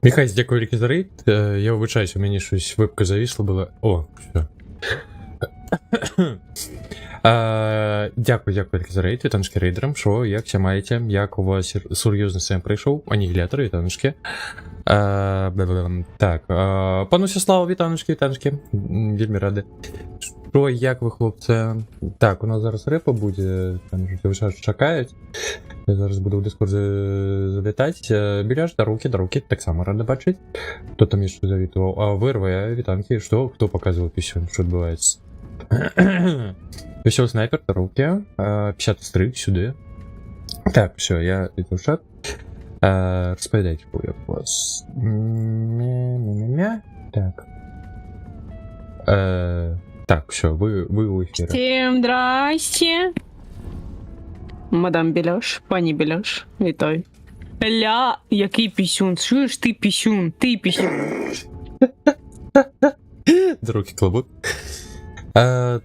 Михась, дякую велике за рейд. Я вибачаюсь, у мене щось вебка зависла була. О, все. Дякую велике за рейд, вітаночки рейдерам. Що, як ся маєте? Як у вас серйозний сем прийшов? Анігілятор, вітаночки. Так, пану Сіславу, вітаночки. Вельми ради. Що, як ви, хлопці? Так, у нас зараз репа буде, там вже чекають. Я зараз буду в Discord залітати. Біляш, до руки, так само рада бачити. Хто там ще завітував? ВРВ, вітанки, що? Хто показував пісюн, що відбувається? Веселий снайпер, до руки. 50 стрик сюди. Так, все, я йду в чат. Розповідайте, як у вас. Так. Так, все, ви у ефірі. Всім здрасте. Мадам Біляш, пані Біляш, вітаю. Ля, який пісюн, чуєш ти пісюн, До руки клобук.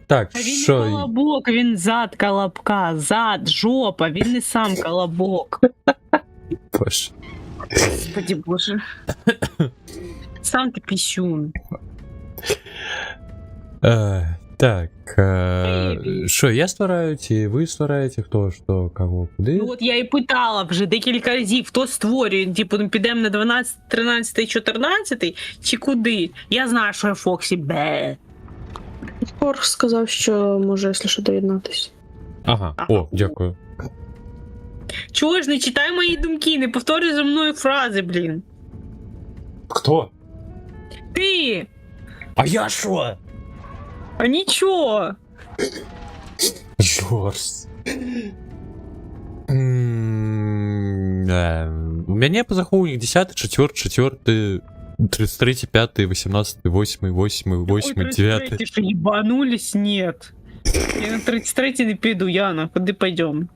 Так, а він що? не колобок, він зад колобка, зад, жопа, він не сам колобок. Боже. Господи боже. Сам ти пісюн. Так, що, я створаю, чи ви створяєте, хто, що, кого, куди? Ну от я і питала вже декілька разів, хто створює, типу, підемо на 12, 13, 14, чи куди? Я знаю, що я Фоксі, бе. Орг сказав, що може, якщо що, доєднатись. Ага, о, дякую. Чого ж, не читай мої думки, не повторюй за мною фрази, блін. Хто? Ти! А я що? А нічого! Жорст. У меня по захоўнік 10, 4, 33, 5, 18, 8, 9. Ты что, ебанулись? Нет. Я на 33 не піду, Яна, куди пойдем?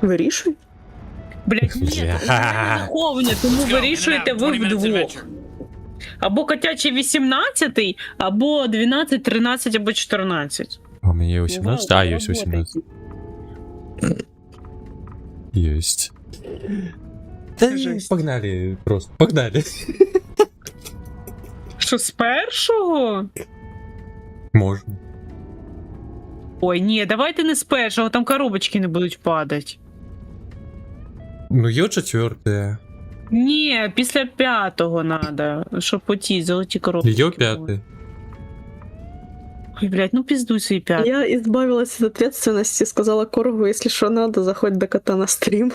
Вирішуй. Блять, ні, заховання, тому вирішуєте ви вдвох. Або котячий 18, або 12, 13, або 14. А у меня є 18? А, есть 18. Есть. Да Жесть. погнали, просто, погнали. Що, з першого? Можно. Ой, ні, давайте не з першого, там коробочки не будуть падати. Ну, є 4. Ні, після 5-го надо, щоб оті золоті коробки. Є 5. Ой, блядь, ну пиздуй свої 5. Я избавилась от ответственности, сказала Коргу, если что надо, заходь до кота на стрим.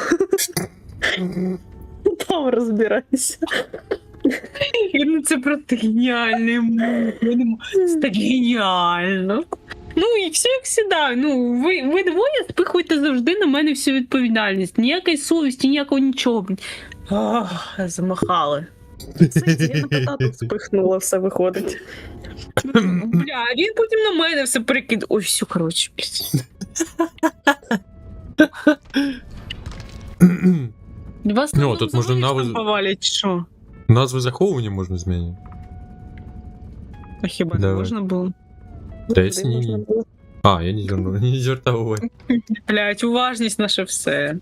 Там разбирайся. Ну це просто геніальний мув. Це так геніально. Ну і все як завжди. Ну, ви двоє спихуєте завжди на мене всю відповідальність. Ніякої совісті, ніякого нічого. Ох, замахали. Я на кота тут спихнула, все виходить. Бля, він потім на мене все перекидає. Ой, все, коротше. Вас Ну, тут можна навіть повалять, що? Назви заховування можна змінити. А хіба не Давай. можна було? Десь Куди можна ні. було? А, я не звертав уваги. Блять, уважність наше все.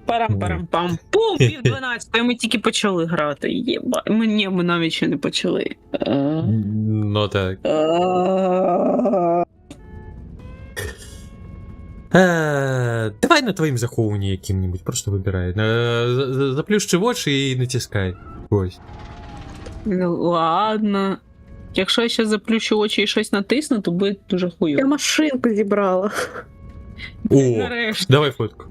Парам-парам-пам. Пум, 11:30, ми тільки почали грати. Єба. Ми навіть ще не почали. Ну так. Давай на твоїм заховуванні яким-нибудь, просто вибирай. Заплющи в очі і натискай. Ось. Ну ладно. Якщо я ще заплющу очі і щось натисну, то буде дуже Я хуйово. машинку зібрала. О, Нарешті. давай фотку.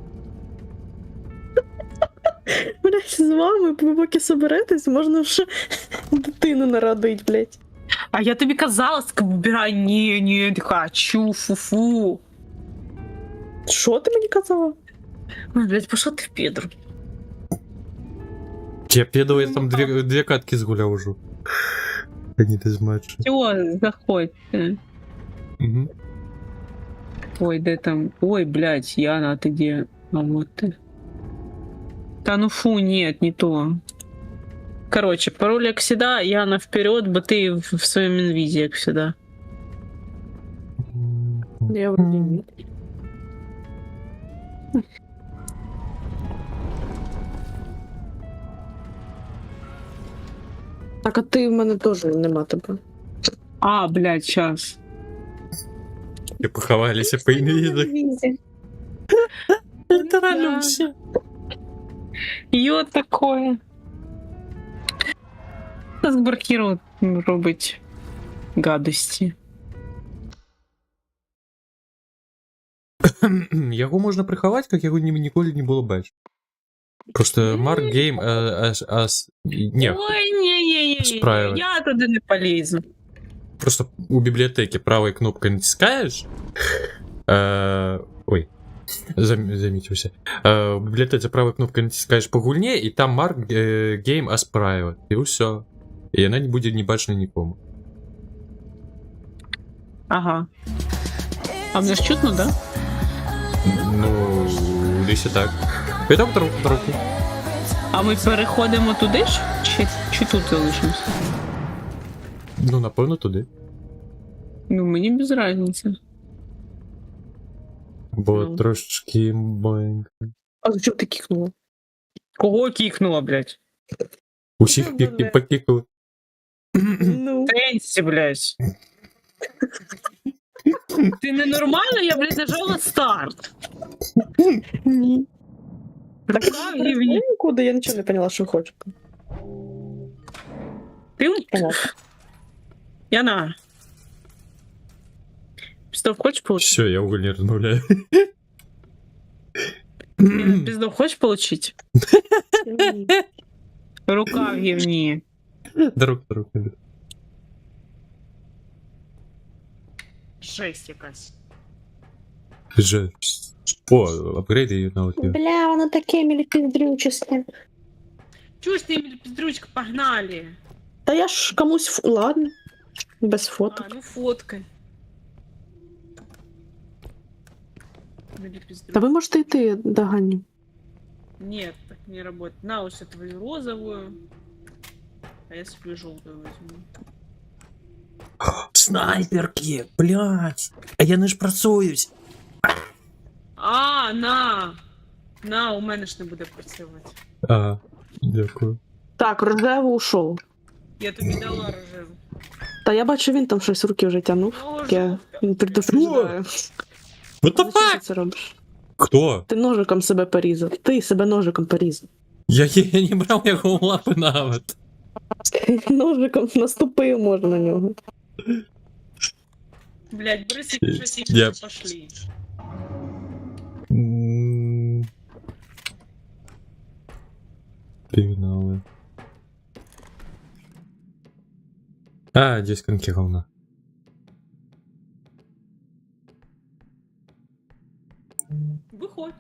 Блять, з вами, ви поки соберетесь, можна вже дитину народить, блять. А я тобі казала, вибирай, ні, не хочу, фу-фу. Що ти мені казала? Ой, блядь, пошел ты в педру. Я піду, я там дві катки згуляв уже. Они без матча. Все, заходь. Угу. Ой, да там... Ой, блядь, Яна, а ты где? А вот ты. Да ну фу, нет, не то. Короче, пароль как всегда, Яна вперед, бо ты в своем инвизе, как всегда. Я вроді ні. Так, а ти в мене теж нема тебе. А, блядь, щас. І поховалися по інвізах. Це реально Да. все. Йо такое. Збаркіру робить гадості. Його можна приховати, як його ніколи не було бачити. Просто Марк Гейм Ні, Ой, ні, справилась. я туди не полізу. просто у бібліотеки правою кнопкою натискаєш. Ой, замітився. У бібліотеці правою кнопкою натискаєш по гульні, і там Марк Game as Private. І все. І вона не буде не бачена нікому. Ага. А мене ж чутно, да? Ну, десь і так. Підемо трохи. А ми переходимо туди ж? Чи тут залишимося? Ну, напевно, туди. Ну, мені без різниці. Бо Ну. трошечки маленько. А за чого ти кікнула? Кого кікнула, блядь? Усіх покікали. Ну. Тренсі, блядь. Ти ненормально? Я, блядь, нажала старт. Ні. Рука в гівні. Нікуди, я нічого не поняла, що хочу. Ти Поняла. Яна. Піздов хочеш получить? Все, я уголь не розмовляю. Піздов хочеш получить? Рука в гівні. Дорог. Жесть якась. Жесть. О, апгрейди її налетіли. Бля, воно таке міліпіздрючисте. Чуєш ти, піздрючка, погнали. Та я ж комусь ладно. Без фото. А, ну фоткай. Та ви можете йти до Гані. Нет, так не работает. На, вот твою розовую. А я себе желтую возьму. Снайперки, блядь. А я не ж працююсь. А, на! На, у мене ж не буде працювати. А, дякую. Так, рожевий ушов. Я тобі дала рожеву. Та я бачу, він там щось руки вже тягнув. Ну, Я жовта. предупреждаю. What the Зачем ти fuck? це робиш? Хто? Ти ножиком себе порізав. Ти себе ножиком порізав. Я не брав його в лапи навіть. Ножиком наступив можна на нього. Блядь, брысик уже Я- сейчас пошли. Пігнали. А, здесь коньки говна. Выходь.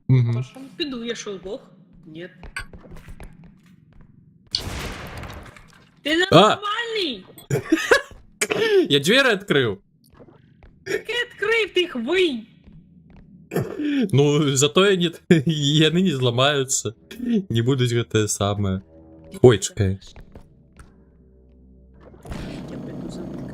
Угу. Пошел. Піду, я шел бог. Нет. Ты нормальный? Я двері відкрив. Таки открыв ты их, вынь. Ну, зато вони не зламаються. Не будуть те саме. Ой, чекай. Я пойду за мной.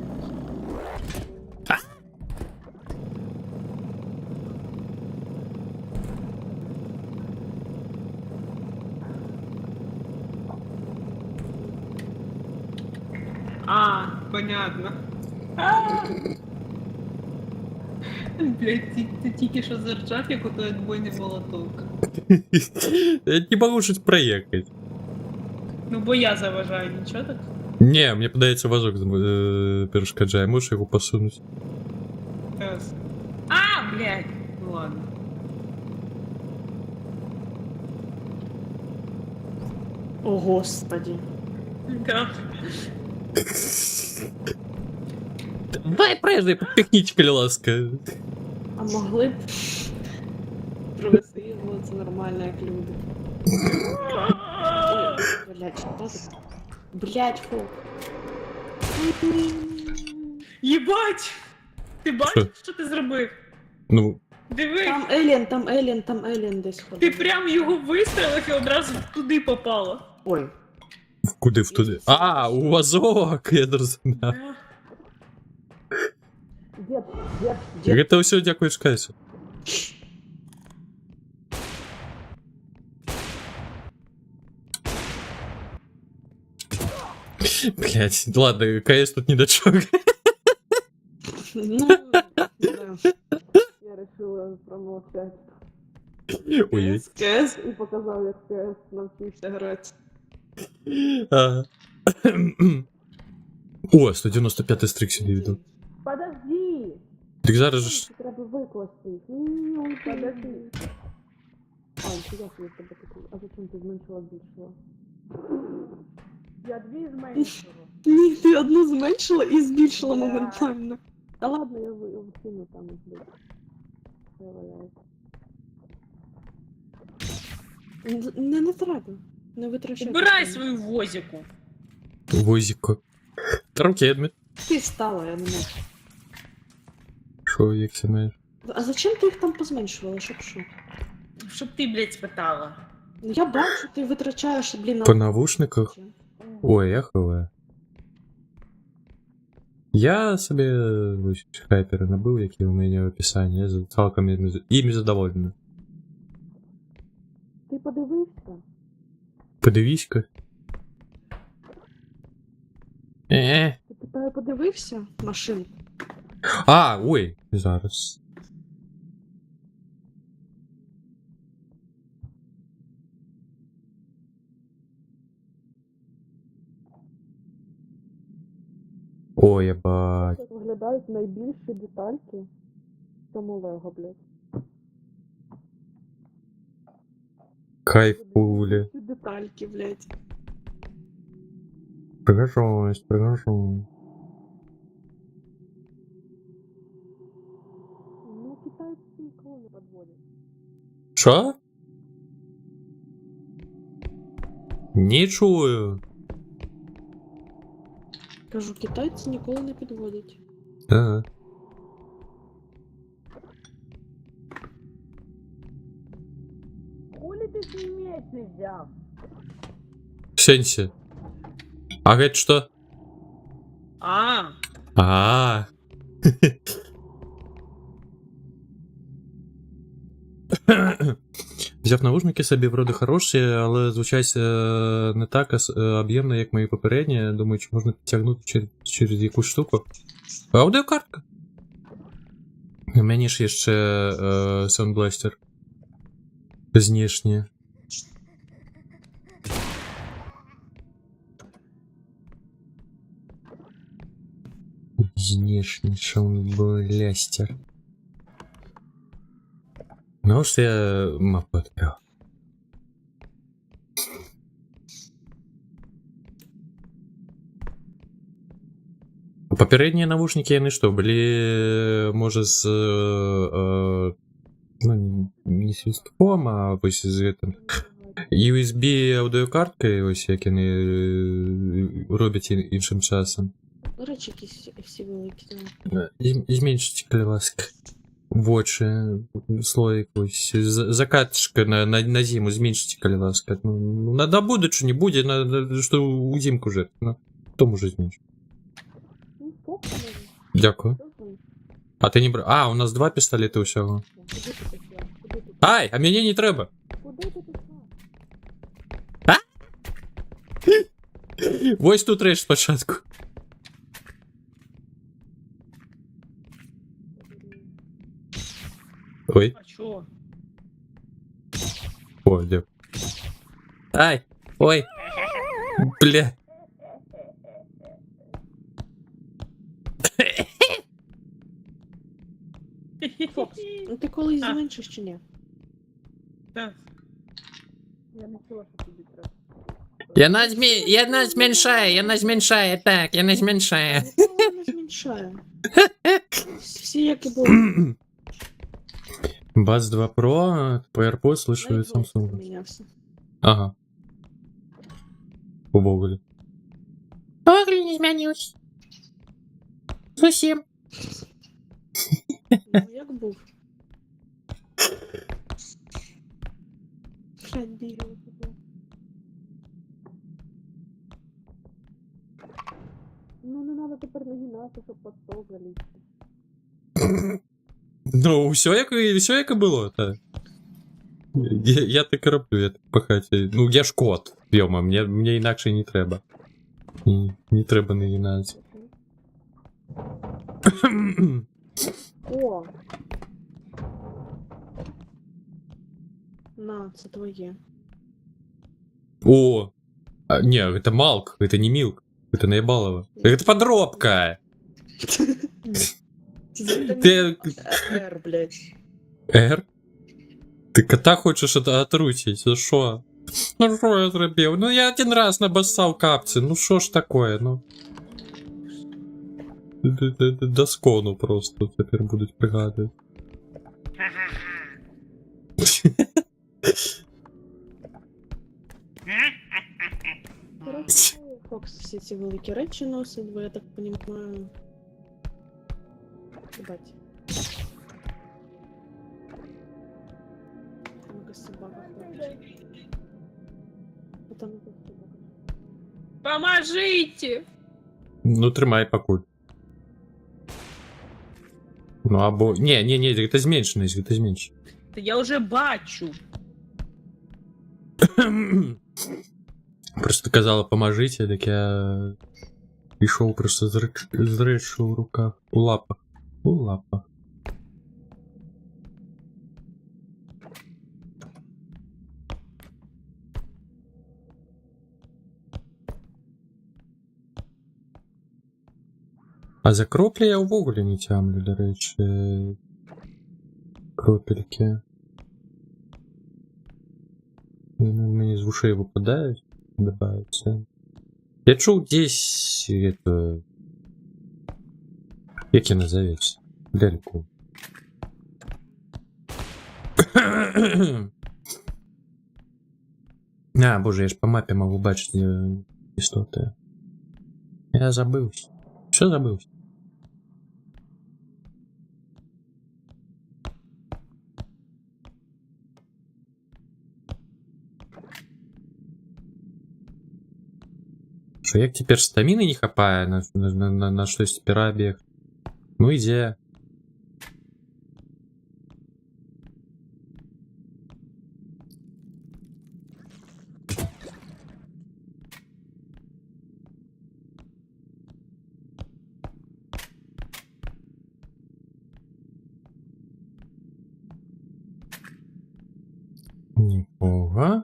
А, понятно. Блять, ти тільки що заржав, як ото отбойний молоток. Я не можу щось проїхати. Ну бо я заважаю, нічого так? Не, мені подається вазок перешкоджає. Можеш його посунути? Раз. А, блядь! Ну ладно. О, господі. Да. Давай проїжджай, підпихніть, коли ласка. А могли б провести його, це нормально, як люди. Ой, блядь, що це? Блядь, фу. Єбать! Ти бачиш, що ти зробив? Ну, Диви, Там Елен десь ти ходить. прям його вистрелив і одразу туди попало. Ой. куди в туди? А, у вазок, я зрозумів. Дід, Це все дякуєш Кайсу. Блять, ладно, КС тут не до чого. Ну, да. Я решила промовчати. Ой. КС і показав, як КС навчився грати. Ага. О, 195 стрік сюди йду. Подожди! Так зараз же ж... Треба викласти їх. Ні, подожди. А, я тебе такий. А зачем ти зменшила, збільшила? Я дві зменшила. Ні, ти одну зменшила і збільшила моментально. Та ладно, я вкину там їх десь. Це валяється. Не треба. Не витрачай. Убирай time. свою возику. Возіко. Тарукедмит. Ти встала, я не можу. Що, як це маєш? А зачем ти їх там позменшувала, щоб що? Щоб ти, блядь, спитала. Ну, я бачу, ти витрачаєш, блін, По навушниках? Ой, я хаваю. Я собі ось хайпери набив, які у мене в описанні. Я цілком ими задоволений. Ти подивився? Подивісь-ка. Ти питаю, подивився машинку? А, ой, зараз. Ой, єбать. Як виглядають найбільші детальки в цьому Лего, блядь. Кайфулі. Ці детальки, блядь. Пригожусь, пригожусь. Ну, китайці ніколи не підводять. Що? Не чую. Кажу, китайці ніколи не підводять. Ага. Хули ти свій меч не взяв? В сенсі. А говорит, что? А, А. Взяв наушники собі, вроде хороші, але звучать не так об'ємно, як мої попередні. Думаю, чи можна підтягнути через якусь штуку. Аудіокартка. У мене ж є ще Sound Blaster. Знешні. Знешний Sound Blaster. Ну, что я мапу открыл. Попередние наушники, они что, были, может, с... ну, не свистком, а ось з этим USB аудіокарткою, ось як вони роблять іншим часом. До речі, якісь всі великі. Зменшить, будь ласка. В очі слоїк ось. Закатишка на зиму зменшите, коли ласка. Ну, надо будет, что не будет, надо, что у зимку же. Ну, то може зменшить. Ну, похуй. Дякую. А ти не брав? А, у нас 2 пістолети усього. Ай, а мені не треба. Куди ти пішла? Ось тут речь спочатку. Ой, а чо? о, дякую. Ай, ой. Бля. Фокс, ну ти колись А. зменшиш чи ні? Так. Я не чула, що тобі треба. Я не зменшаю, так, я не зменшаю. Ніколи не зменшає. Всі як і були. Баз 2 Pro, по AirPods слышу Навіть голос Samsung. помінявся. Ага. У Гоголі. Гоголь не змінився. Зовсім. Ну, як був? Блядь, бігали туди. Ну, не треба тепер нагинатися, щоб під стол залізти. Ну, все як і було, так. Я так і роблю, я так по хаті. Ну, я ж кот, йома, мені інакше не треба. Ні, не треба не гінати. О! На, це твоє. О! А, не, это Малк, это не Милк. Это наебалово. Это подробка! Ты... Р, блядь. Р? Ты кота хочешь отрутить? Ну шо? Ну шо я зробив? Ну я один раз набоссал капці, ну шо ж такое, ну. Доскону просто тепер будуть пригадувати. Коротше, Фокс всі ці великі речі носить, бо я так понімаю. Ебать. Там якась собака ходить. А там якась собака. Поможите! Ну тримай покуль. Ну або... Не, это зменшеність, это зменшеність. Та я вже бачу. Просто казала, поможите, так я пішов просто з речью в руках, у лапах. У лапах. А за кроплі я увогуле не тямлю, до речі. Кропельки. Мені з ушей випадають, добавиться. Я чув десь это... Як я назоветься? Далеко. А, боже, я ж по мапі можу бачити істоти. Я забився. Що забився? Що як тепер стаміни не хапає на щось перебіг? Ну іде. Нікого.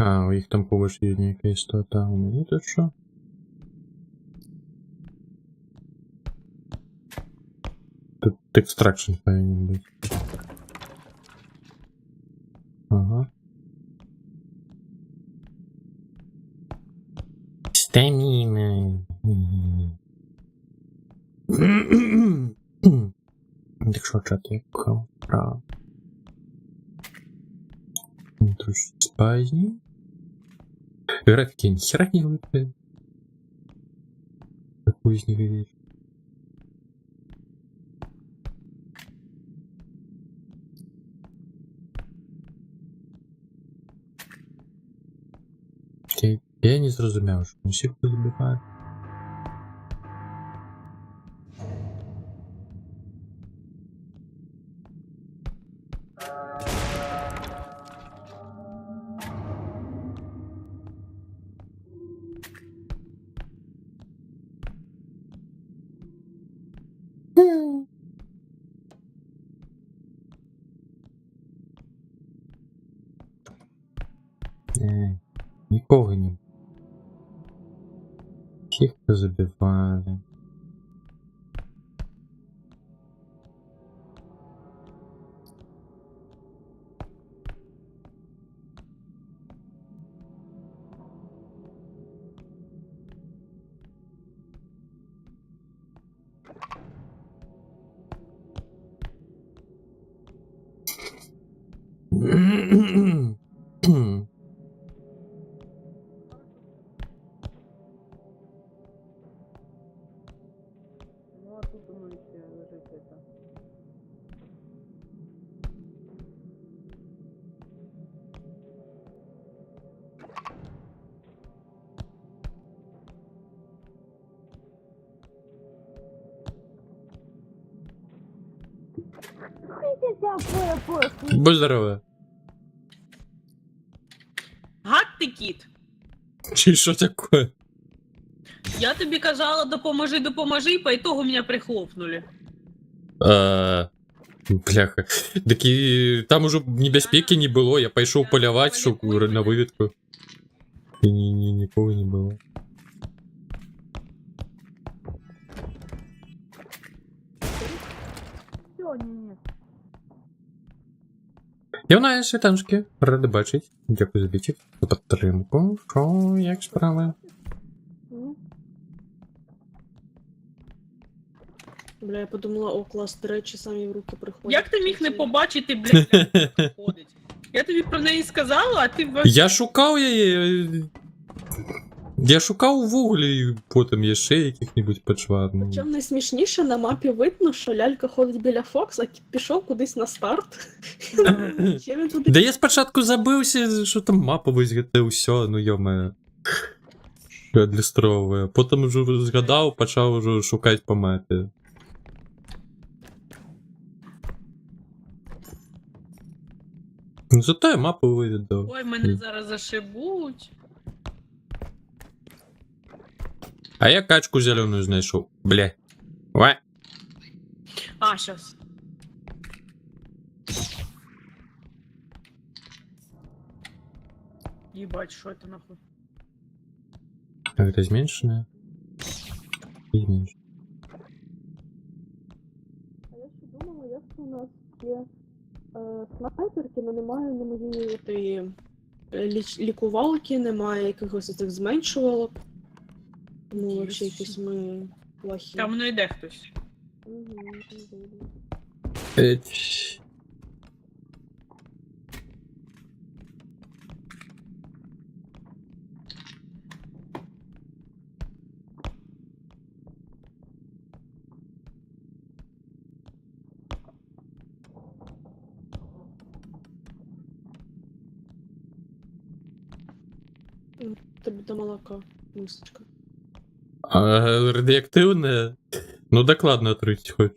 А, у їх там повиш є ніяка істота. У мене тут що? Тут екстракшн повинен бути. Ага. Стаміна. Так що, чат, я пхав вправо. Трошки спазні. Графики нихера не выпали. Какой из них видишь? Я не зрозумів, що усіх позабиваю. Нікого не. Всіх позабивали. Ну, а тут воно ще лежить это. Будь здорова. Гад ти кіт. Чи що таке? Я тобі казала, допоможи, і по итогу мене прихлопнули. Бляха. Так і там уже небезпеки не було, я пішов полювати, щоб на вивідку. І нікого не було. Явна світаночки, ради бачить. Дякую за бічик, за підтримку. Що, як справи? Бля, я подумала, о, клас, до речі, самі в руки приходять. Як ти міг не побачити, блядь, як вона ходить? Я тобі про неї сказала, а ти Я шукав її. Я шукав у гуглі, потім є ще яких-небудь почвар. Ну. Чим найсмішніше, на мапі видно, що лялька ходить біля Фокса, кіт пішов кудись на старт. Ще він туди. Да я спочатку забився, що там мапа визгати, усе, ну йоме. Адлюстровує. Потім вже згадав, почав вже шукати по мапі. Ну зато я мапу вивідав. Ой, мене зараз зашибуть. А я качку зеленую знайшов. Бля. Ва. А, щас. Ебать, что это нахуй? А это зменшенное? Зменшенное. А я ще думала, як це у нас є снайперки, але немає на моєї тієї лікувалки, немає якихось цих зменшувалок. Тому взагалі якісь ми плохі. Там ну йде хтось. Эть. Тобі до молока, мисочка. Радиоактивное? Ну докладно отрыть хоть.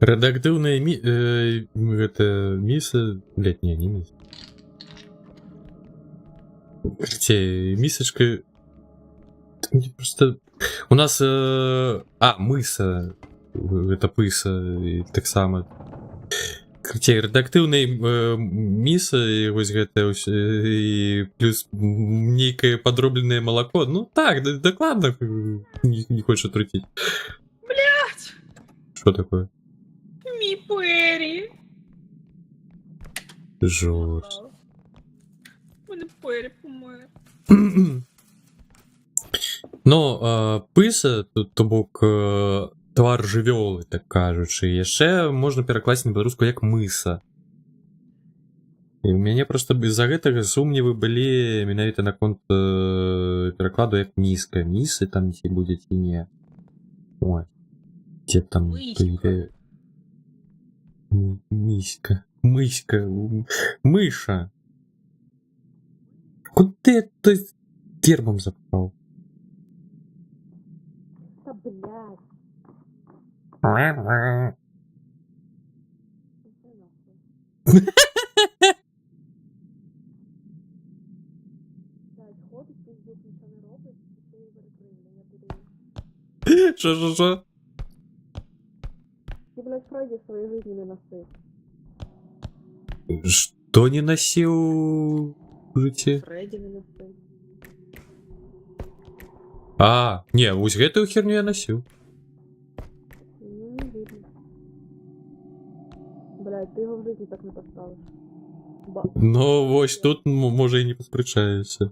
Радиоактивные это миса... Блять, не миса. Короче, мисочка... Мне просто... У нас... мыса. Это пыса. И так само. Короче, радиоактивные миса, и вось гэта и плюс некое подробленное молоко. Ну так, докладно не хочешь отрутить. Блять! Что такое? Мій Пері. Жорст. У мене Пері помер. Ну, писа, то бок твар жывёлы, так кажучы, яшчэ можна перакласці на беларускую як мыса. І ў мяне проста з-за гэтага сумневы былі менавіта наконт перакладу як міска. Місы там ці будзе ці не. Ой, дзе там міська, мыська, мыша. Куды ты гербом запал? Та блядь. Ходить, пиздец, нічого не робить, і це її перекрили, я буду... Що? Ти, блядь, пройди свої жизни не носи. Что не носил в житті? Фредді не носив. А, не, ось эту херню я носил. Ну, не видно. Блядь, ти його в житті так не поставиш. Ну, ось тут може і не посперечаюся.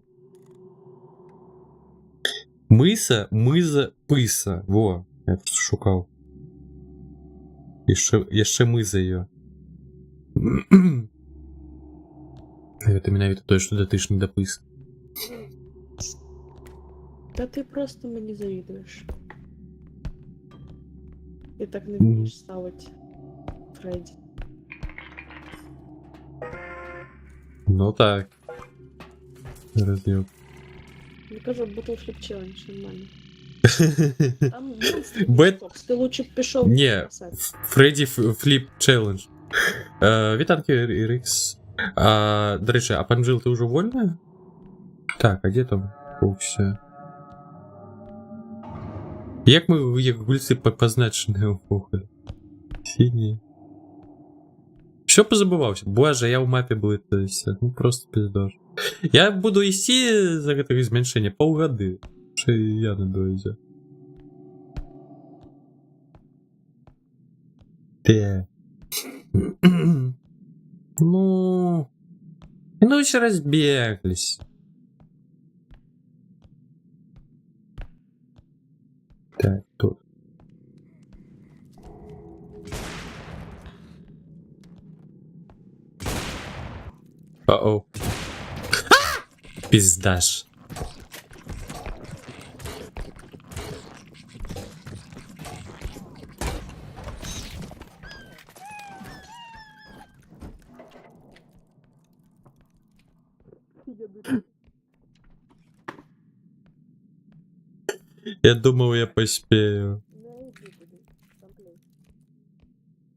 Миза, писа. Во, я просто шукав. Ще миза її. Это навіть той, що дотичний до писа. Та ти просто мені завідуєш. Ти так не вмієш ставити Фредді. Ну так. Роз'єб. Я кажу, Bottle Flip Challenge нормально. Там Бет- монстр, ти лучше б пішов Ні. спасати. Фредді Фліп Челендж. Вітанки, Рікс. До речі, а Панджил, ти вже вольна? Так, а де там? О, все. Як ми, як гульці позначені упохали? Сині. Що позабувався? Боже, я в мапі блитаюся. Ну просто пиздож. Я буду йти за таке зменшення полгоди. Ще і я не дойду. Те. Ну... Ну еще разбеглись. Так, тут. О-о. Пиздаш. Я думал, я поспею. Не йди туди, там клей.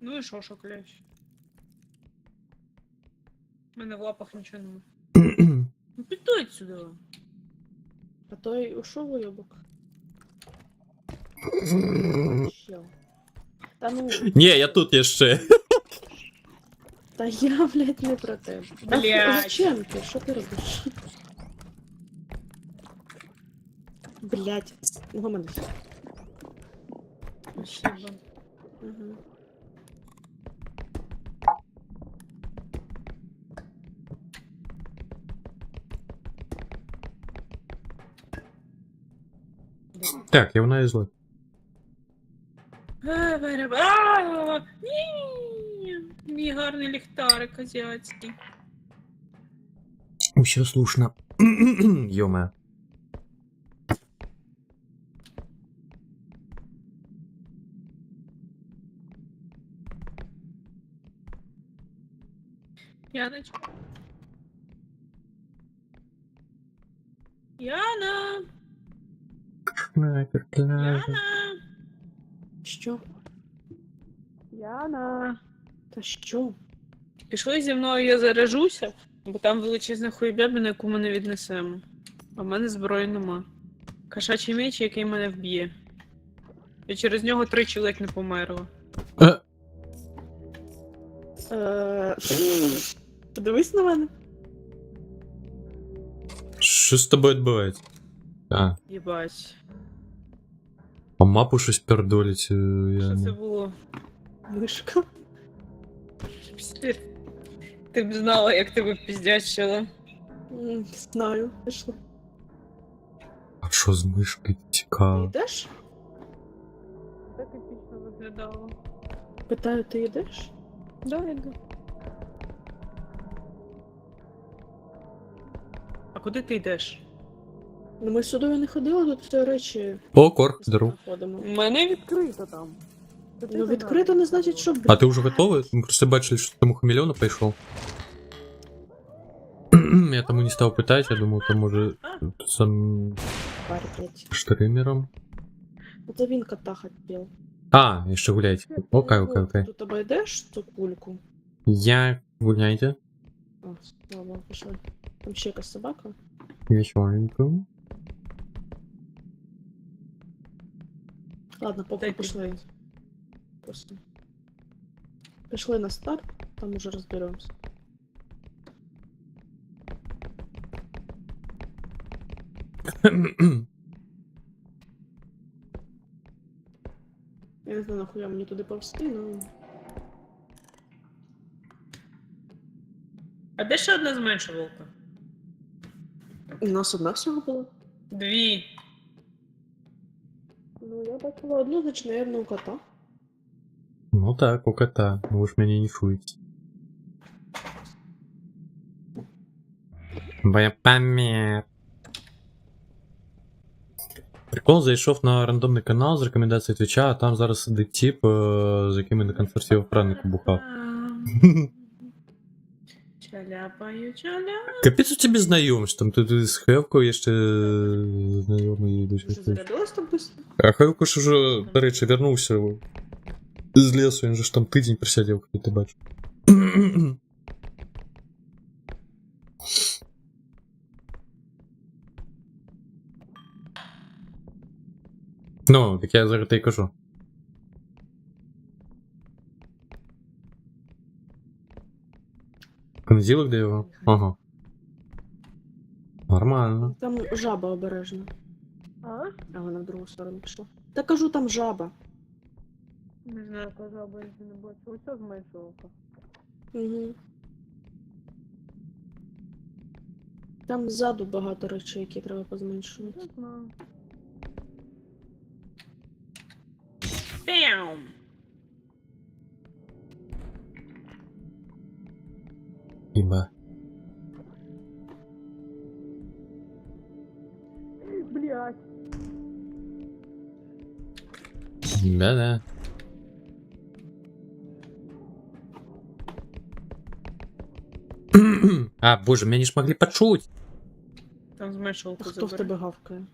Ну і що клещ? У мене в лапах нічого немає. Ну піду сюди. А той ушов уйобок. Чел. Та ну, Не, я тут еще. та я, блядь, не про тебе. Та Блядь. зачем ти? Що ти робиш? Блядь, угомонись. Спасибо. Ага. Так, я вона зла. Ні! Мій гарний ліхтарик азіатський. Все слушно. Ё-моё. Яночка. Яна! Яна! Що? Яна. Та що? Пішли зі мною, я заряжуся, бо там величезна хуйбяба, на яку ми не віднесемо. А в мене зброї нема. Кошачий меч, який мене вб'є. І через нього 3 чоловік не померло. Подивись на мене. Що з тобою відбувається? А, Єбать. а мапу щось пердолить. Що Я... це було? Мишка. Ти б знала, як тебе піздячила. Знаю. Пішли. А що з мишкою? Ти Цікаво. йдеш? Так епічно виглядало. Питаю, ти йдеш? Да, йду. А куди ти йдеш? Ну ми сюди не ходили, тут все речі О, корк, здоров. знаходимо. У мене відкрито там. Ну відкрито не значить, що... А ти вже готовий? Ми просто бачили, що там у хамелеона прийшов. Я тому не став питати, я думав, там може сам Парить. штримером. Це він кота хотів. А, ще гуляйте. Окей. Тут обійдеш цю кульку? Я гуляйте. А, слава, пішли. Там ще якась собака. Веселенько. Ладно, поки Дай пішли. Просто. Пішли на старт, там уже розберемося. Я не знаю, нахуя мені туди повсти, ну. А де ще одна зменшувалка? У нас одна всього була. Дві. Ну, я бачила одну, значить, наверное, у кота. Ну так, у кота. Ну уж меня не шуете. Боєпам'ять. Прикол, зайшов на рандомний канал з рекомендацій Твіча, а там зараз сидить тип, з яким я на концерті в Франнику бухав. Чаляпаю, чаля. Капець у тебе знайомств, там ти з Хевкою ще знайомий. Вже зарядилась там быстро? А Хевко ж уже, до речі, вернувся з лісу, він же ж там тиждень присядів, коли ти бачив. Ну, так я зараз те й кажу. Понеділок де його? Ага. Нормально. Там жаба обережна. А? А вона в другу сторону пішла. Та кажу, там жаба. Не знаю, казав, бо я не бачу. Ось зменшувалка. Угу. Там ззаду багато речей, які треба позменшувати. Не знаю. Пям! Іба. Блядь. Да-да. А, боже, меня не ж могли почуть. Там зменшувалку Хто в тебе гавкає?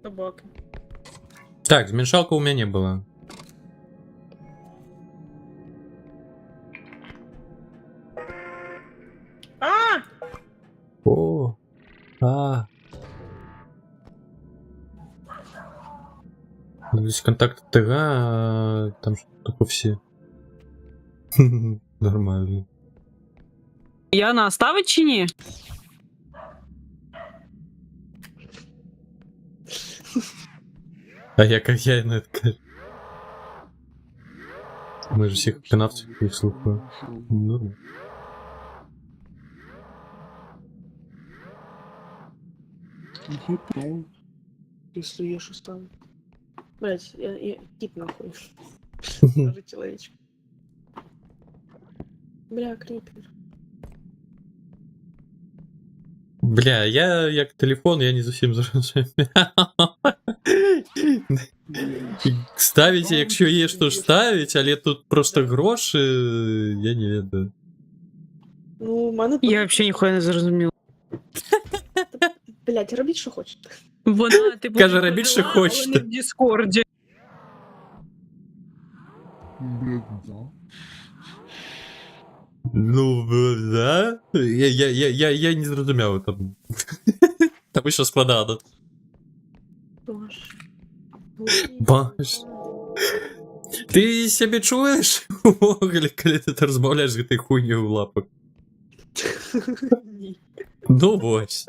Собаки. Так, зменшалка у меня не было. А! О, а. Здесь контакт ТГ, а там что только все. Нормально. Яна, ставить чи ні? А я как я на это. Мы же всех канавцев их слухаем. Ну, Если я что ставлю. Блять, я кип нахуй. Тоже человечек. Бля, крипер. бля, я як телефон, я не зовсім зрозумів. Ставить, якщо є що ж ставить, але тут просто гроші, я не ведаю. Ну, у мене Я взагалі ніхуя не зрозуміла. Блять, робіть, що хочете. Вона, типу, Каже, робіть, що пожила, але хочете. не в Діскорді. Ну, да? Я не зрозумів там. Там що складано. Боже. Боже. Ти себе чуєш? Коли ти розмовляєш з этой хуйнею в лапах. Ні. Ну, ось.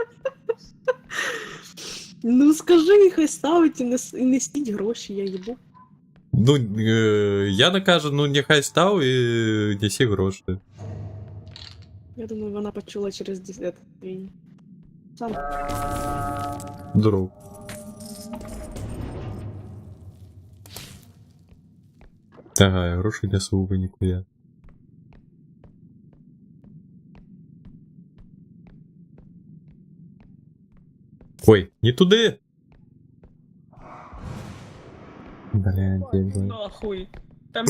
Ну скажи, хай ставить і не стіть гроші, я їбу. Ну, Яна каже, ну нехай став і несі гроші. Я думаю, вона почула через 10 твій. Сам. Друг. Ага, я гроші несу в ніхуя. Ой, не туди! Блядь, дебиль. Нахуй. Там...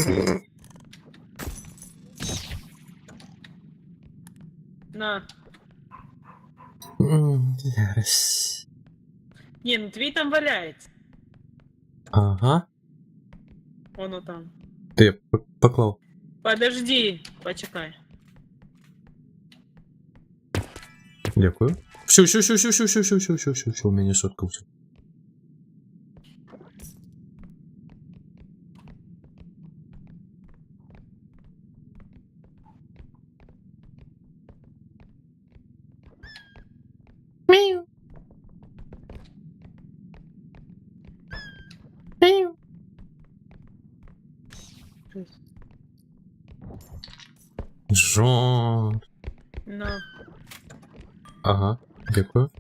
На. Ярость. Ні, ну твій там валяється. Ага. Воно там. Ти поклав. Подожди, почекай. Дякую. Все, у меня сотка уже. Жесть. Жон. На. Ага, дякую.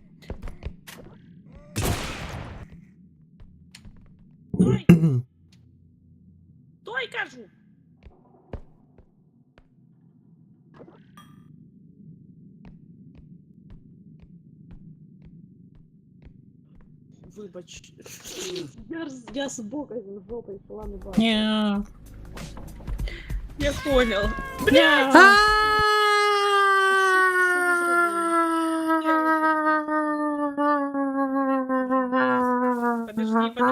Стой! Стой, кажу! Вибач. Я з бока з жопи йшла, не бачу. Ня. Я понял. Блядь! Подожди, подожди.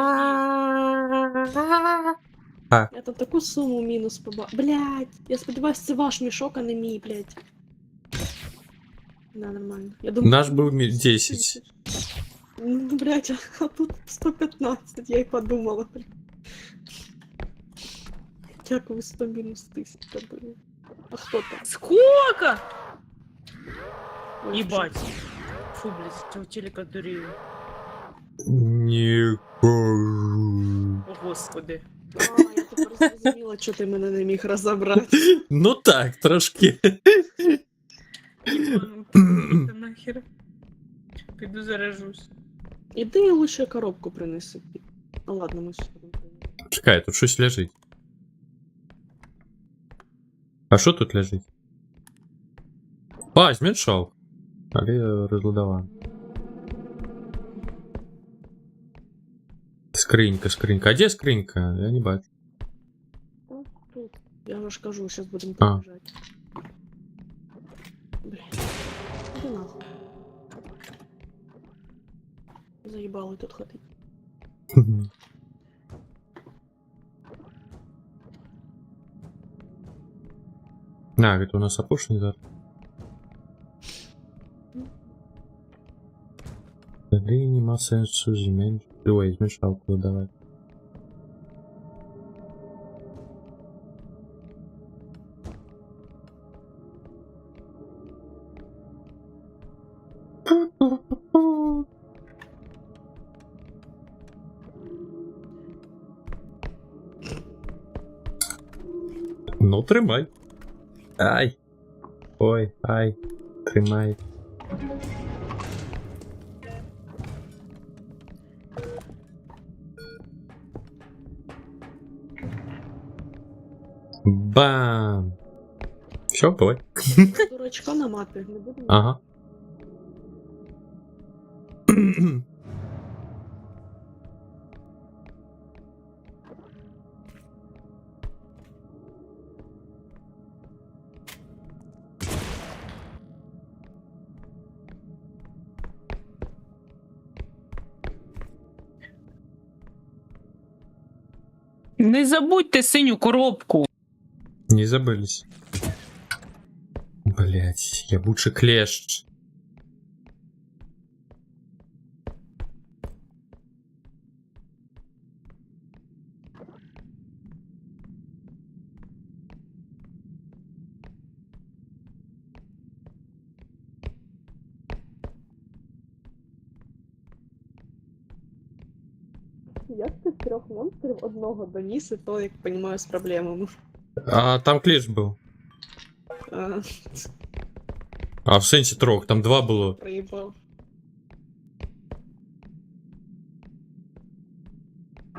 Я там таку суму мінус Блядь! Я сподіваюсь, це ваш мішок, а не мій, блядь. Да, нормально. Я думаю, Наш був 10. Ну, блядь, а тут 115, я й подумала, блядь. Як ви 100 мінус 1000 были? А хто там? Сколько? Ой, Ебать. Фу, блядь, с этого телека дурею. Не кажу. О, господи. А, я тепер зрозуміла, чого ти мене не міг розібрати. Ну так, трошки. Ебану, нахер. Піду заражусь. Іди лучше коробку принеси. Ну ладно, ми ще будемо. Чекай, тут щось лежить. А що тут лежить? А, зменшав. Але я розгладала. Скринька. А де скринька? Я не бачу. Та тут. Я ж кажу, зараз будемо А. побіжати. Блядь. Іди нахуй. Заїбали тут ходити. На, это у нас опушений зараз. Тоді нема сенсу зменшити. Ой, зменшалку давай. Ну, тримай. Ай. Ой, ай. Тримай. Бам! Все, давай. Дурачка на мапі, не будемо. Ага. Не забудьте синю коробку. Не забылись. Блять, я лучше клещ. Як ти з 3 монстрів одного доніс, і то, як розумію, з проблемами. А там клещ был. А, А в сенсі трох, там 2 було. проїбав.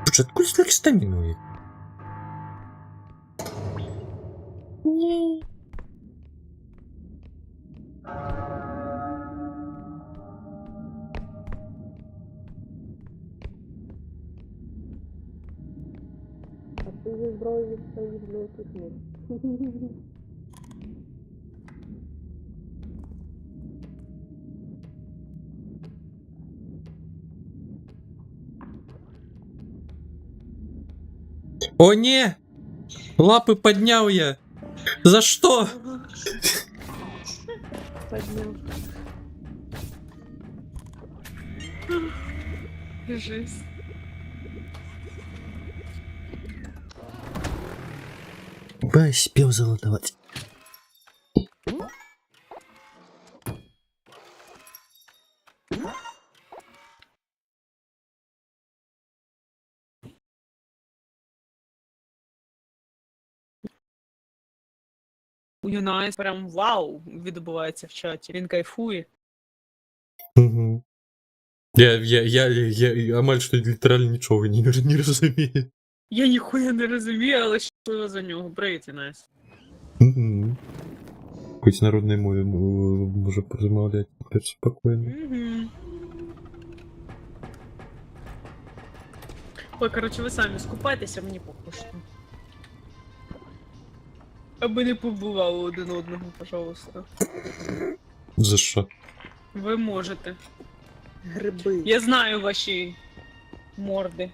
Слушай, откуда столько стамину их? А ти зі зброєю стоїш для яких мір? О, не! Лапы поднял я! За что? Ага. Подняв. Жесть. Ба, успел залутовать. У Юнайс прям вау відбувається в чаті. Він кайфує. Угу. Я Амаль, що літерально нічого не розумію. Я ніхуя не розумію, але щасливо за нього. Привіт, Юнайс. Угу. Хоч народною мовою може порозмовляти теж спокійно. Угу. Ой, коротше, ви самі скупайтеся, мені покушати. Аби не побували один одного, пожалуйста. За що? Ви можете. Гриби. Я знаю ваші морди.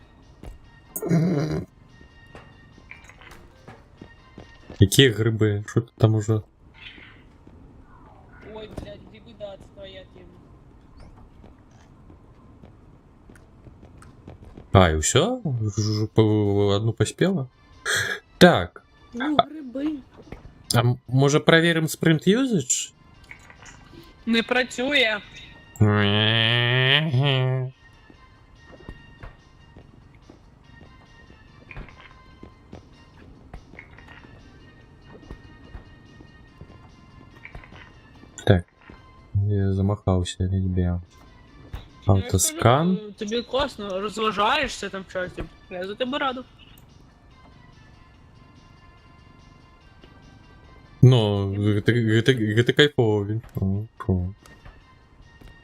Які гриби? Що ти там уже? Ой, блядь, гриби, да, це твоя тема. А, і все? Одну поспіла? Так. Ну, гриби. А може перевіримо sprint usage? Не працює. Так. Я замахався, ребят. Автоскан. Я скажу, тобі класно, розважаєшся там в чаті. Я за тебе радий. Ну, гэта кайфово, він.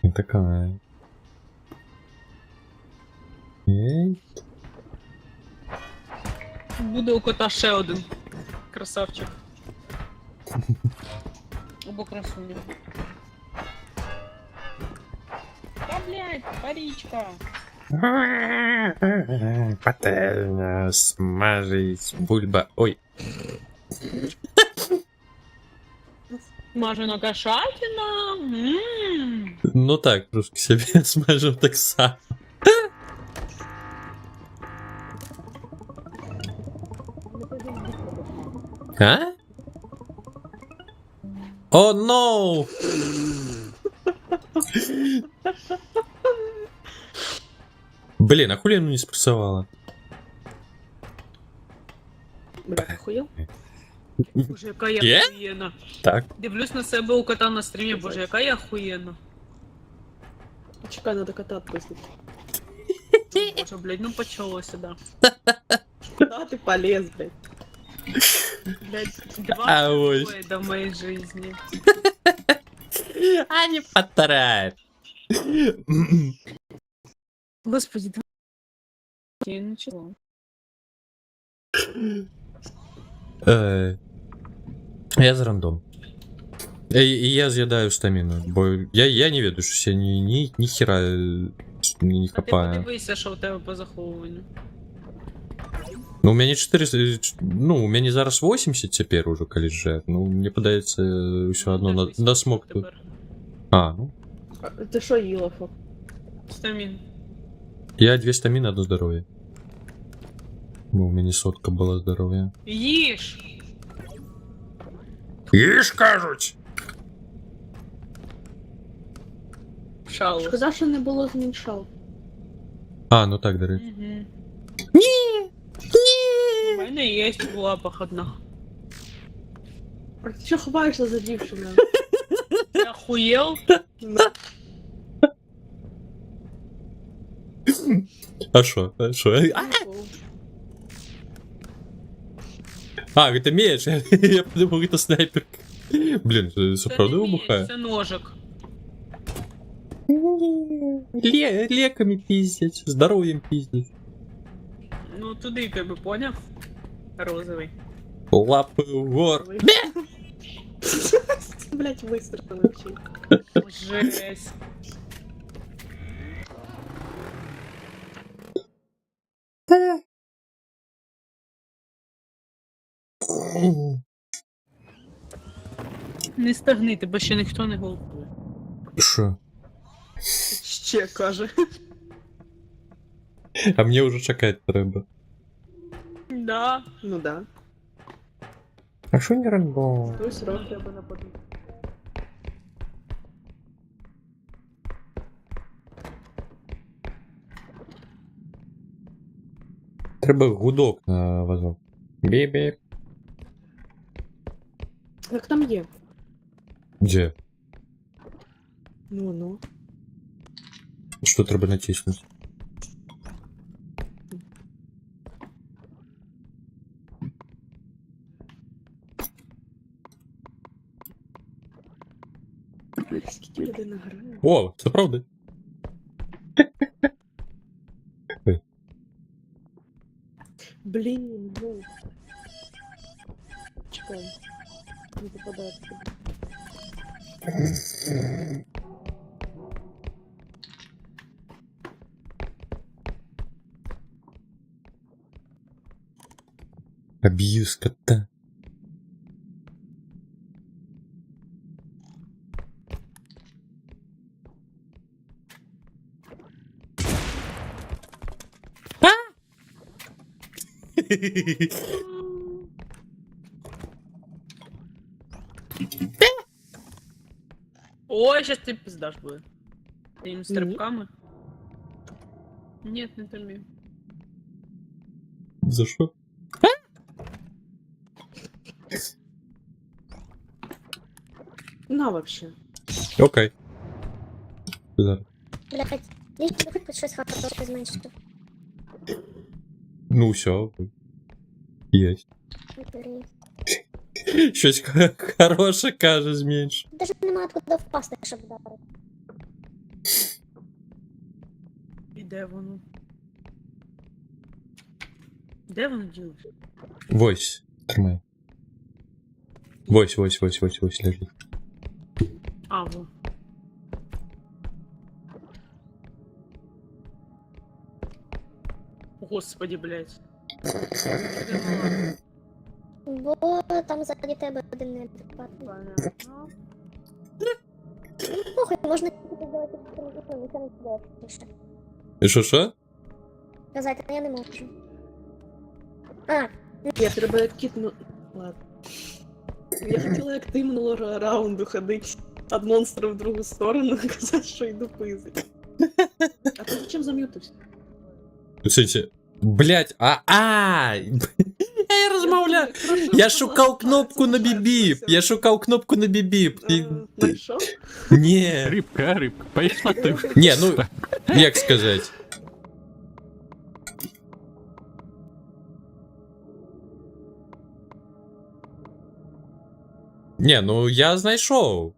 Не така. Ей. Буде у кота ще один. Красавчик. Або красуня. Та, блядь, парічка. Пательня, смажить, бульба. Ой. Смажена кошатина. Ну так, трошки себе смажив так само. А? О, ноу! Блін, а хули оно не спрацювало? Бля, охуєл? Боже, яка я Є? охуєнна. Так. Дивлюсь на себе у кота на стрімі, боже, яка я охуєнна. Чекай, надо кота отпустить. Боже, блядь, ну почалося, да. Куда ты полез, блядь? Блядь, два А, ой. до моей жизни. А не потарай. Господи, да. Я ничего. Я з рандом. І я з'їдаю стаміну, бо я не веду, що я ні хера не А ти хапаю. подивися, що у тебе по заховуванню. Ну, у мене 400, ну, у мене зараз 80 тепер уже, коли жет. Ну, мені подається все одно на смок тут. Тепер. А, ну. А, ти що їла, фак? Стамін. Я 2 стаміни, одно здоров'я. Ну, у мене сотка була здоров'я. Їж! Їж, кажуть! Шалос. Шкода, що не було зміншал. А, ну так, до речі. Угу. Ні! У мене є в лапах одна. А ти що ховаєшся за дівчиною? Ти охуєл? А що? А що? А, это меч. Я подумал, это снайперка. Блин, це правда не меч, вибухає? це ножик. Леками пиздять, здоровьем пиздять. Ну туди тебе поняв? Розовий. Лапы вгор. Блять, вистріли вообще. Жесть. Не стагни, тебе ще ніхто не голубує. Шо? Ще каже. А мне уже чекать треба. Да. Ну да. А шо не рандом? Той срок треба нападати. Треба гудок на вазок. Бі-бі. Так там є. Де? Ну. Що треба натиснути? Скільки людина грає? О, це правда. Блін, ну. Чекай. Не попадає. Аб'юз кота. Ой, сейчас ты пиздаш будет. Такими стрибками. Нет, не тобі. За що? На вообще. Окей. Зараз. Блять, лічно хоч щось хороше зменшити. Ну, все. Есть. Щось хороше каже, зменш. Даже немає куди впасти, щоб вдарити. І де воно? Де воно ділося? Вось, тримай. Вось, лежить. А, во. Господи, блядь. Бо там ззаді тебе один неадекватний. Понятно. Ну, похуй, можна тільки зробити, нічого не зробити більше. Що? Казати, я не можу. А, Я треба як кіт, ну... Ладно. Я хотіла як ти минулого раунду ходить від монстра в другу сторону і казати, що йду пиздить. А ти зачем зам'ютився? Слушайте, блять, я розмовляю. Я шукав кнопку на бібіп. Знайшов? Ні. Рибка, пішла ти. Ні, ну, як сказати. Ні, ну я знайшов.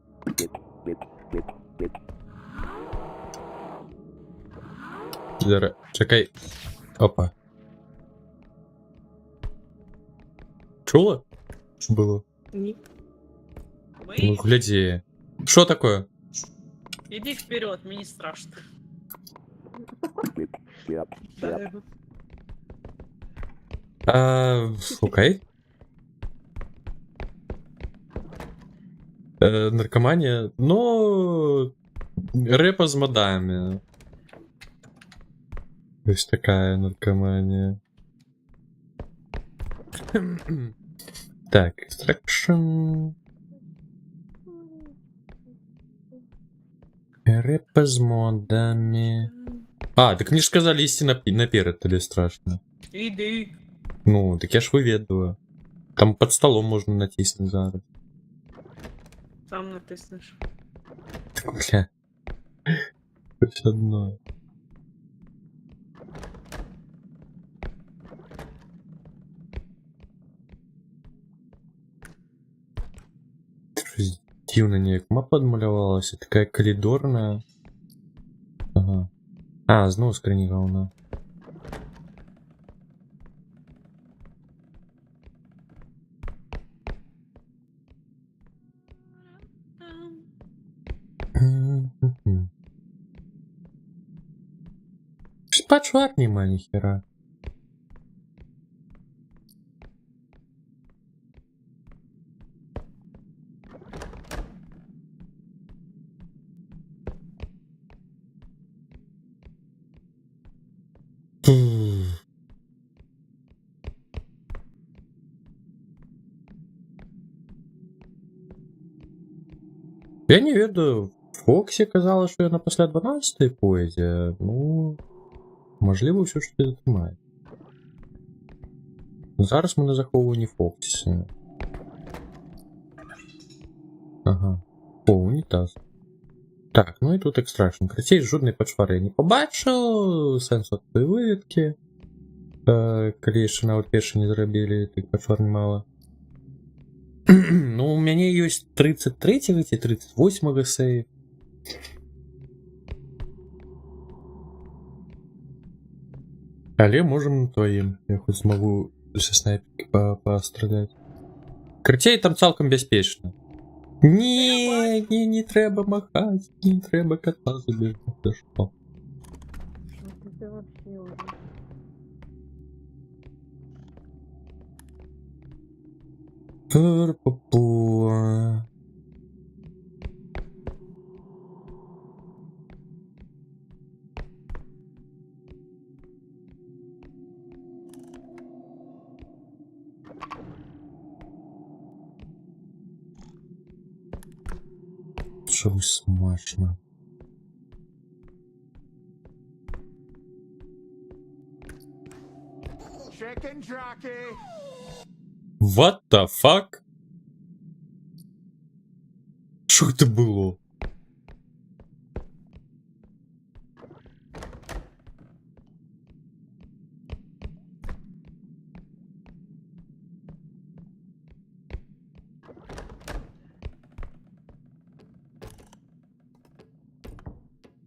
Зараз, чекай. Опа. Чула? Що було? Ні. Ну, гляди. Що таке? Иди вперед, мне не страшно. Да. Окей. Наркоманія. Ну, репа з модами. Ось така наркоманія. Так, extraction. Репа з модами. А, так мне ж сказали идти наперед, или страшно. Иди. Ну, так я ж выведываю. Там под столом можно натиснуть зараз. Сам натиснеш. Так, бля. Все одно. Щось дивно ніяк мапа адмалювалася, така коридорна. Ага. А, знову скрині говна. Спать нема ніхера. Я не ведаю. Фоксі казала, що я на після 12-ї поїде. Ну, можливо, все ж таки затримає. Зараз ми на заховуванні Фоксі. Ага. О, унітаз. Так, ну і тут екстракшн. Красей жодної пачвари я не побачив. Сенсу от тої вивідки. Калі яшчэ нават першы не зрабілі, тых пачвар немало. Ну, у мяне ёсць 33-го ці 38-го сейв. Але можем на твоім. Я хоць змагу са снайперкі пастраляць. Крыцей там цалкам бяспечна. Не трэба махаць, не трэба кота забежаць. За што? Це вообще уже. Пу-пу-пу. Чому смачно? Chicken jockey. What the fuck? Що це було?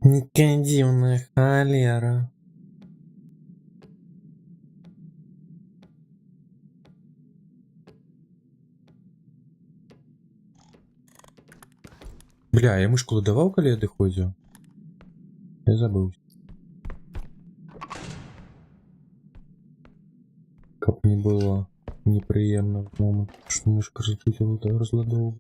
Никодимная холера. Бля, я мышку давал, коли я доходил? Я забыл. Как мне было неприемно в момент, что мышка разладовала.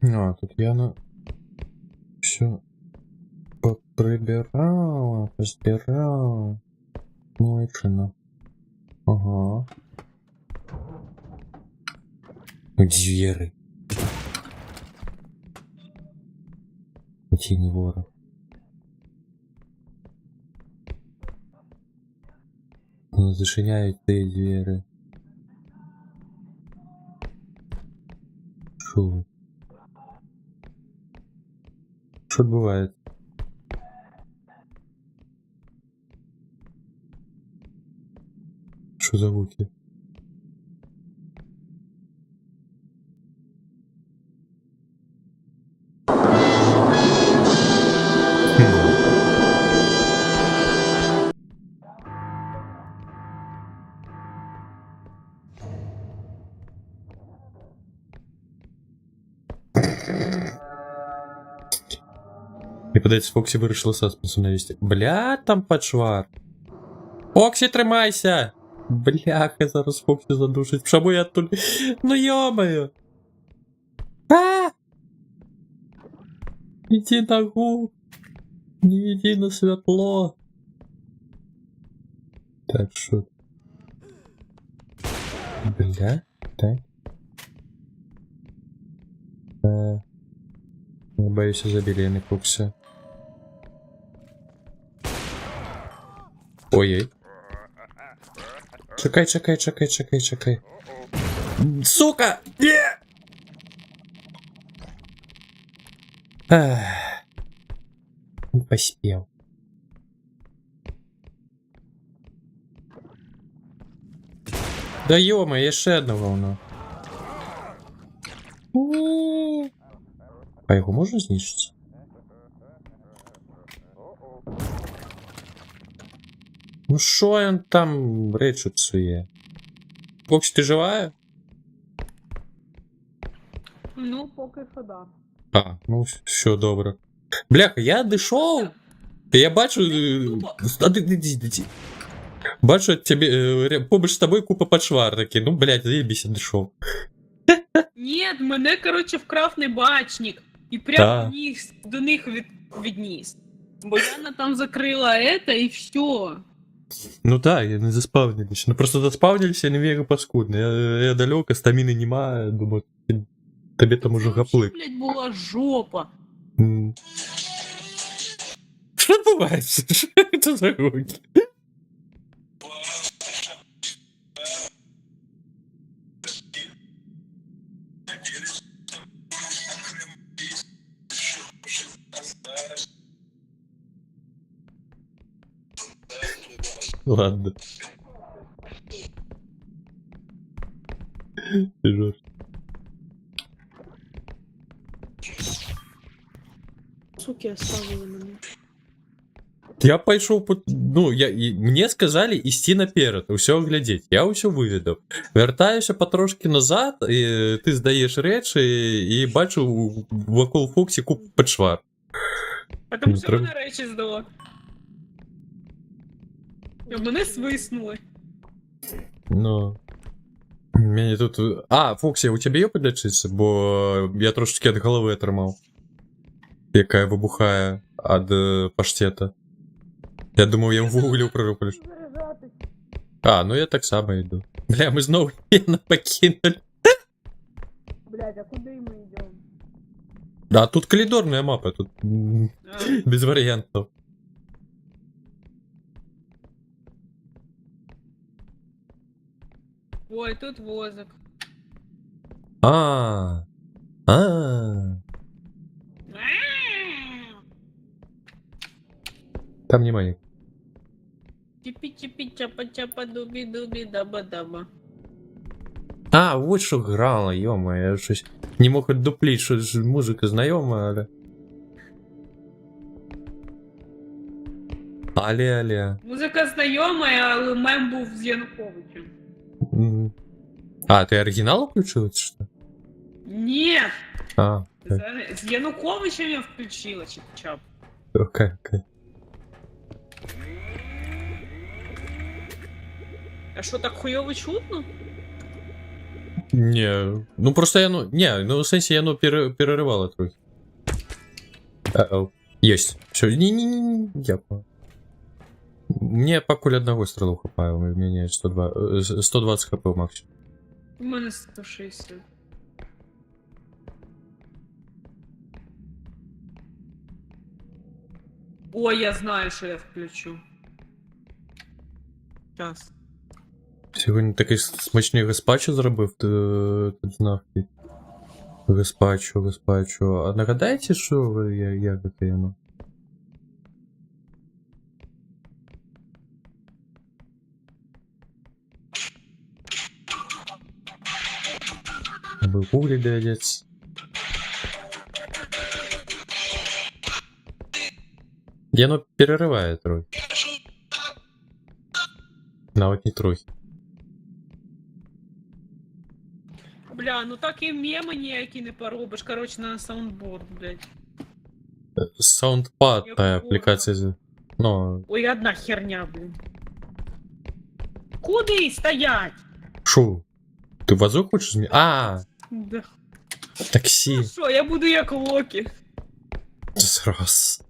А, тут я все поприбирала, постирала. Мойшина. Ага. Звери. Тіни ворог. Зашиняють ці звери. Шо? Що відбувається? Що за звуки? Мне подається, Фоксі вирішила саспенсу навести. Бля, там пачвар. Фоксі, тримайся! Бляха, зараз Фоксі задушить. Чому я тут? Ну йомаю! А! Иди на гу! Не иди на светло! Так, шо? Бля, так. Я боюсь, забили на Фоксі. Ой-ой. Чекай. Сука! Не! Не поспел. Да ёма, еще одна волна. А его можно знищить? Ну шо он там речі псує? Фоксі, ти живая? Ну, поки що да. А, ну все добре. Бляха, я дійшов. Я бачу. Іди. Бачу тебе побач з тобою купа пачвар такі. Ну, блядь, заєбіся, дійшов. Ні, мене, коротше, вкрав небачник. І Да. прямо до них відніс. Бо Яна там закрила это і все. Ну да, я не заспавнились. Ну просто заспавнились, я не вірю паскудно. Я далеко, стаміни нема, думаю, тебе там уже гаплик. Блять, була жопа. Що відбувається? Що це за руки? Ладно. Жорстко. Суки оставили мене. Я пішов по... Ну, мені сказали істи наперед, усе оглядіть. Я усе вивідав. Вертаюся потрошки назад, і ти здаєш речі, і бачу вокруг Фоксі купу подшвар. А тому Ну, що треба- мене речі здала. А мене свиснули. Ну... Мені тут... А, Фоксі, у тебе є подлечиться? Бо я трошечки від голови отримав. Яка вибухає від паштета. Я думав, я в гуглі прорухаю. А, ну я так само йду. Бля, ми знову Єна покинули. Блядь, а куди ми йдемо? А тут коридорная мапа, тут А, без варіантів. ой, тут возик. А. Там внимание. Чіпі-чіпі, чапа-чапа, дубі-дубі, даба-даба. А, вот що грало, йома, я щось не мог отдуплить, що ж музика знайома, але... Але. Музика знайома, але мем був з Януковичем. М. А, ти оригінал включила, чи що? Ні, А, з Януковичем я включила, чап-чап. окей. А що, так хуйово чутно? Не, ну просто яно... Не, ну в сенсі яно переривало трохи. Ау. Есть. Все, не, я понял. Мне по куле одного стрелу хапає, у меня 120 хп максимум. У мене 160. Ой, я знаю, що я включу. Сейчас. Сьогодні такий смачний гаспачо зробив, ти знав. Гаспачо. А нагадаєте, що як це воно? Был кугли дядец. Яно перериває трохи. Навіть не трохи. Бля, ну так і меми ніякі не поробиш. Короче, на саундборд, блядь. Soundpad, Я та поняла. апплікація. Ну, Ой, одна херня, блін. Куди стоять? шо? Ти вазок хочеш змінити? А, Да. таксі. Що, я буду як Локі. Зрос.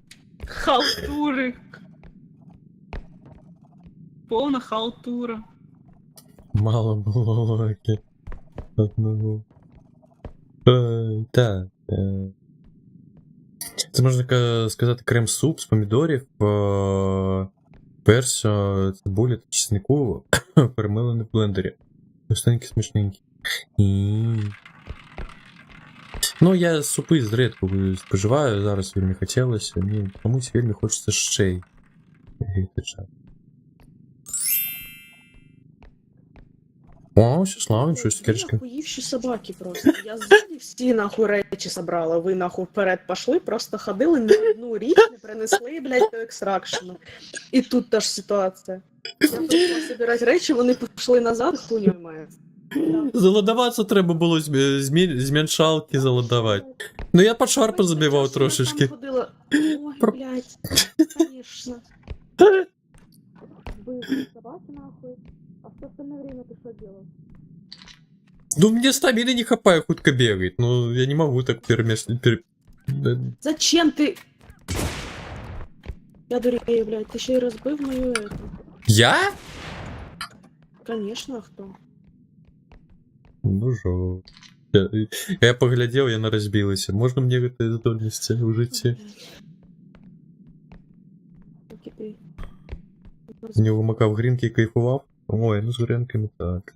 Халтури. Повна халтура. Мало було локи. Одного. Так. Це можна сказати крем-суп з помідорів, перцю, цибулі та чеснику, перемелений в блендері. Густенький, смачненький. Ну, я супи зрідку споживаю, зараз вельми хотілося, мені комусь вельми хочеться ще й. О, все славно, щось Ви кирочки. охуївші собаки просто. Я ззаді всі нахуй речі собрала, ви нахуй вперед пішли, просто ходили, ні одну річ не принесли, блядь, до екстракшена. І тут та ж ситуація. Я почала збирати речі, вони пішли назад, хуйню має. Заладуватися треба було з меншалки заладувати. Ну я під шарпу забивав трошечки. Ходила. Ой, Про- блядь, конечно. Вы собаки нахуй. А в остальное время ты что делал? Ну мне стамины не хапаю хутко бегать. Ну я не могу так Зачем ты? Я дурею, блядь, ты еще и разбил мою эту. Я? Конечно, а кто? Ну жо. Я поглядел, я на разбилась. Можно мне этой здольности в житті? Поки ти. Не вимакав грінки і кайфував? Ой, ну з грінками так.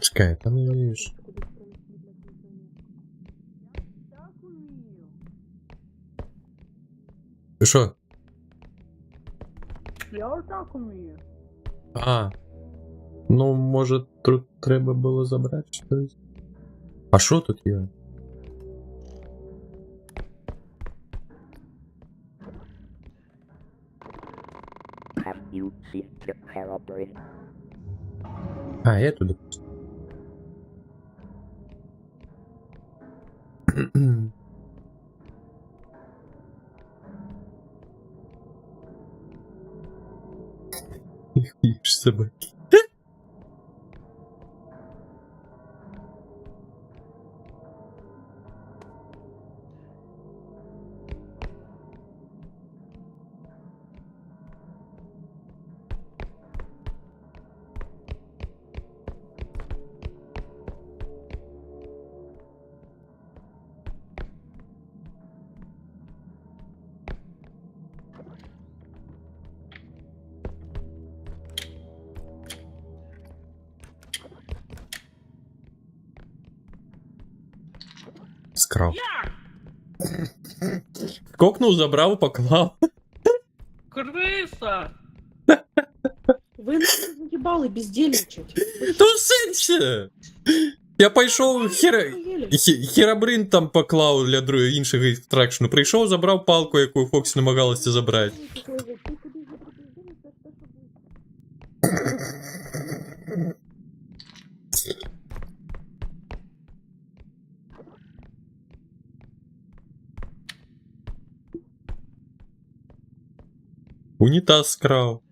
Чекай, там не вмієш. Що? Я отак умію. А. Ну, може, тут треба було забрати щось? А що тут є? Have you seen the Herobrine? А, я туди. Їж собаки. Скрав. Кокнув, забрав, поклав. Криса! Ви не заїбали бездельничать. Ну сенсі! Я пішов Херабрин там поклав для іншого екстракшну. Прийшов, забрав палку, яку Фоксі намагалася забрати. Унітаз скрав.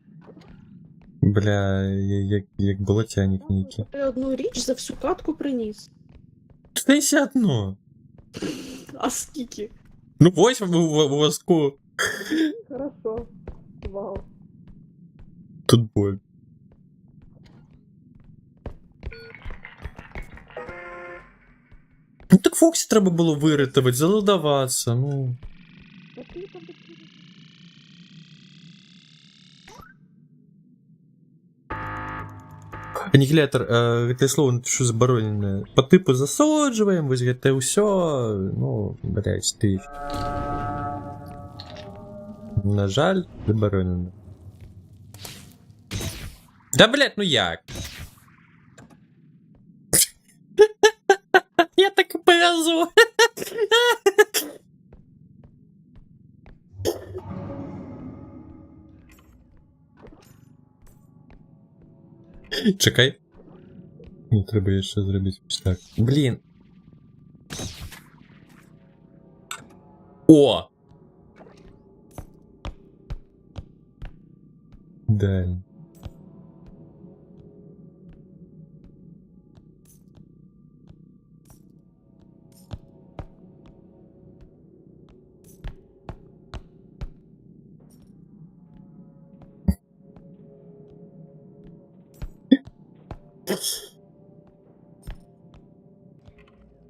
Бля, як болотяник ніки. Ти одну річ за всю катку приніс. Штейся одно. А скільки? Ну, 8 в воску. Хорошо. Вау. Тут боль. Ну так Фоксі треба було вирятувати, залодаватися, ну. Аннигилятор, это слово что забороненное. По типу засадживаем, вы это все. Ну, блядь, ты. На жаль, заборонено. Да, блядь, ну як? Я так и повезу. Чекай. Не треба ще зробити ось так. Блін. О! Далі.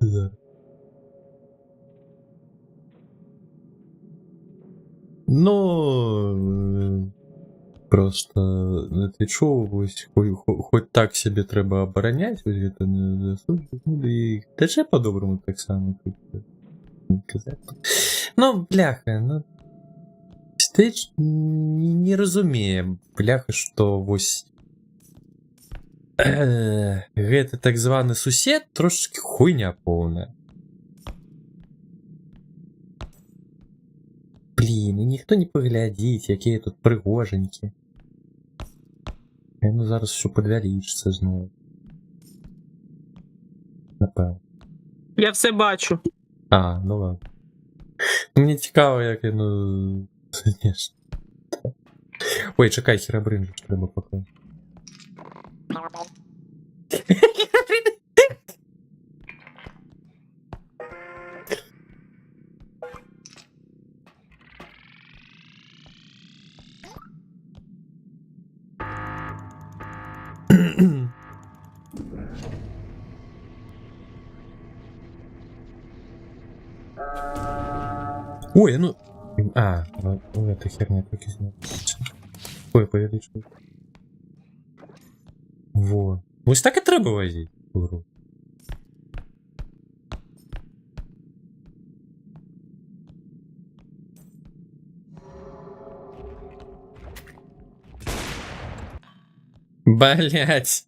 Да. Ну, просто на твічу ось хоч так себе треба оборонять, ось это не засуджувати, ну і теж по-доброму так само тут казати. Ну, бляха, ну ти ж не розуміє, бляха, що ось гэта так званы сусед трошечки хуйня повна. Блін, і ніхто не поглядить, які тут пригоженькі. Ну зараз все подвялічиться знову. Напевно. Я все бачу. А, ну ладно. Мені цікаво, як я, ну... Звісно. Ой, чекай, Херабрин же треба поки. Ой, ну... А, ну эта херня только сняла. Ой, повеличу. Во. Ось так і треба возити. Гру. Блять.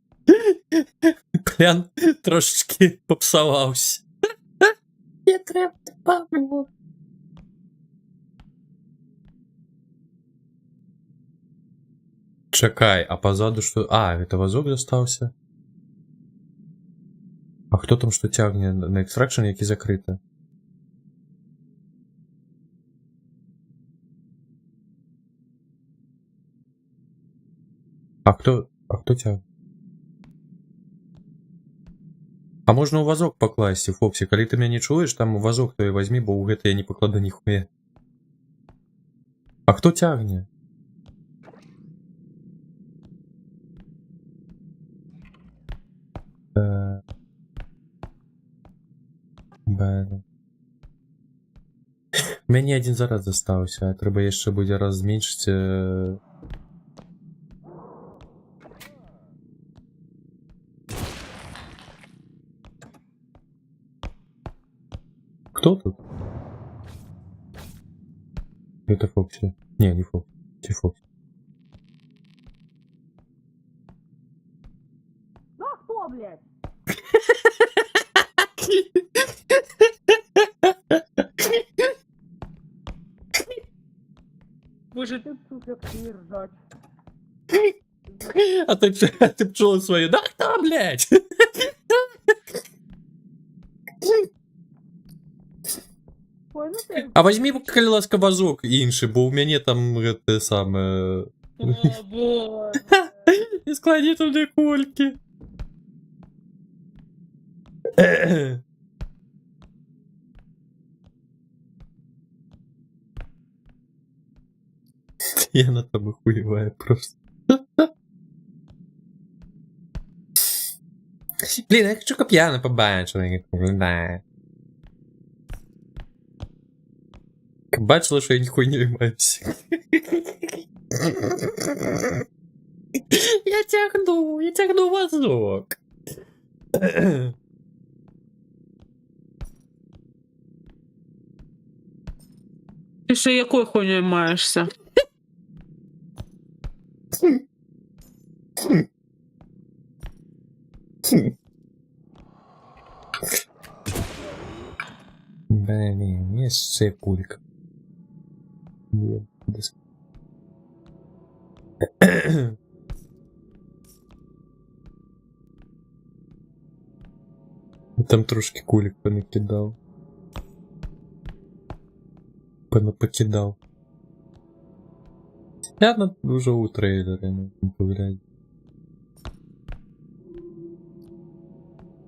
Плян трошечки попсувався. Я треба бабу. Чекай, а позаду что? А, это вазок достався. А хто там що тягне на екстракшн, який закрито? А хто тягне? А можна у вазок покласти, Фоксі, коли ти мене не чуєш, там вазок то і возьми, бо у гэта я не покладу ніхуя. А хто тягне? Блин. Мені один зараз застався, а треба ще буде раз зменшити. Кто тут? Это Фокси. Не Фокси. Ты Фокси. Ну хто, блядь? Боже, ти сука, ржать. А ты пчелы свои. Да кто, блядь? Ой, ну ти. А возьми, коли ласка, вазок інший, бо у мене там те саме. О, боже. І склади туди кульки. Я на тобі хуєваю просто. Блін, я хочу коп'яно побачити, як виглядає. Бачила, що я ніхуй не виймаюся. Я тягну вазок. Ти ще якою хуйнею маєшся? Блін, є ще кулька. Є, десь. Там трошки кулик понакидав. Понапокидав. Ладно, уже у трейлера, ну, поглянь.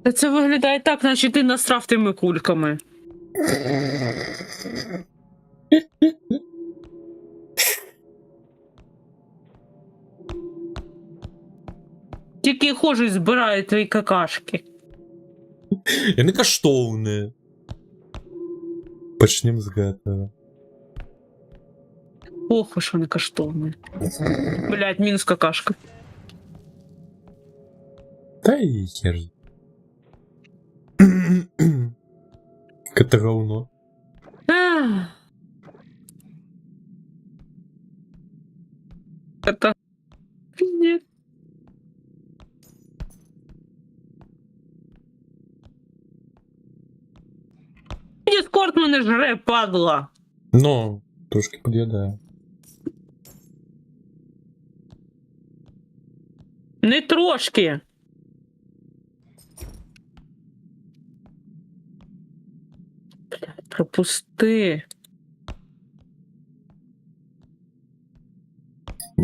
Та це виглядає так, наче ти насрав тими кульками. Тільки хожу і збираю твої какашки. Я не коштовне. Почнем з гэтага. Ох, що не коштовне. Блять, мінус какашка. Та і хер. Это говно. Ах. Это... Нет. Дискорд мене жре, падла. Но, трошки під'їдає. Не трошки. Блядь, пропусти. У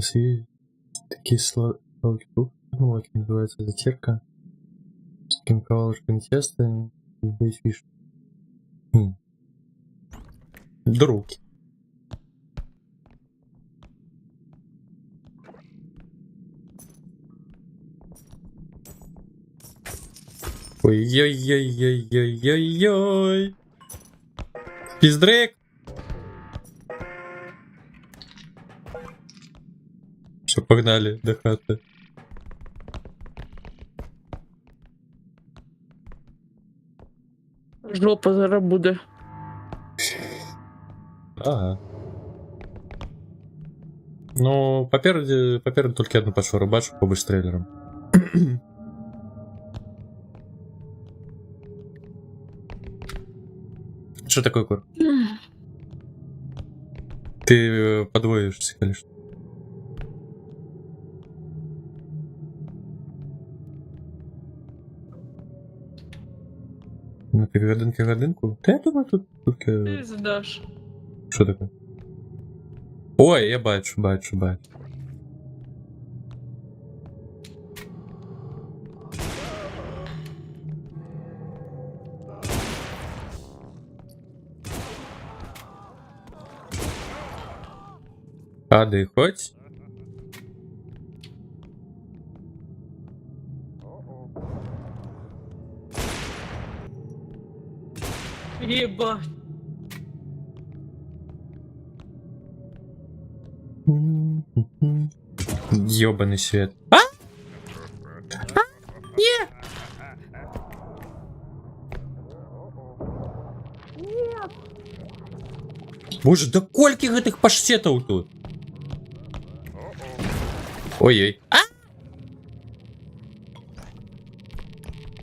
нас есть такие слова, ну, как называется, затирка. С таким ковалочком теста, здесь фиш. Друг. Ой-ой-ой-ой-ой-ой-ой. Піздрик. Все, погнали до хати. Жопа зараз буде. Ага. Ну, попереду только одну пошору бачу побыть трейлером. Что такое, Кур? Ты подвоишься, конечно. Ну, ты годинку? Да я думаю, тут Ти здаш. что такое? Ой, я бачу. Падай хоть. Єба. Ёбаный свет. А? Не! Боже, да кольки гэтых паштетаў тут? Ой-ой. А?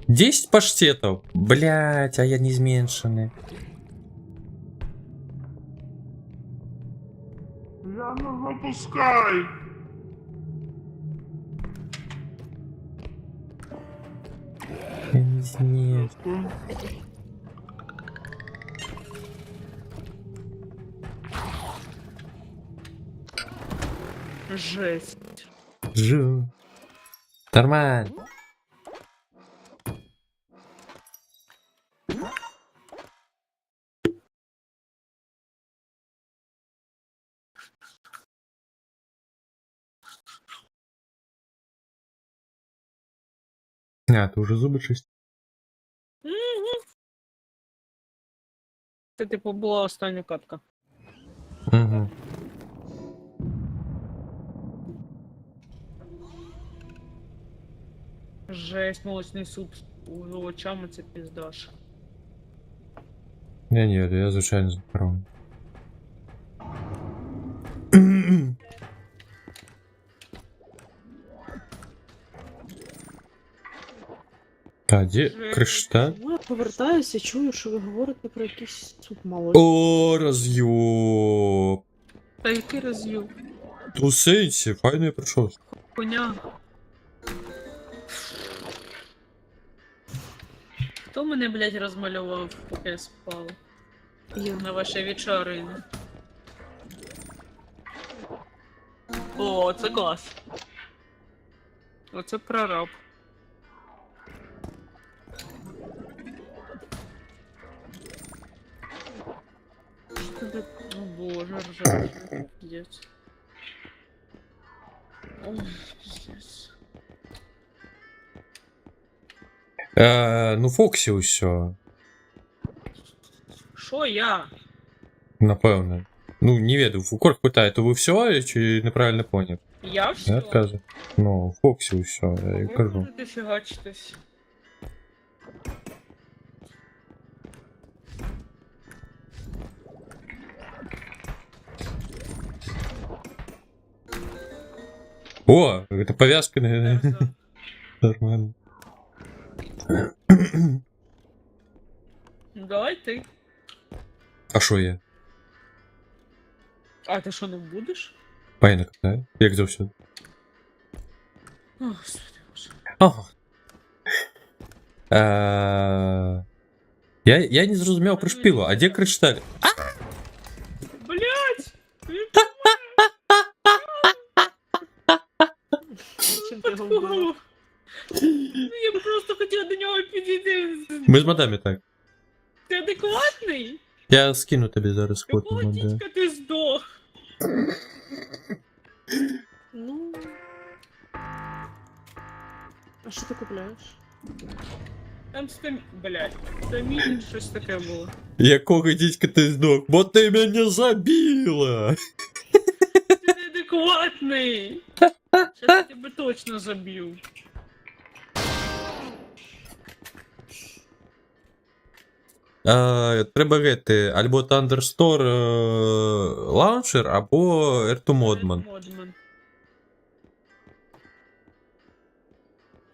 10 паштетов. Блять, а я не зменшаны. Я не запускай! Я не зменшаны. Жесть. Жу. Нормально. А, ты уже зубы чистишь? Це типу була остання катка. Угу. Жесть, молочний суп з овочами це піздаш. Не, я звичайно з макароном. А, де кришталь? Ну, я повертаюся, чую, що ви говорите про якийсь суп молочний. О, роз'єб. Та який роз'їв? У сенсі, файно я прийшов. Коня. Хто мене, блядь, розмалював, поки я спала? Я. На вашій вечорині. О, це клас. Оце прораб. Що ти? О боже, ржачий. Пиздец. Ой, пиздец. Ну, Фоксі усьо, Що я? напевно. Ну, не веду, Фукорг питає, то ви все, чи неправильно поняв? Я все? Я відказую. Ну, Фоксі усьо, я й Ви кажу. можете фігачитись. О, это повязка, наверное. Це- Нормально. Ну, давай ти. А що я? А ти що, не будеш? Паїна катає? Як завсюди? О, Господи боже. Ага. Я не зрозумів про шпілу, а де кришталь? Блять! Чим ти його вбила? Ну, я просто хотіла до нього підійти. Ми з мадамі так. Ти адекватний? Я скину тобі зараз код, Якого мадам. дідька ти здох? Ну. А що ти купляєш? Там блядь, стамін, щось таке було. Якого дідька ти здох? Бо ти мене забила! Ти неадекватний! Щас я тебе точно заб'ю. Треба гети або Thunderstorm Launcher, або R2 Modman.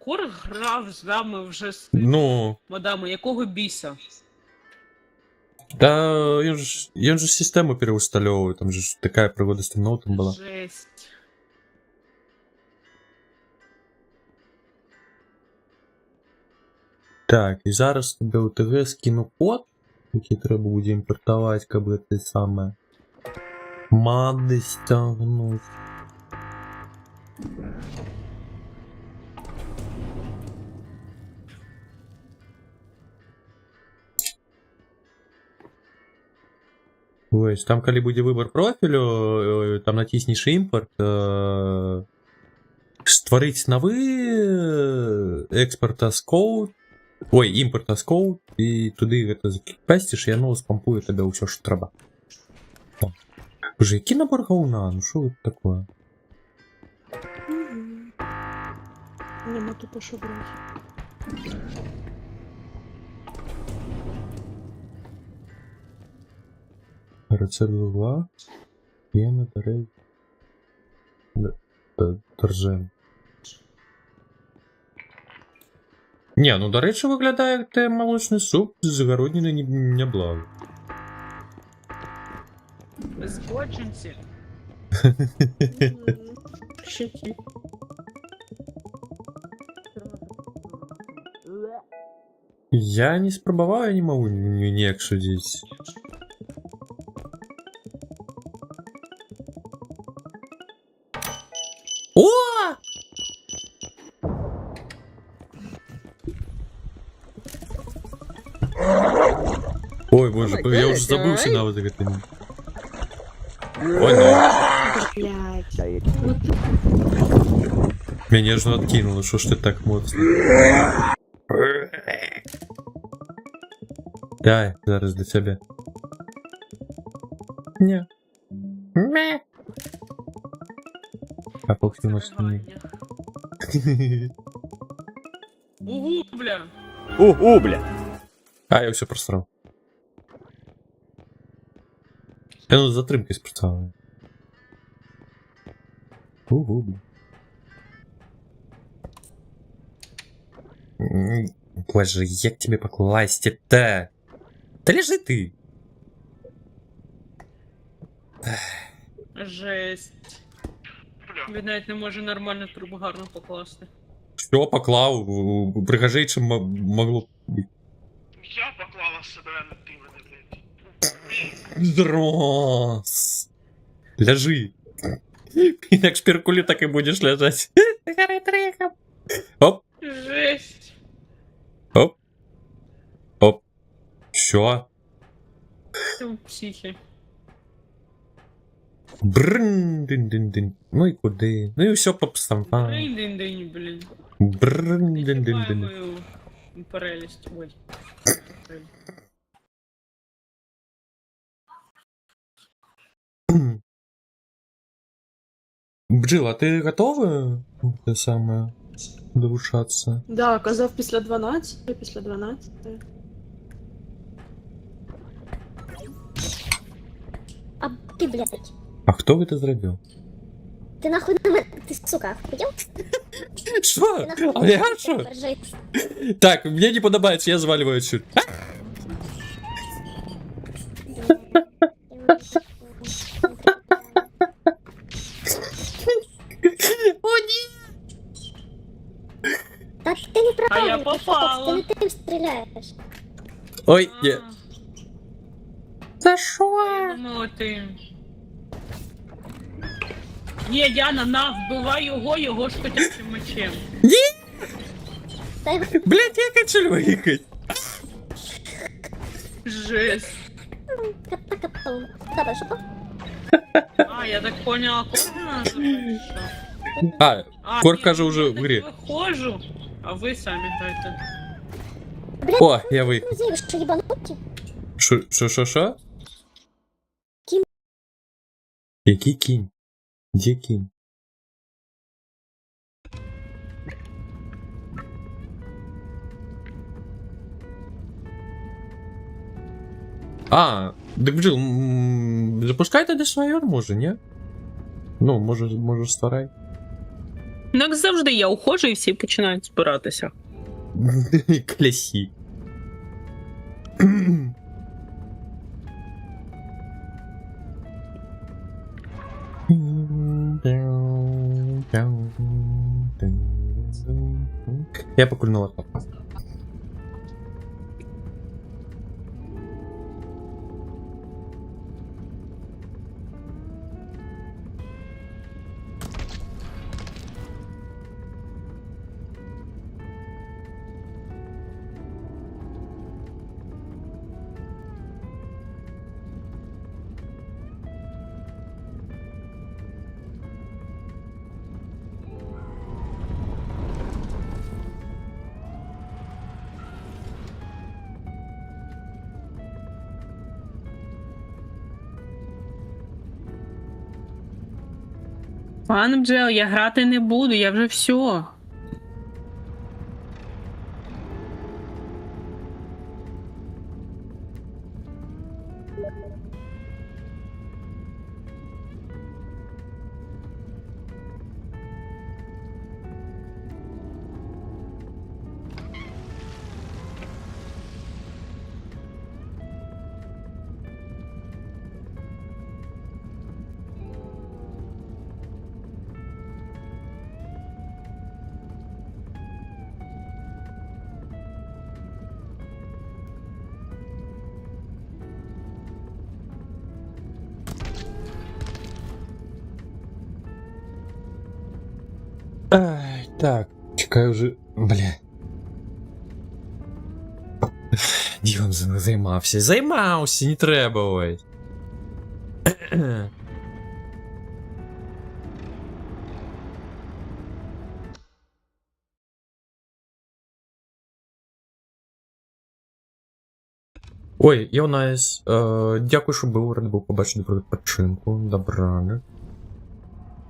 Кор грав з нами вже з Ну, мадами, якого біса? да, він же систему переустальовує, там же ж така пригода з тим ноутом була. Жесть. Так, і зараз тебе УТГ скину код, який треба буде імпортувати, каби те саме. Мади стягнуть. Ось, там, коли буде вибір профілю, там натиснеш імпорт, створить новий експорт as code, ой, імпорт as code, і туди це закіпестиш, і воно спампує тебе усе, що треба. Так. Боже, який набор говна, ну що це таке? Нема тупо що брати. Рецепт вугла, п'єна, тарель, торжен. Ні, ну до речі, виглядає як те молочний суп з городнини не благо. Збочинці. Щеки. Я не спробовал, я не могу ніяк судить. О! Ой, боже, я уже забылся на вот это. Ой, ну. Блядь. Меня же откинуло, что ж ты так моцно. Дай, зараз до тебе. Не. Ме. А похуй Угу, бля. Ого, бля. А, я все просрал. Я ну затримки спрацював. Угу. Боже, як тебе покласть-то? Да лежи ты. Жесть. Він навіть не може нормально трубу гарно покласти. Що поклав? Прихожей, чим могло бути. Я поклала себе на ти мене, блядь. Здрас. Лежи. Як шпіркулі, так і будеш лежать. Оп, Жесть. оп. Оп. Що? Ти в психі. Брррн, дин-дин-дин. Ну і куди? Ну і все по псам. Динь-динь-динь, блін. Брррн, Не дин-дин-дин. чіпай мою перелість. Ой. Бджил, а ти готова? Те саме долучатися? Да, казав після 12, після 12. А ти, блядь, А хто ви це зробив? ти нахуй на мене, ти, сука, охуєл? Що? Ти нахуй А я що? Держись. Так, мені не подобається, я зваливаю отсюда. О, ні! Та ти не А я правильно, попала. ти не тим стріляєш. Ой, ні. За А, що? я думала, ти... Ні, Яна, на, вбивай його ж хотячим мечем. Та його Блять, я хочу виїхати. Жесть. ката-катом. Добре, що то? А, я так поняла, Корна що? А, А, Кор ні, каже я уже в так грі. виходжу, а ви самі дайте. О, я вийшов. Друзі, ви що їбануті? Що? Кінь. Який кінь? Де кінь? А, так бджіл, запускайте десь майор, може, ні? Ну, може старай. Ну, як завжди, я уходжу і всі починають збиратися. Клясі. Я покульнула так. Пан Бджел, я грати не буду, я вже все. Ай, так, чекай уже, бля. Ділом займався. Займався, не треба ось. Ой, Йонайс, дякую, що був, радий був побачити про підтримку. Добра.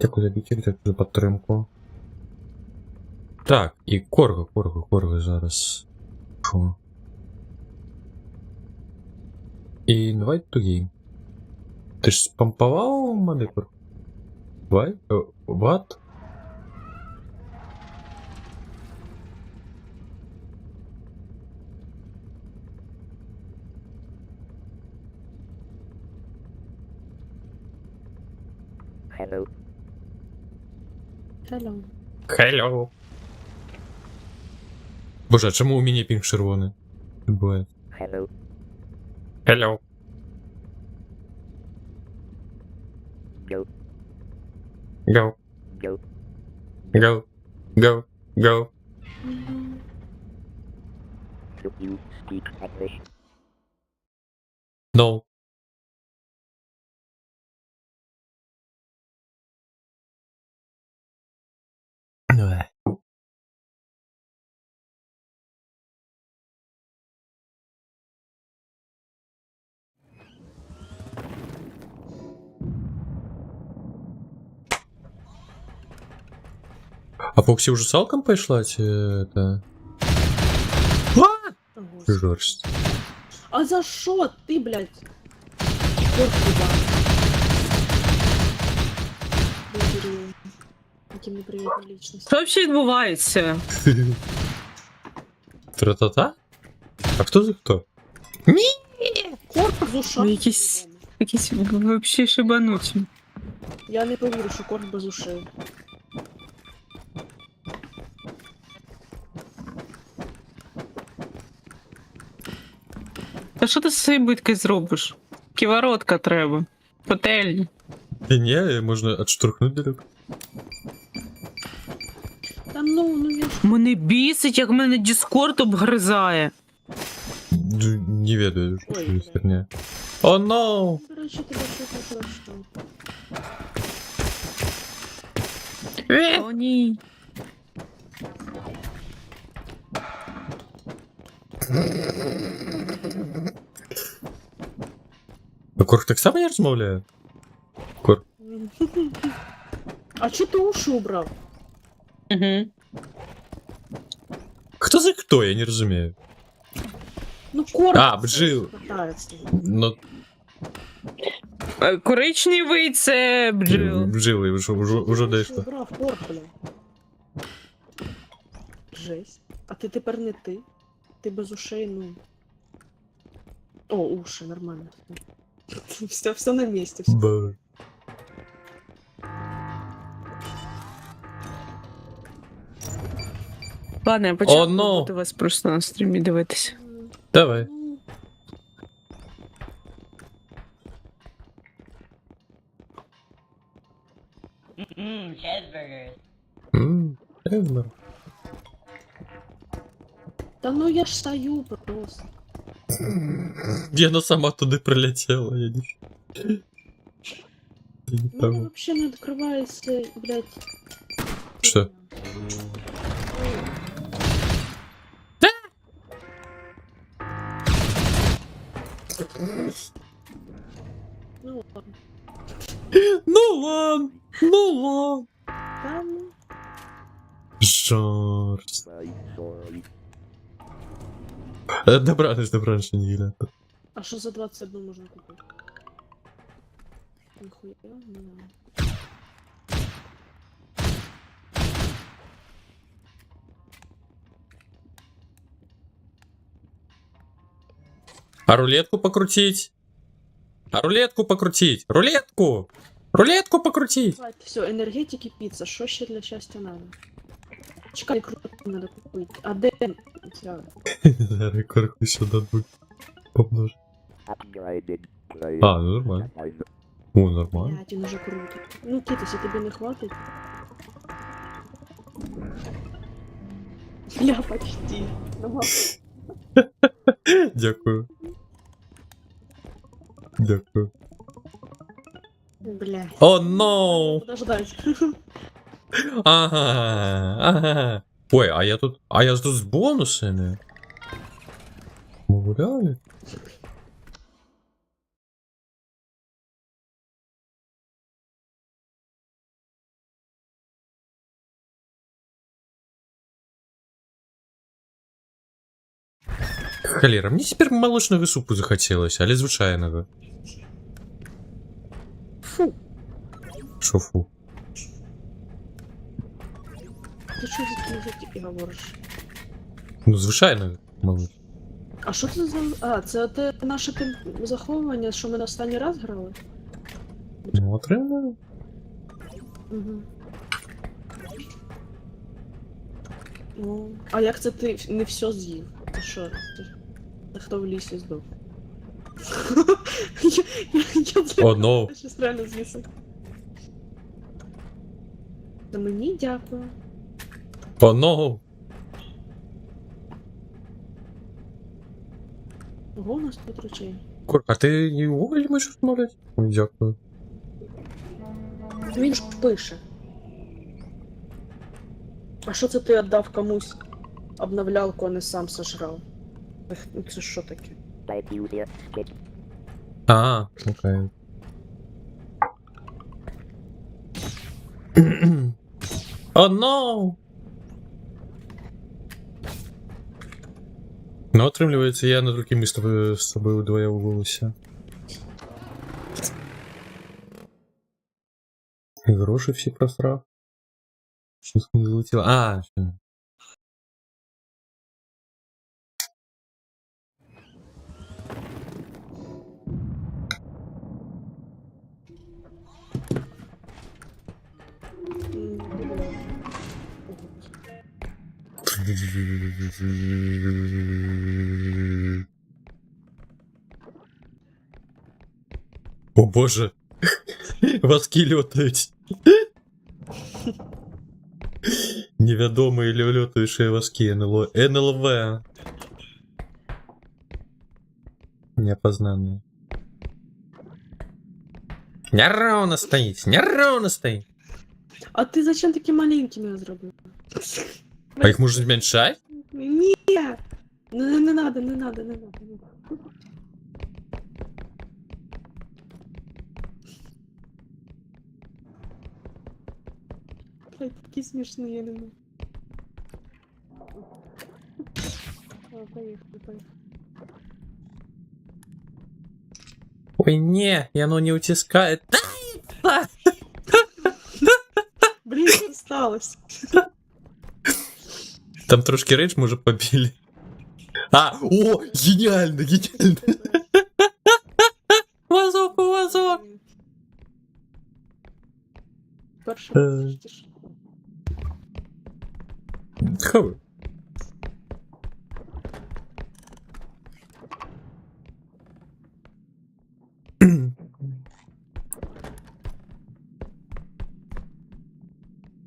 Дякую за бітер, дякую за підтримку. Так, і Корго зараз. Що? І давай туги. Ти ж спампував мене? Давай? What? Hello. Hello. Hello. Боже, а чому у мене пінг червоний? Буває. Hello. Hello. Go. Go. Go. Go. Go. Go. Do you speak English? No. Ой. А Фокси уже салком пошла, это... Жорсть. А за що ти, блядь? Коркуба. Які неприємні лічності. Що взагалі відбувається? Тра-та-та? А кто за кто? Корк з ушами. Ну, якісь взагалі шибануті. Я не повірю, що корк без ушей. Та що ти з цією биткою зробиш? Ківоротка треба. Пательня. Да не, можно отштурхнуть далеко. Та ну я ж... Мене бісить, як мене Діскорд обгризає. Не ведаю, что Ой, за блядь. херня. О, но! До речі, тебе щось не хорошо. О, ні. А Корк так само не розмовляє? Корк. А чого ти уші убрав? Угу. Хто за хто? Я не розумію. Ну, корм. А, бджіл. Катається. Ну, Коричневий це бджіл. бджили, уже дійшло. Убрав корм, бля. Жесть. А ти тепер не ти. Ти без ушей, ну. О, уши, нормально. Все на місці. Все. Боже. Ладно, я почала О, ну. бути вас просто на стрімі дивитися. Давай. Чезбер. Та ну я ж стою просто. Вона сама туди прилетіла, я не... Я не У мене пойму. вообще не відкривається, блядь. Що? Ну ладно. Ну ладно, ну ладно. Та ну. Жорст. My sorry. Добраніч, неділя. А що за 21 можна купити? Ніхуя, не знаю. А рулетку покрутить? А рулетку покрутить? Рулетку! Рулетку покрутить! Давайте, все, енергетики, піца. Що ще для щастя надо? Чекай, круто надо купити. А де ця? Зараз корку ще дадуть. Помножу. Upgraded player. А, ну нормально. О, нормально. Блядь, він уже круто. Ну, Кітусі, тобі не хватить? Я почти. Ну, Дякую. Дякую. блядь. О, но! Подождать. Ага. Ой, а я тут з бонусами. Гуляли? Холера, мне теперь молочного супу захотелось, але звичайного. Фу. Шо фу? Ти що за язики говориш? Ну, звичайного, молоч. А що це за... А, це те наше заховування, що ми на останній раз грали? Ну, отримаю. Угу. Ну, а як це ти не все з'їв? Ти що? Ти хто в лісі здох? О, но. Я щось реально з'їсив. Та мені дякую. О, но. Ого, у нас тут речей. Корк, а ти не уголь можеш розмовляти? Ой, дякую. Він ж пише. А що це ти віддав комусь обновлялку, а не сам сожрав? Ех, ну це що таке? Thank you, dear kid. А, окей. О, но! Ну, отримлюється, я на друге місто з тобою вдвоє вивелися. І гроші всі просрав. Щось не залетіло. А, ще. О боже! Воски летають. Невідомі льотаючі воски НЛВ. Неопознанные. Неровно стоит, неровно стоит. А ти зачем такі маленькими зробив? А их можно зменшать? Ні! Не надо, не надо, не надо. Блядь, такі смішні, я не можу. Поїхали, поїхали. Ой, не, и оно не утискает. Блін, що сталося? Там трошки рейдж, може, побили. А, о, гениально, гениально. Вазок, вазок. Перше, Е. Хавы.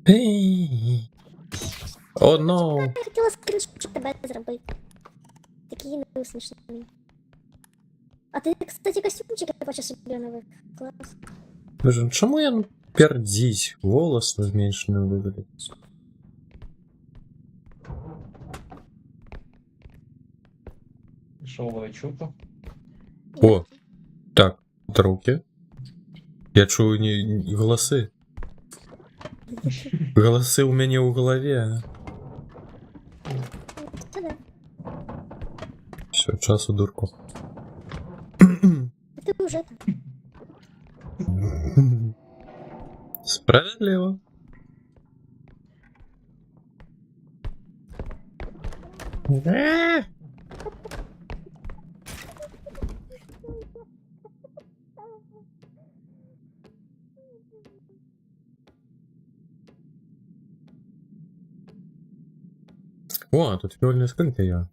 Ей. О, но. Я хотіла скріншот тебе зробити. Такий не смішний. А ти, кстати, костюмчик я бачу собі новий. Клас. Боже, чому я пердись? Волос зменшенный выглядит. Шоу чупа. О, так, руки. Я чую голосы. Голосы у меня в голове. Це да. Все, час у дурку. Ти вже там. Справедливо. О, тут фиольная скрынка я.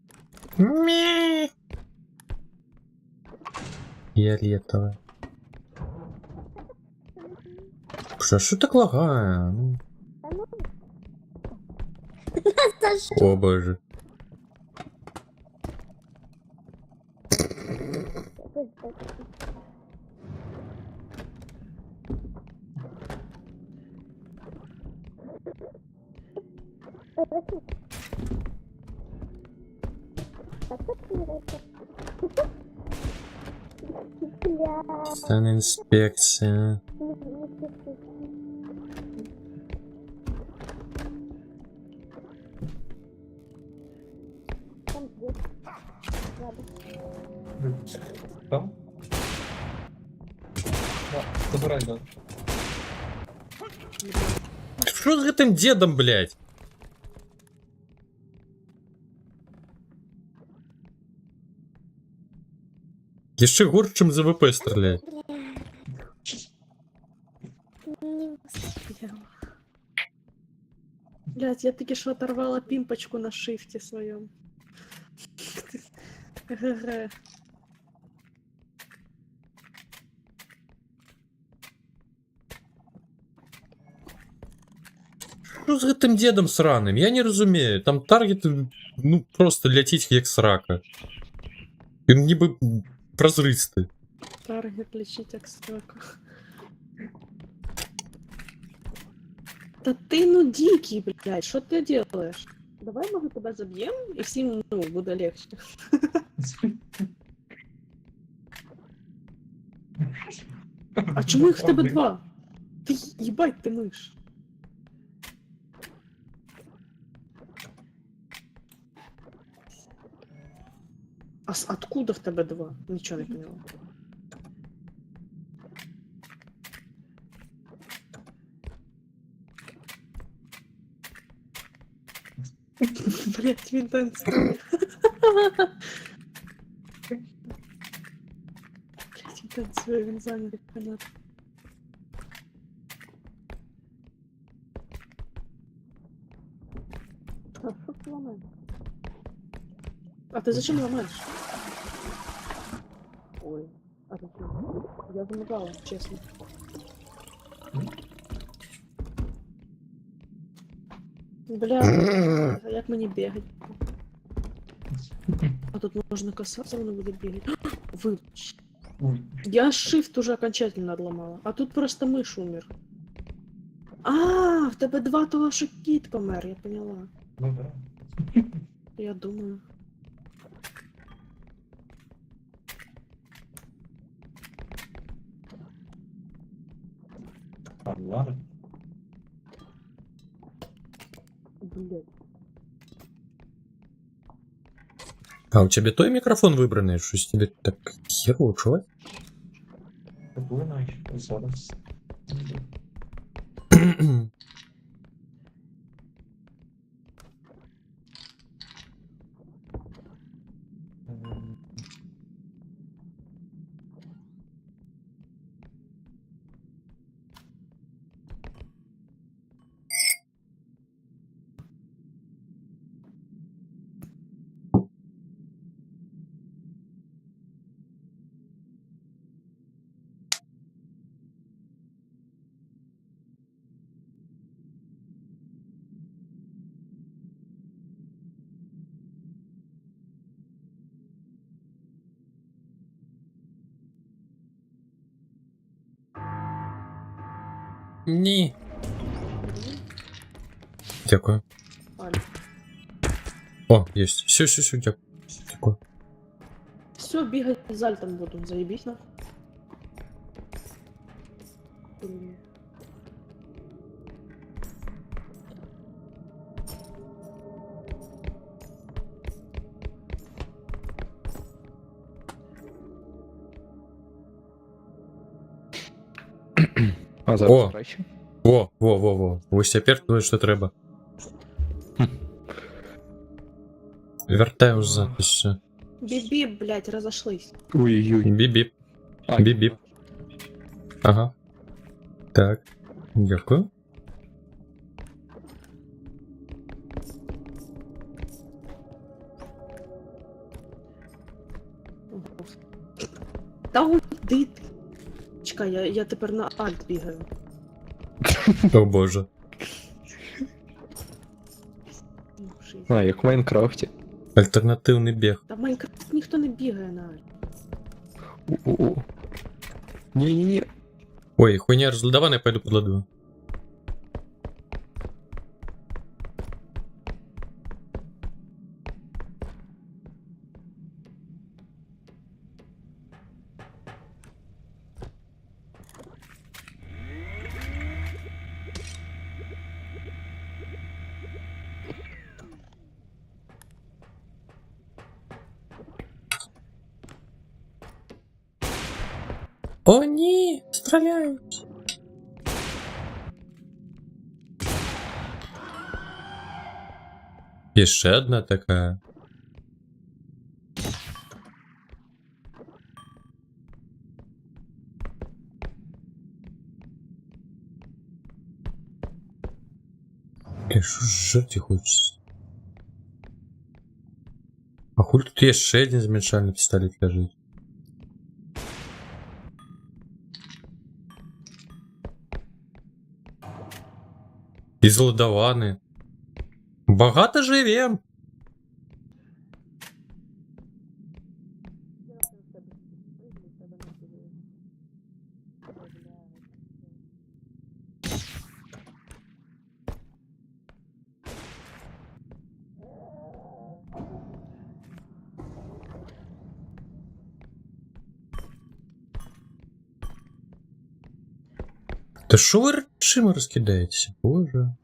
Фиолетовая. Что так лагає? Ну, За що? О боже. Санинспекция. Там? Да, забирай, да. Что с этим дедом, блядь? Еще горше, чем за ВП стрелять. Блядь, я таки що оторвала пімпочку на шифті своєму. ГГ. Что с этим дедом сраным? Я не разумею. Там таргет, ну, просто летить як срака. Він ніби прозристий. Таргет лечить як сраку. Та ти ну дикий, блядь, що ти делаєш? Давай, може, тебе заб'ємо і всім, ну, буде легче. А чому їх в тебе два? Ти їбать, ти миш. А откуда в тебе два? Нічого не поняла. Блять, він танцює. Блять, він танцює, він зайнятий, понятно. А що ти ламаєш? А ти зачем ламаєш? Ой, а ти що? Я замигала, чесно. Бля, а як мені бігати? А тут можна касатися, воно буде бігати. Вибач. Ой. Я shift уже окончательно отломала, а тут просто миш умер. А, в тебе два того, що кіт помер, я поняла. Ну да. Я думаю. Ладно. Блять. А у тебя той микрофон выбранный, что с тебе так херово, чувак? Какую ночь? Зараз. М, Ні. Дякую. Ладно. О, есть. Все, дякую. Дякую. Все, бігать з альтом буду, заебись нахуй. А зараз краще? Во. Ось тепер туди, що треба. Вертаю запись. Бібі, блять, розошлись. Ой-ой-ой. Біп-біп. Біп-біп. Ага. Так. Дякую. Та уйди ти. Чекай, я тепер на альт бігаю. О боже. Ну, жизнь. А, як в Майнкрафті. Альтернативний біг. Та в Майнкрафт ніхто не бігає на альт. У-у-у. Ні-ні-ні. Ой, хуйня розладована, я пойду подладу. О, ні! Стріляють! Є ще одна така. Що ж жерти хочеться? А хуль тут є ще один зменшальний пістолет лежить? І злодовани. Багато живем. Та що ви речима розкидаєтеся? Боже.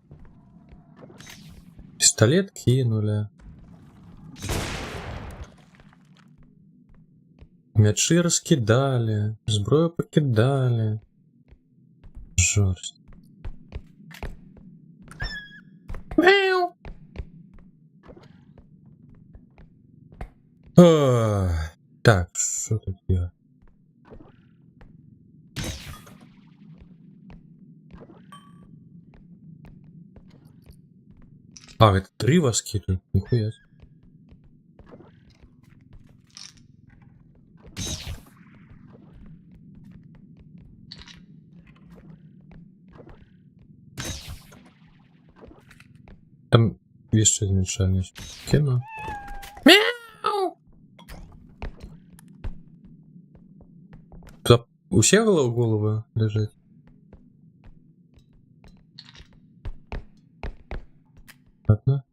Пистолет кинули. Мячи раскидали. Зброю покидали. Жорсть. Мяу. Так, що тут є? А, это 3 воски тут, нихуя. Там вещи измешались. Кино. Мяу! Туда у всех головы лежит? Ладно.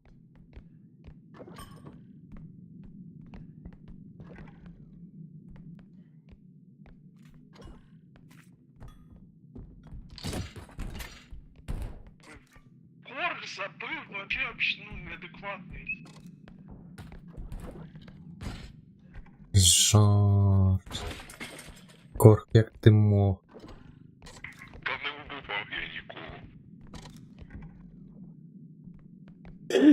забив, вообще, ну, неадекватний. Жарт. Корк, як ти мог? Та не убивав я нікого.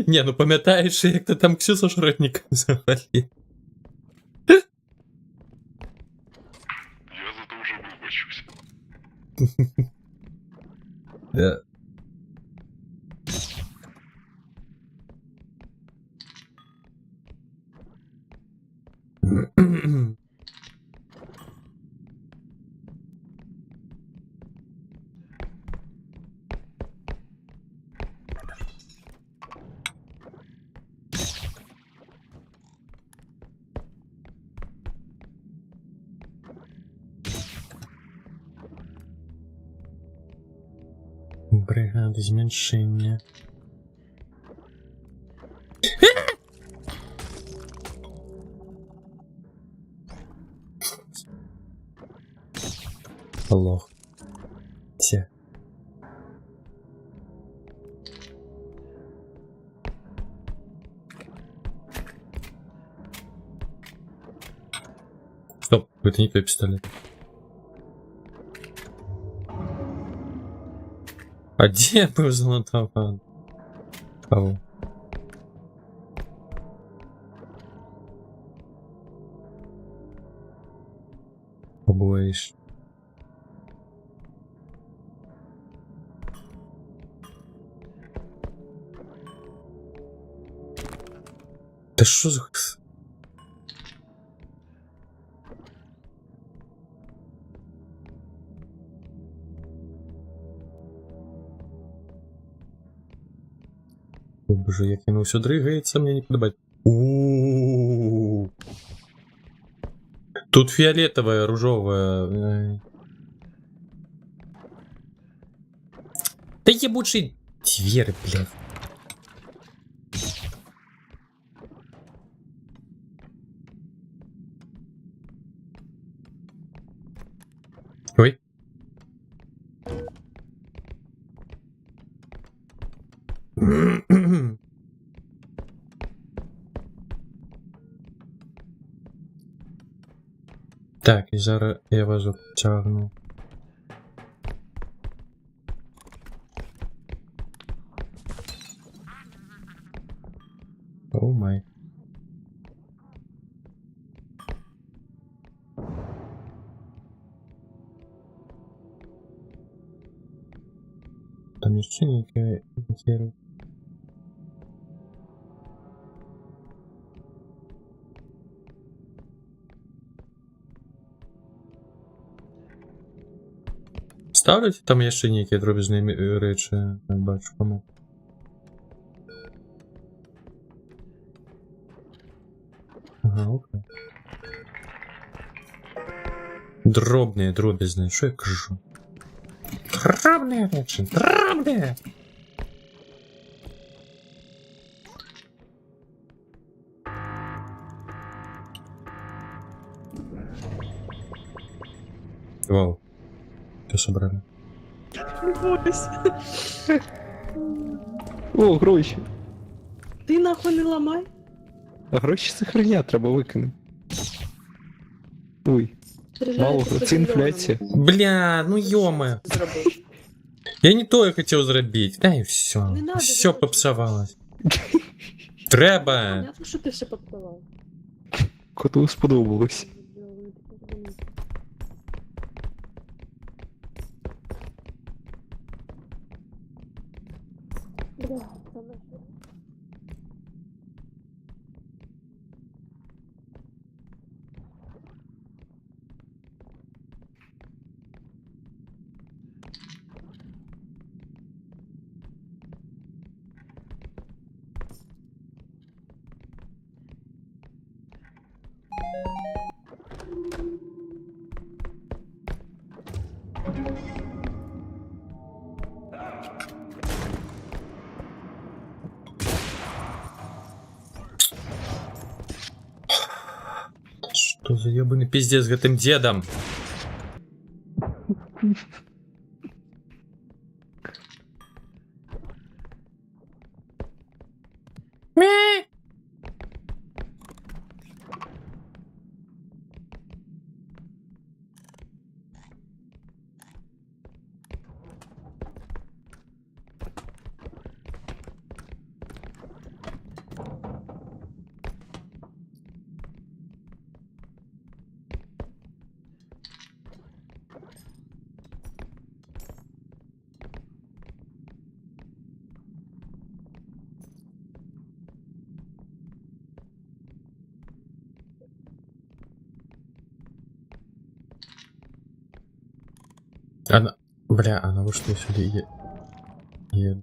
Ні, ну пам'ятаєш, як ти там Ксюса Шротника взагалі? Я за то вже вибачусь. Да. Бригада зменшення. Лох. Все. Стоп, это не твой пистолет. А где был золотован? Кого? Побоишь. Да что за... О, боже, як він все дригається, мені не подобається. У-у-у. Тут фиолетовая, ружовая. Да ебучий двери, блядь. Ой. Так, і зараз я вас обтягну. О май. Там еще некая херня. Ставлять там ще ніякі дробізні речі, я бачу, кому. Ага, окей. Дробізні, що я кажу? Дробні речі, дробні! Вау. Что собрали? О, гроші. Ти нахуй не ламай. А гроші це херня, треба викинути. Ой, мало, це інфляція. Бля, ну ёма. Зробив. Я не то я хотел зробить. Да и все. Не надо, Все не попсовалось. Треба. Понятно, що ти все попливав. Коту сподобалось. Бля, це нахуй. Что за ебаный пиздец с этим дедом? Она... Бля, она вышла сюда и...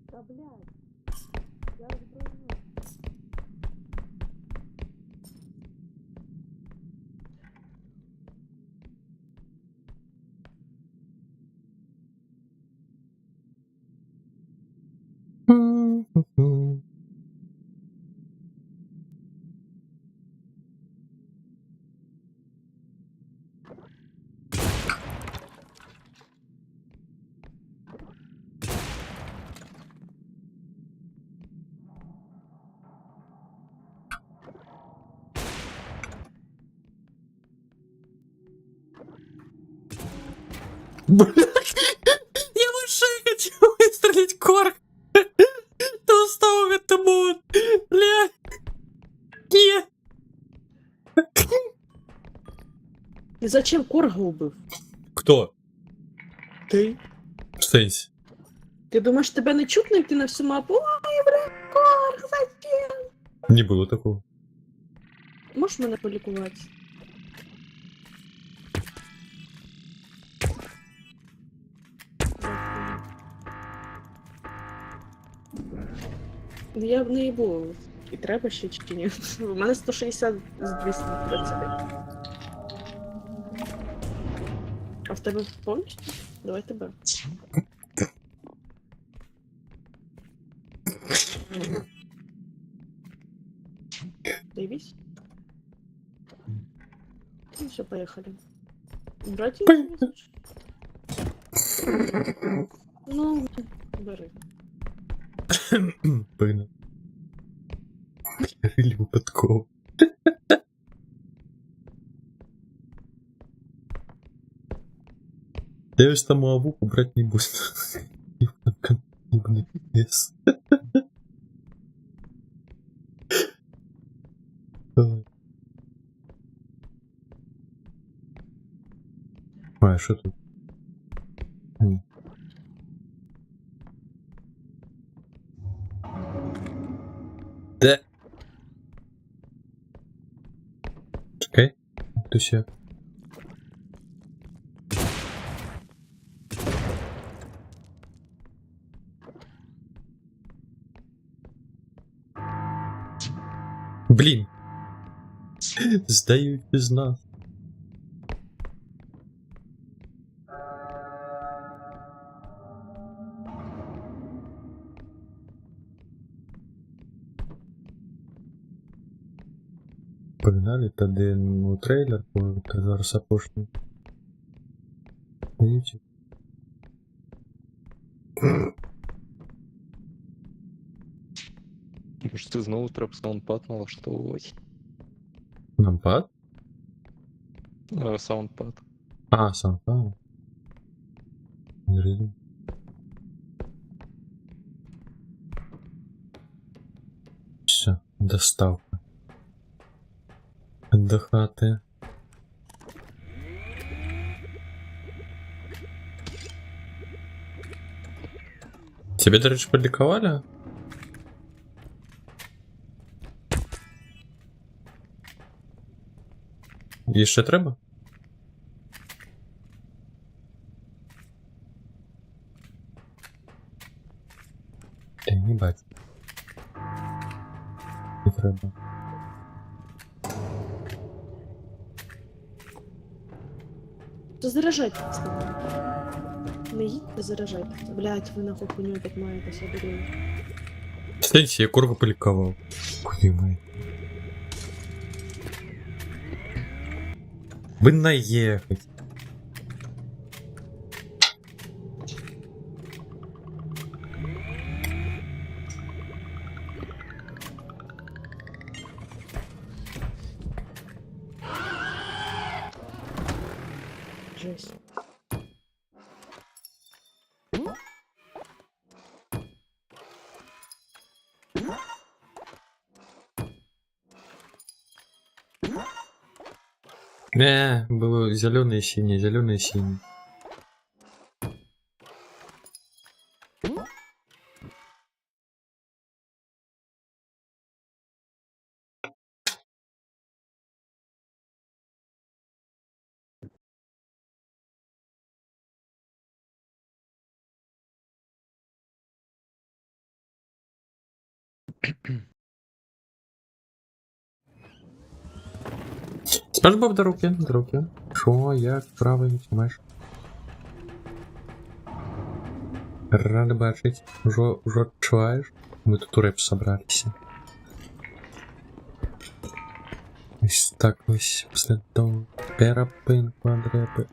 Та блядь. Я зброю. Блядь, я вообще хочу выстрелить корк. Ты устал это будет. Бля. Нет. І зачем Корга убив? Кто? Ти. В сенсі? Ти думаєш, тебе не чутно, як ти на всю мапу? Ой, бля, Корг, зачем? Не було такого. Можеш мене полікувати? Я б не був. І треба ще чи ні? У мене 160 з 230. А в тебе повністю? Давай тебе. Заебись. Ну все, поехали. Брать її? Поехали. Ну, бери. Блин. Или випадково. Я ж там авуку брать не буду. Ебаный пиздец. А, что тут? Да. Чекай. Ты все. Блин. Сдаю без нас. Погнали, тоді, ну, трейлер, та зараз опошли. Видите? Може, це знову треба саундпад налаштовувати? Нампад? Саундпад. А, сам, Не рядом. Все, доставка. До хаты. Тебе, до речі, полікували? І ще треба? Ти не бачу. Не треба. То заряджайте. Не їдьте, заряджайте. Блять, ви нахуй хуйню так маєтеся, блін. Кстати, я корку поликовал. Куди ми? Бы наехать. Жесть. Было зеленый и синий, зеленый и синий. Спеш Боб, до руки. Що, як, правильно, маєш? Рад бачить. Уже відчуваєш? Ми тут у реп собралися. Ось так ось послідовно. Перапин, квадрепи.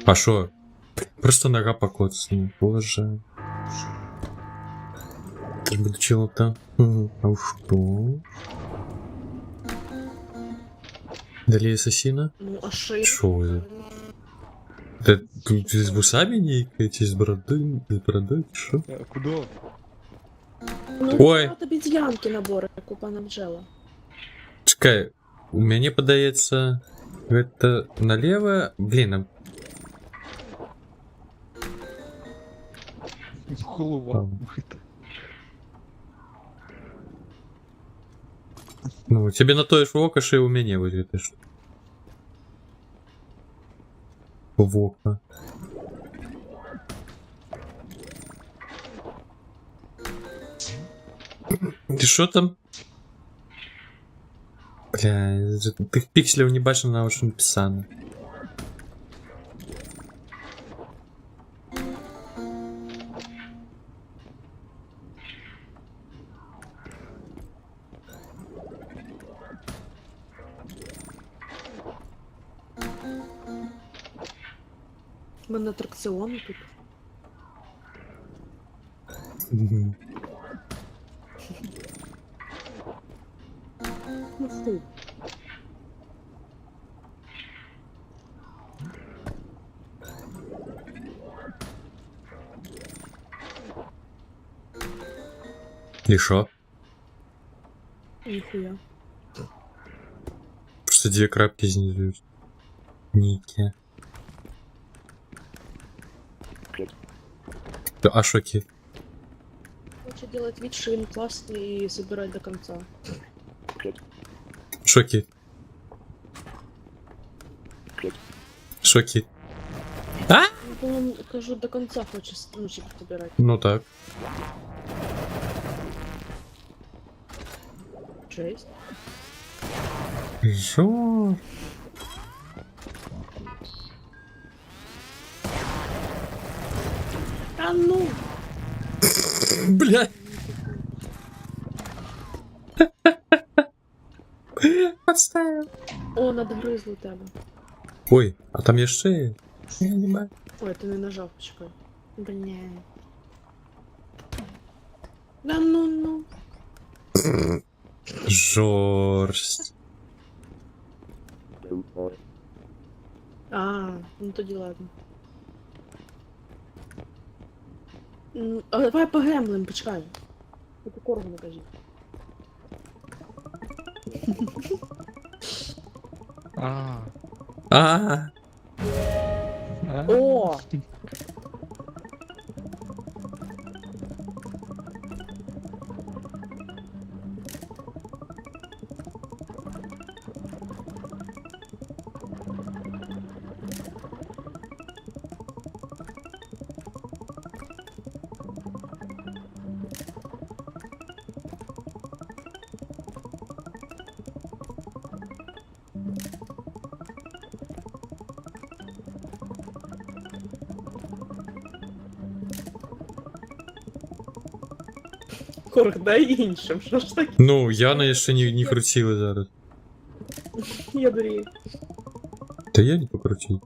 А шо? Просто нога покоцана. Боже. Это буду чего-то. А что? Дали ассасина? Ну, а шире? Шо вы? Да тут с вусами никаете, с бородой, шо? Куда? Ну, Ой. це тобі ділянки набори, як у пана Джела. Чекай, мне подается это налево. Блин, а... Голова Ладно. вбита. Ну, тебе на то ж в око, что и у меня вот это что. В око. Ты что там? Бля, тих пікселів не бачив на вашому написано. У мене атракціони тут. Ну, фу. И шо? Ніхуя. Просто две крапки снизу. Ники. А шо кит? Хочу делать вид, что им классный и собирать до конца. Шо кит? Шо кит? Ну, он, кажу, до конца хочет, ну, типа, собирать. Ну так. Жесть. Жо. А ну! Блядь. Подставил. О, надгризло тебе. Ой, а там є ще? Я не бачу. Ой, ти не нажав, почекай. Бля. Да ну. Жорсть. А, ну тоді ладно. А давай погремлем, почекай. Ти коргу не кажи. А. А, О! Корг, дай іншим, що ж таке? ну, Яна ще не крутила зараз. Я дурію. Та я не покрутив.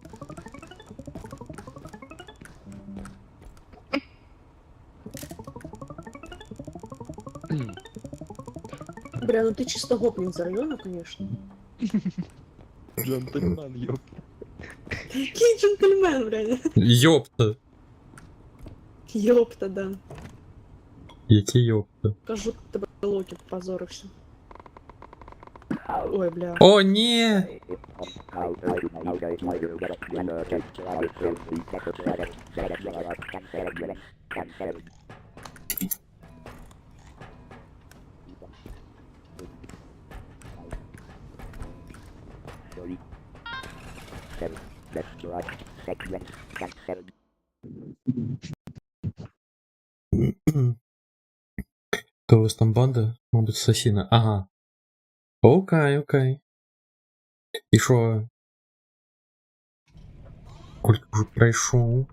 Бля, ну ты чисто гопник за района, конечно. Джентльмен, ёп. Який джентльмен, бля. Йопта. Йопта, да. Який йопта. Кажу, тебе Локі позорився. Ой, бля. О, ні! cancelled. Destroy sequence cancelled. То у вас там банда? Мабуть, асасіна. Ага. Окей, окей. І що? Колька вже пройшов.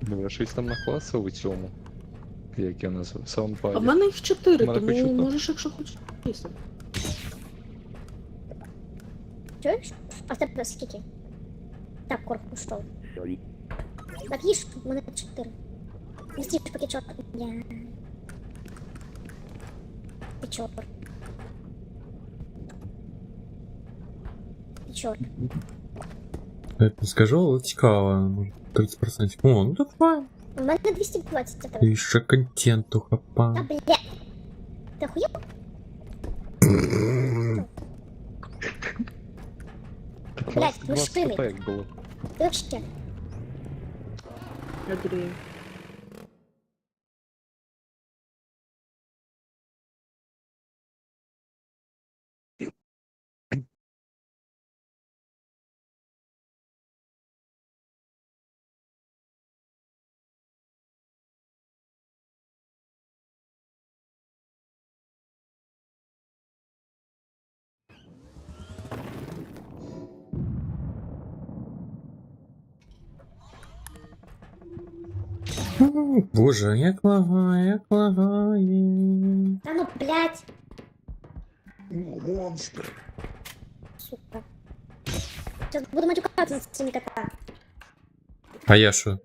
Ну, я щось там накласив у цьому. Як я назвав? А в Саундпаді. мене їх 4, В мене хоч тому одна. можеш, якщо хочеш, їсти. Чуєш? А в тебе скільки? Так, корпу що? Sorry. Так, їж, у мене 4. Быстрее, поки чорт. Я... Ти чорт. Ти чорт. Я не скажу, але цікаво. Може 30%. О, ну давай. У мене 220 за тебе. І ще контенту А, хапа. бля. Ти охуєв? Блядь, ну 20 шпили. хп як було. Ти вообще. Я дурію. Боже, як лагає, як лагає. Та ну, блядь. Монстр. Сука. Сейчас буду матюкаться на цими кота. А я що?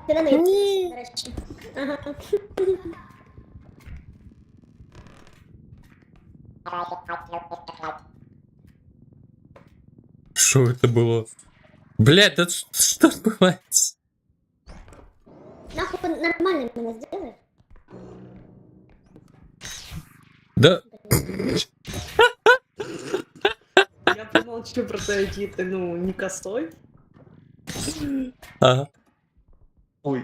Ти на неї, до речі. Ага. Що це було? Блядь, да що відбувається? Нахуй нормально мене сделаешь? Да, Я помолчу про те, який ти, ну, не косой. ага. Ой,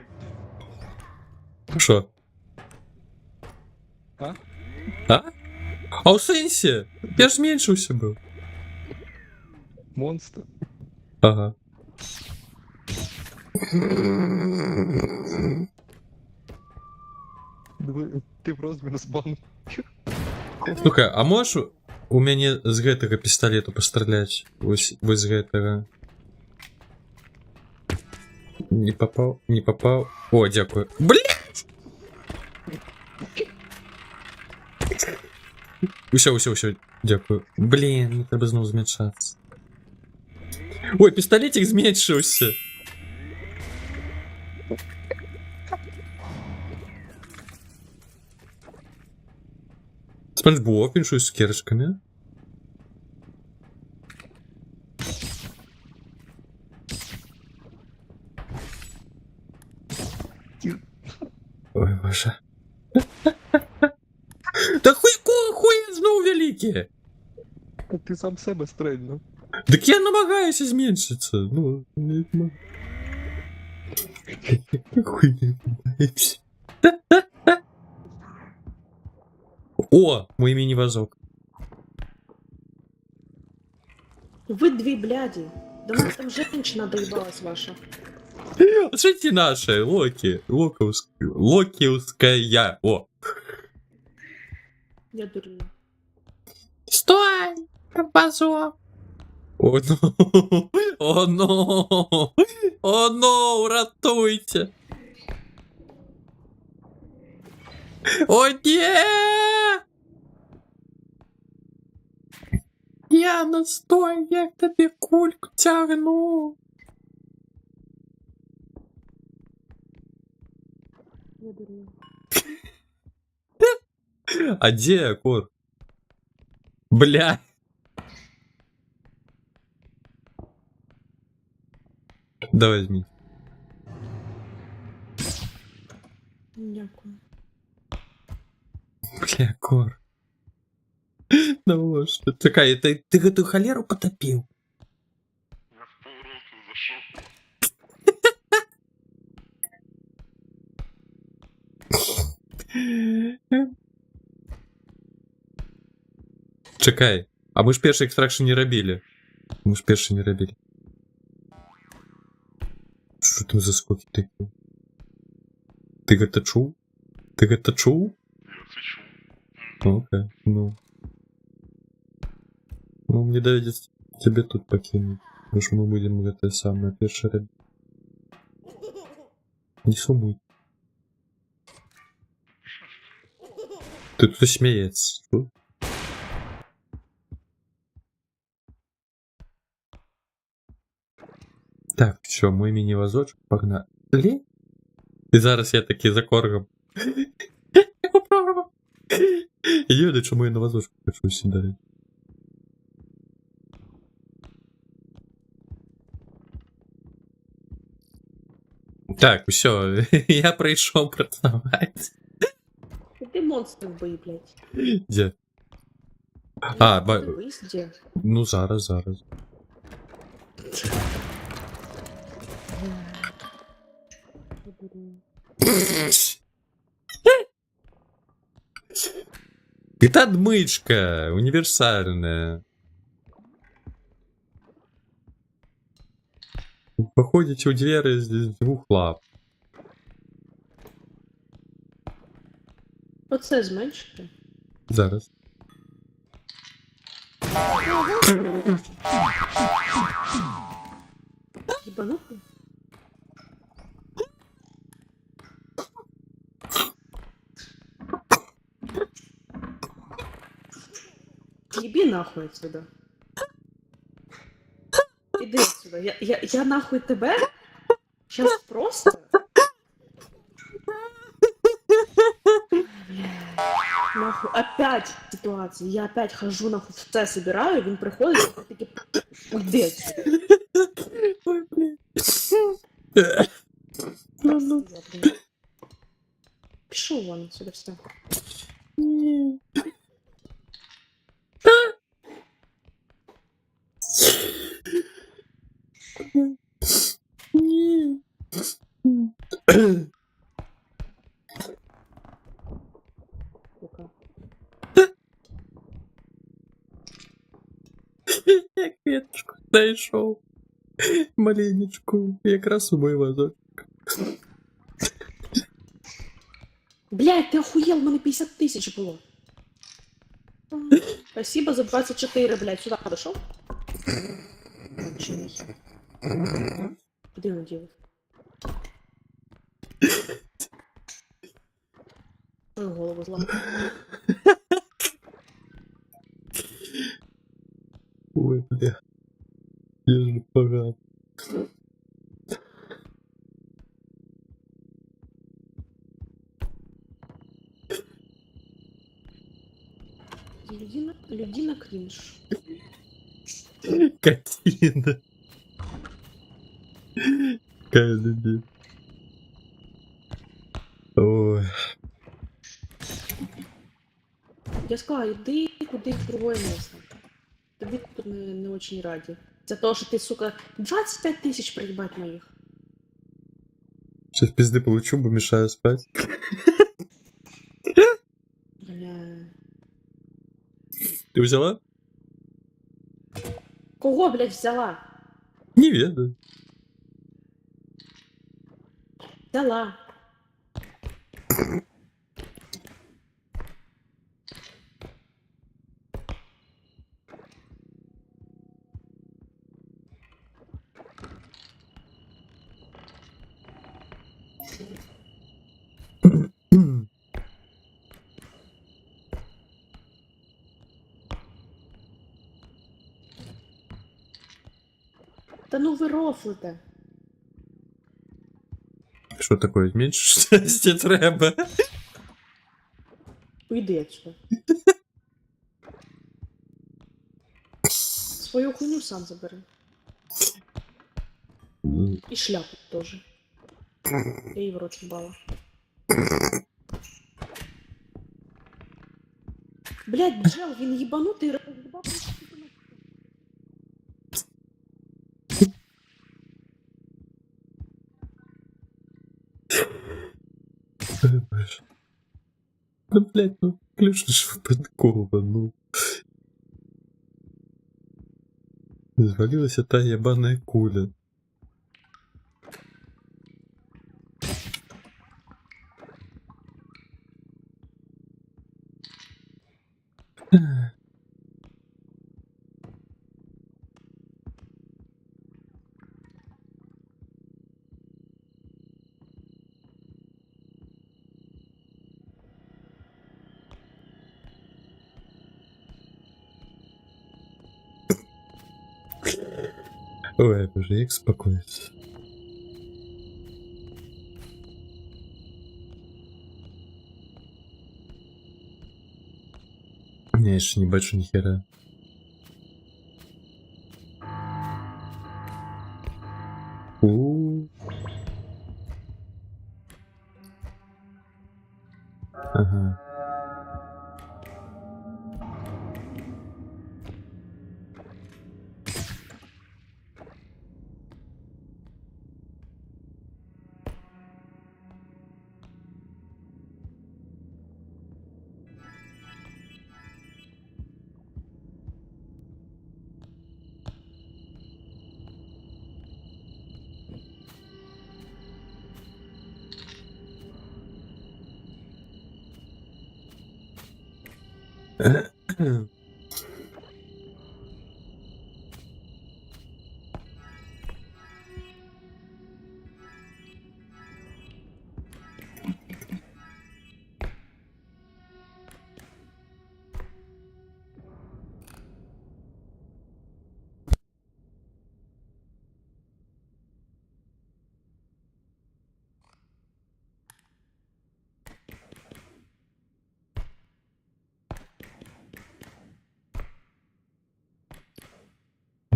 Що? А? А? А у сенсі? Я ж зменшився був. Монстр. Ага. Ти в розмір спан. Слухай, а можеш у мене з гэтага пістолету постріляти? Ось з гэтага. Не попав, не попав. О, дякую. Блять! Усё, дякую. Блін, не треба знову зменшатися. Ой, пістолетик зменшився. Спанч Боб, він щось з кірочками. Ой, боже. Та хуя знову велике? Ти сам себе стрельнув. Так я намагаюся зменшитися. Ну, не можу. Хуйня намагаюся. О, мой міні-вазок. Ви дві бляді. До мене там женщина доїбалась ваша. Что эти наши? Локи. Локиуская. О. Я дурію. Стой! Компазо! О, ну! О, ну! О, ну! Ратуйте! О, не! Яна, стой! Я к тебе кульку тягну! Я дурію. А где кот? Бля! Давай возьми. Дякую. Бля, кор. Ну вот что. Такая, ты эту холеру потопил? Я в повороту зайшов. Чекай, а мы ж перший екстракшн не робили. Мы ж перший не робили. Що там за скоки такі? Ти гэта чув? Ти гэта чув? Я це чув. Окей, ну. Ну, мне доведется тебе тут покинуть. Потому что мы будем это самое первое робить. Не сумуй. Ты тут смеется. Что? Так, все, мой міні-вазочок погнали. І зараз я таки за коргом. Їду, чому я на вазочку хочу сідати. Так, все, я прийшов працювати. Ти монстр в бої, блядь. Де? А, Дивись, де. ну зараз. Это отмычка универсальная. Походите у двери з двох лап. Оце зменшити. Зараз. Їбанути? Їбі нахуй отсюда. Іди отсюда. Я нахуй тебе? Сейчас просто? Нахуй. Опять ситуация. Я опять хожу нахуй в це собираю, він приходить і таки уйди отсюда. Ой, блин. Пішов вон отсюда все. Сука. Я квіточку знайшов. Маленечку. Якраз у мой вазок. Блядь, ты охуел, у мене 50 тисяч було. Спасибо за 24, блядь, сюда подошел. Куди він ділив? Мою голову зламав. Ой, бля. Я же погано. Людина крінж. Катерина. Какая любви. Ой. Я сказала, іди куди в другое місце. Тобі тут не очень раді. За те, що ти, сука, 25 тисяч приїбать моїх. Сейчас пизды получу, бы мешаю спать. Бля. Ты взяла? Кого, блядь, взяла? Не ведаю. Взяла. Та ну ви рофлите. Что такое? Меньше счастья треба. Уйди отсюда. Свою хуйню сам забери. І шляпу теж. Я її в рот їбала. Блядь, Джел, він їбанутий, роз'їбав. Ой, боже. Да, блядь, ну, конечно же, випадково, ну. Звалилась та ебаная куля. Ой, боже, як спокоїться. Не, я ж не бачу ніхера. У. Ага.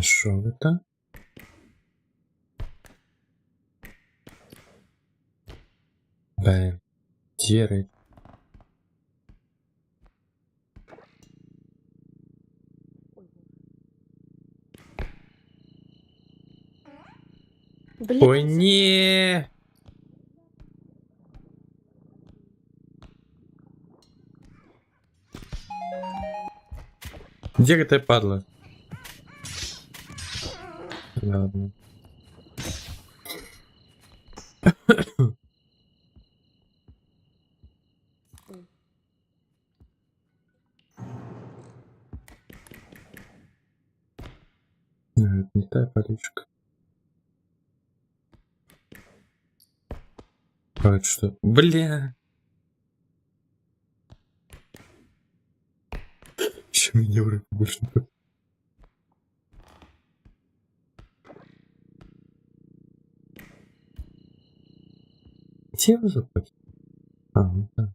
Що ви там? Блин, дірить. Блін, Ой, ні. Где ты, падла? Ладно. Нет, не та паричка. А это что? Бля! Еще меня в рыбу больше не. Где его заплатить? А, ну да.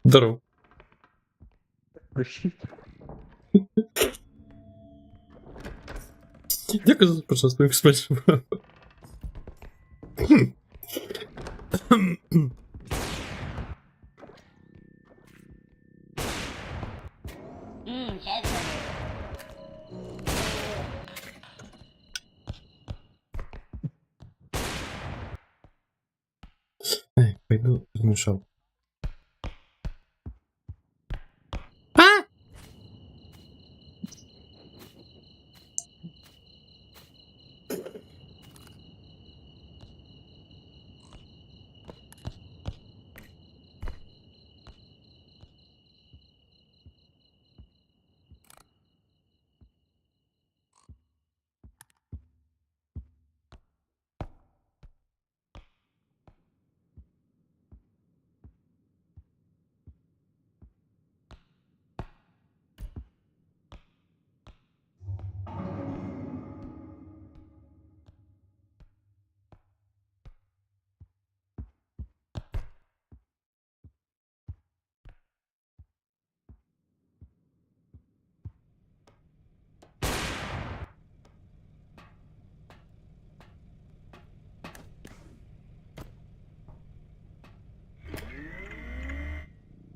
Здорово. Дякую за пожалуйста, спасибо. Эй, пойду размешал.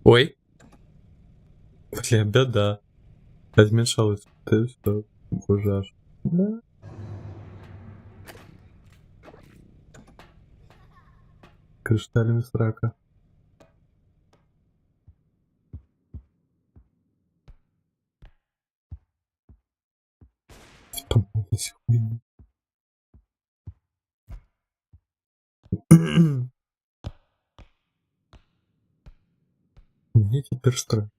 Ой. Блин, да-да. Размешалось. Ты что? Ужас. Да. Криштальный срака. Помогите хуйню. Мне теперь страшно.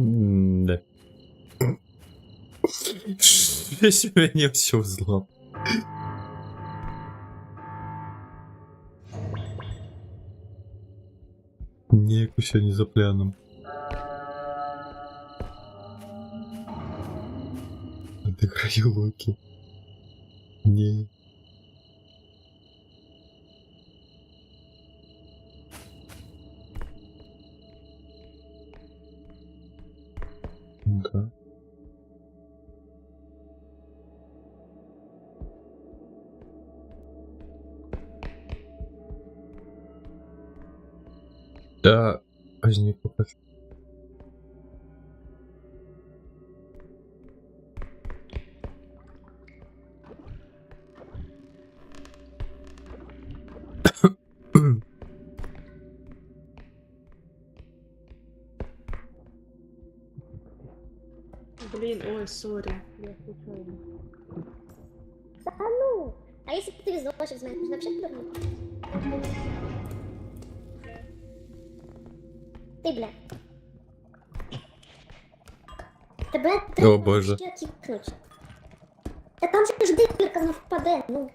Да. Весь у меня все взлом. Ніяк усе не за пляном. Отыграю Локи. Не. Да. Да, возник покажу. Блін, ой, сорі. Я случайно. Да ну! А если ты везочек знаешь, нужно вообще вернуть. Ты, бля. Тебе О, треба Боже. ще кікнуть. Та там же ж дирка не впаде, ну.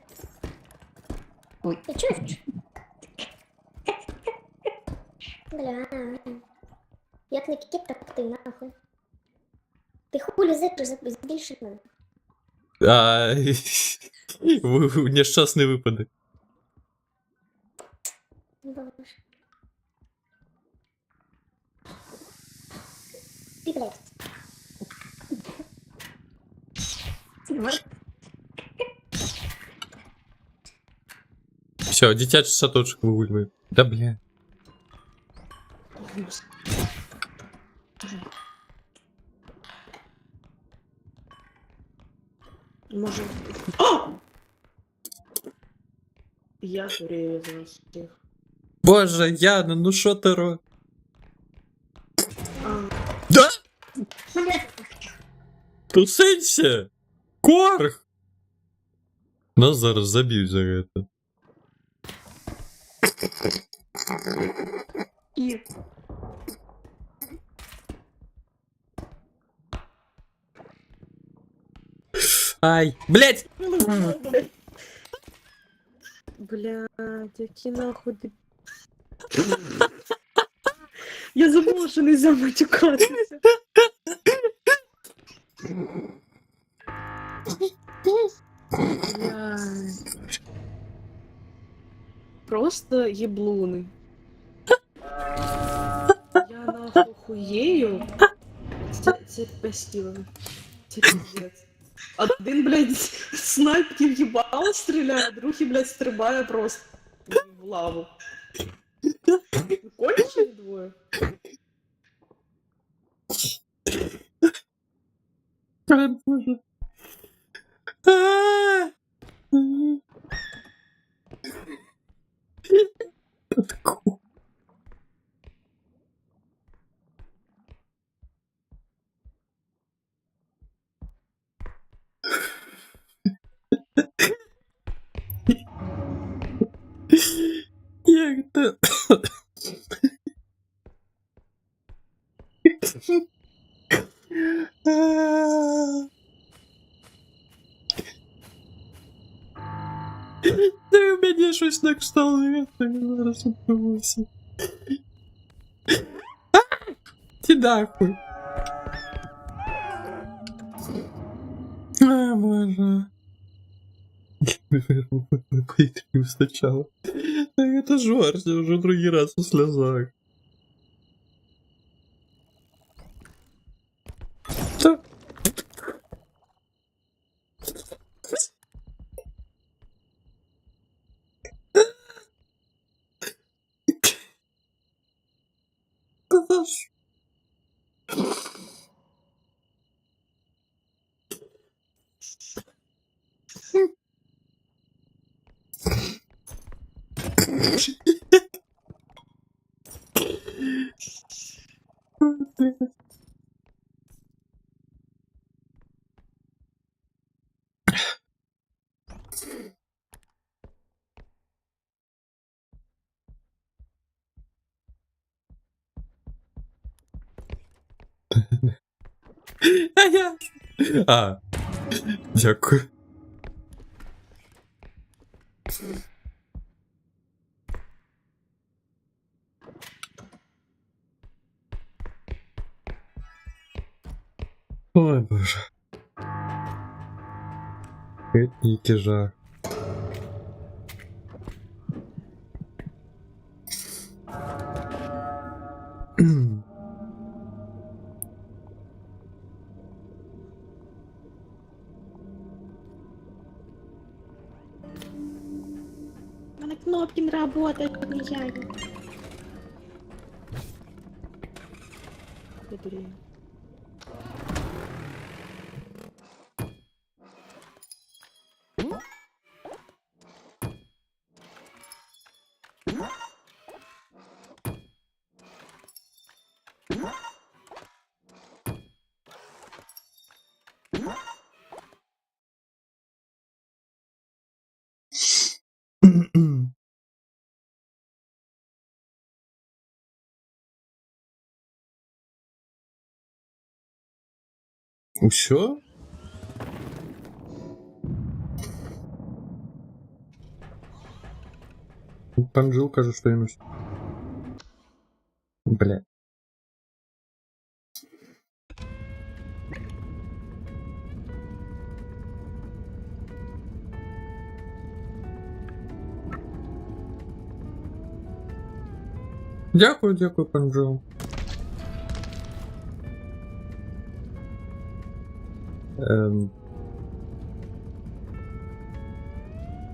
Ой. Ти чуєш? Бля. Як не кікет, так ти нахуй. Ти хулі зипиш збільшив мене. А, нещасний випадок. Боже. Ти, блядь. Все, дитячий садочок вигулює. Да бля. Може. О! Я хворію за вас всіх. Боже, Яна, ну що ти ро... А, Да? Тусинься! Корг! Нас зараз заб'ють за це. і... Ай, блять! Блядь, які нахуй ти... Я забула, що нельзя матюкатися. Блядь. Просто єблуни. Я нахуй хуєю. Це пестіло. Це пиздец. Один, блядь, снайпер їбало стріляє, другий, блядь, стрибає просто в лаву. Кончені двоє? Ай, боже. А! Таку. Як Та у мене щось на кшталт, я так зараз відбулося. Ти нахуй. А, боже. Поитрил сначала. Это жвачка, уже другий раз в слезах. Что? А, дякую. Ой, боже. Який жах. У мене кнопки не работають нечайно. Я дурію. Усё? Там Джилл кажется, что ему... Бля. Дякую, дякую, пан Джилл.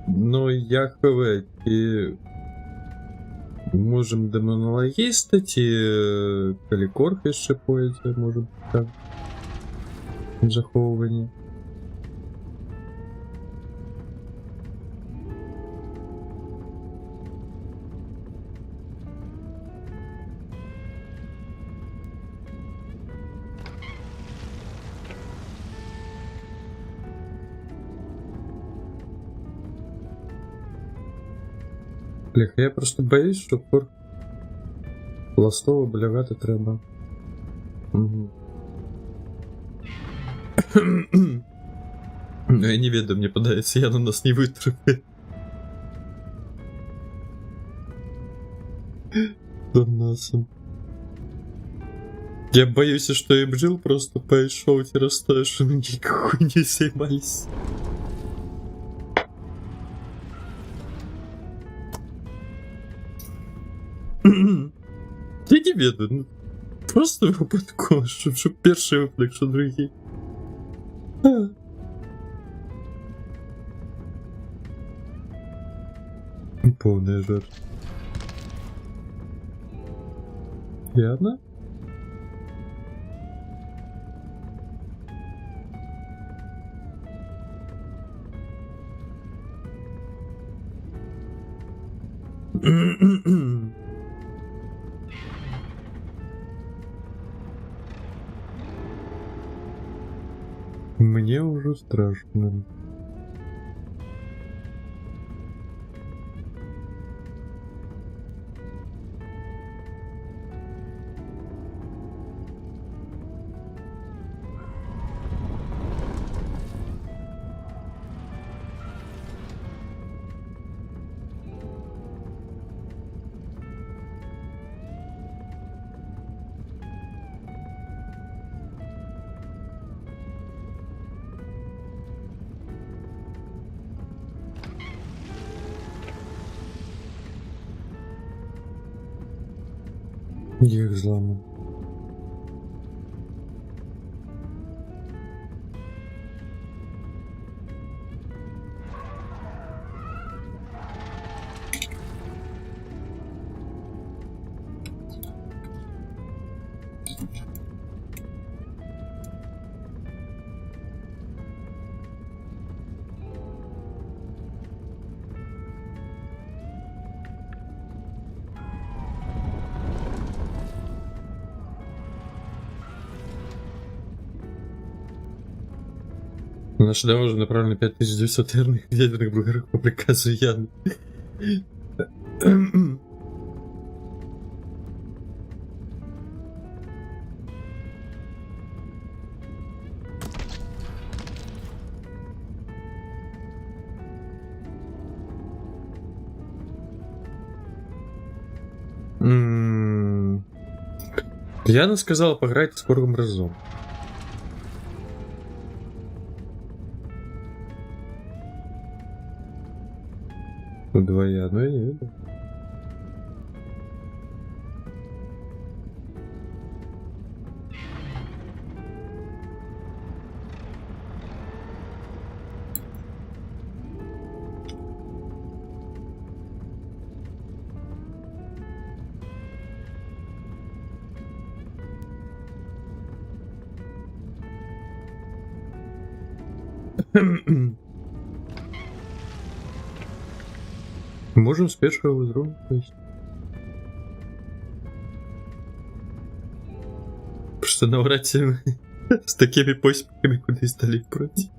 Ну, як сказать, і можем демонологістить, і калікорфи ще поїде, може так. Заховувані. Бляха, я просто боюсь, що пластово блягати треба. Угу. Я не веду, мне подается, я на нас не вытравлю. До носом. Я боюсь, что я Бджил просто пошел террастою, что мы никакой не занимались. Я не веду, ну, просто випадково, щоб перший випадок, що другий. Повний жарт. Ясно? Мне уже страшно. Я их взломал. Наши дома уже направлены 5900 ядерных бугорок по приказу Яны. Яна сказала, пограйте с Коргом разом. Вдвоя, ну я не видел. Можем спешно взрывать, то есть. Просто наврать с такими поспехами, куда и стали против.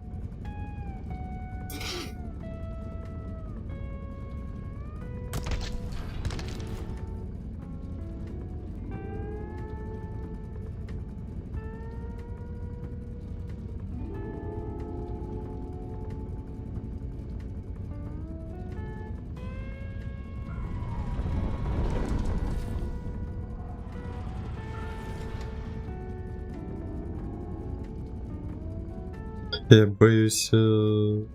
Я боюсь, Яна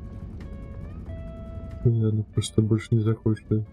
просто больше не захочет.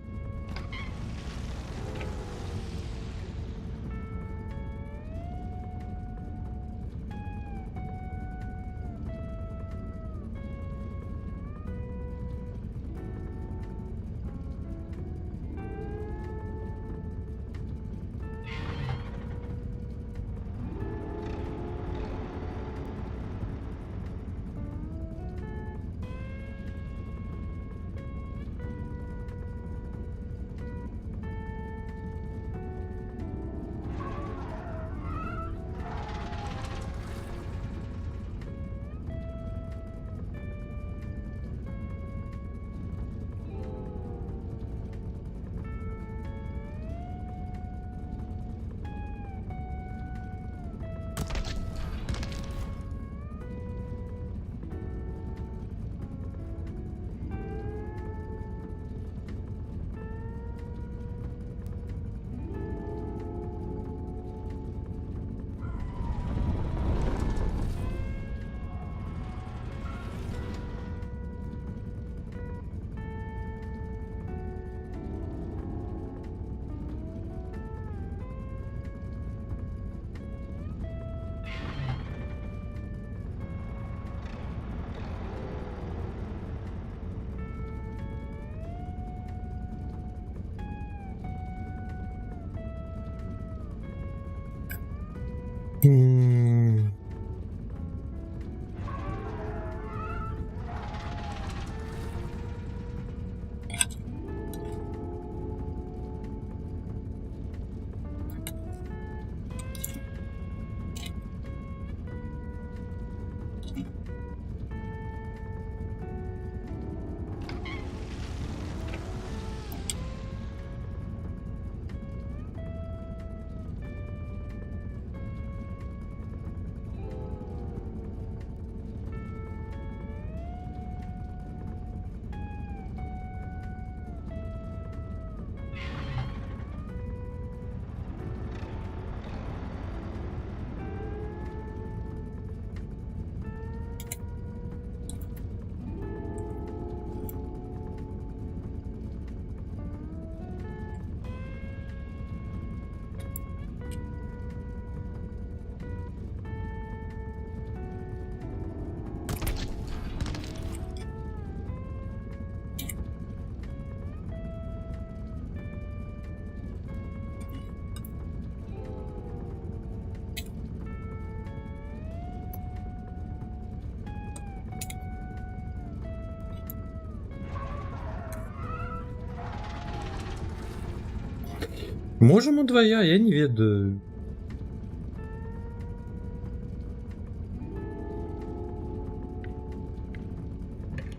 Можем удвоя, я не ведаю.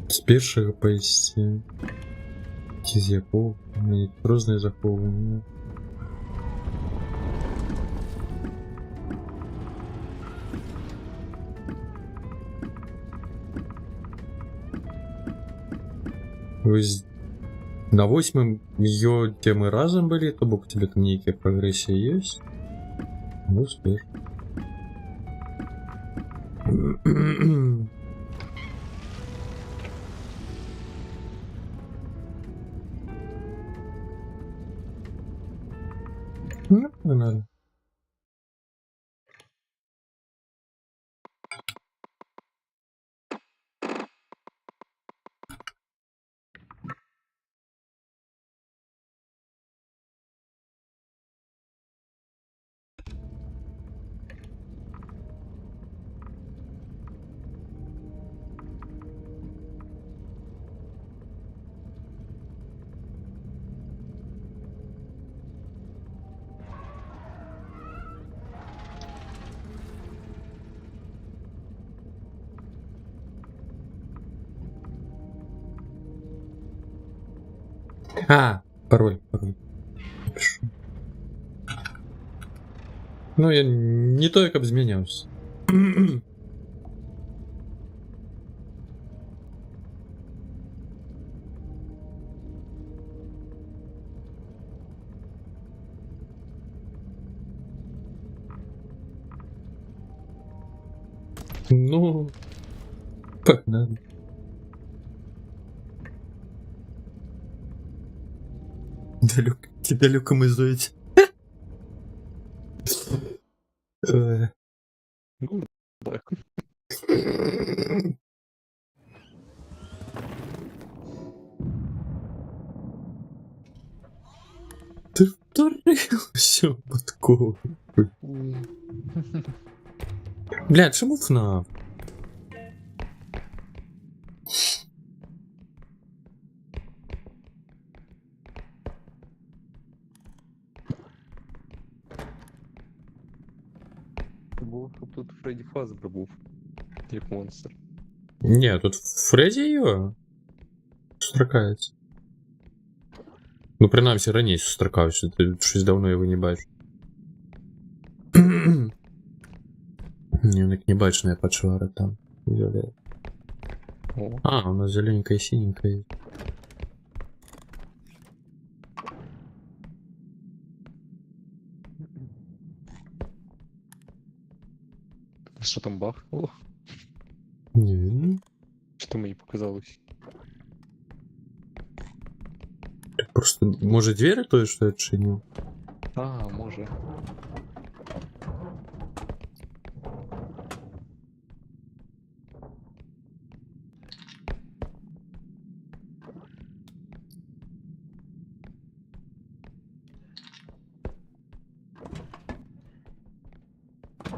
З першого поїсти. З якого? Розне заховування. На 8 ее темы разом были, то бок у тебя там некие прогрессии есть. Ну, успеешь. Ну, нормально. Пароль. Напишу. Ну, я не то, как изменялся. Ну, погнали. Далеко мы зоете. Ну, да. Ты вторился подков. Бля, чему ФНАФ? Було, щоб тут Фредді Фазбер був, як монстр. Не, тут Фредді ее сустракається. Ну, принаймні, раніше сустракався, ти щось давно його не бачиш. Ні, не бачу, я почвара там. О, А, у нас зелененькая и синенькая. що там бахнуло? Не видно. Що мені показалось? Просто, может, двери то, что я отчинил? А, може.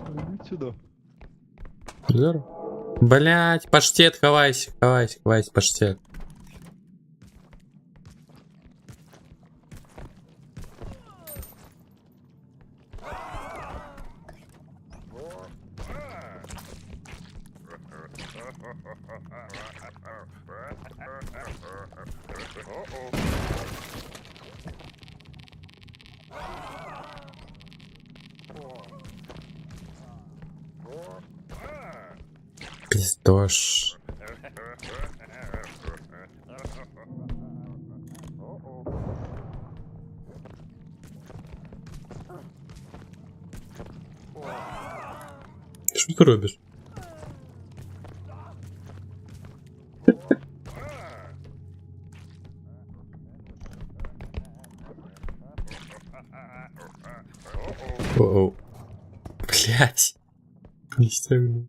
Иди сюда. Здорово. Блять, паштет, ховайся, паштет. Пиздош. Что ты робишь? Оу. Блять. Не стягну.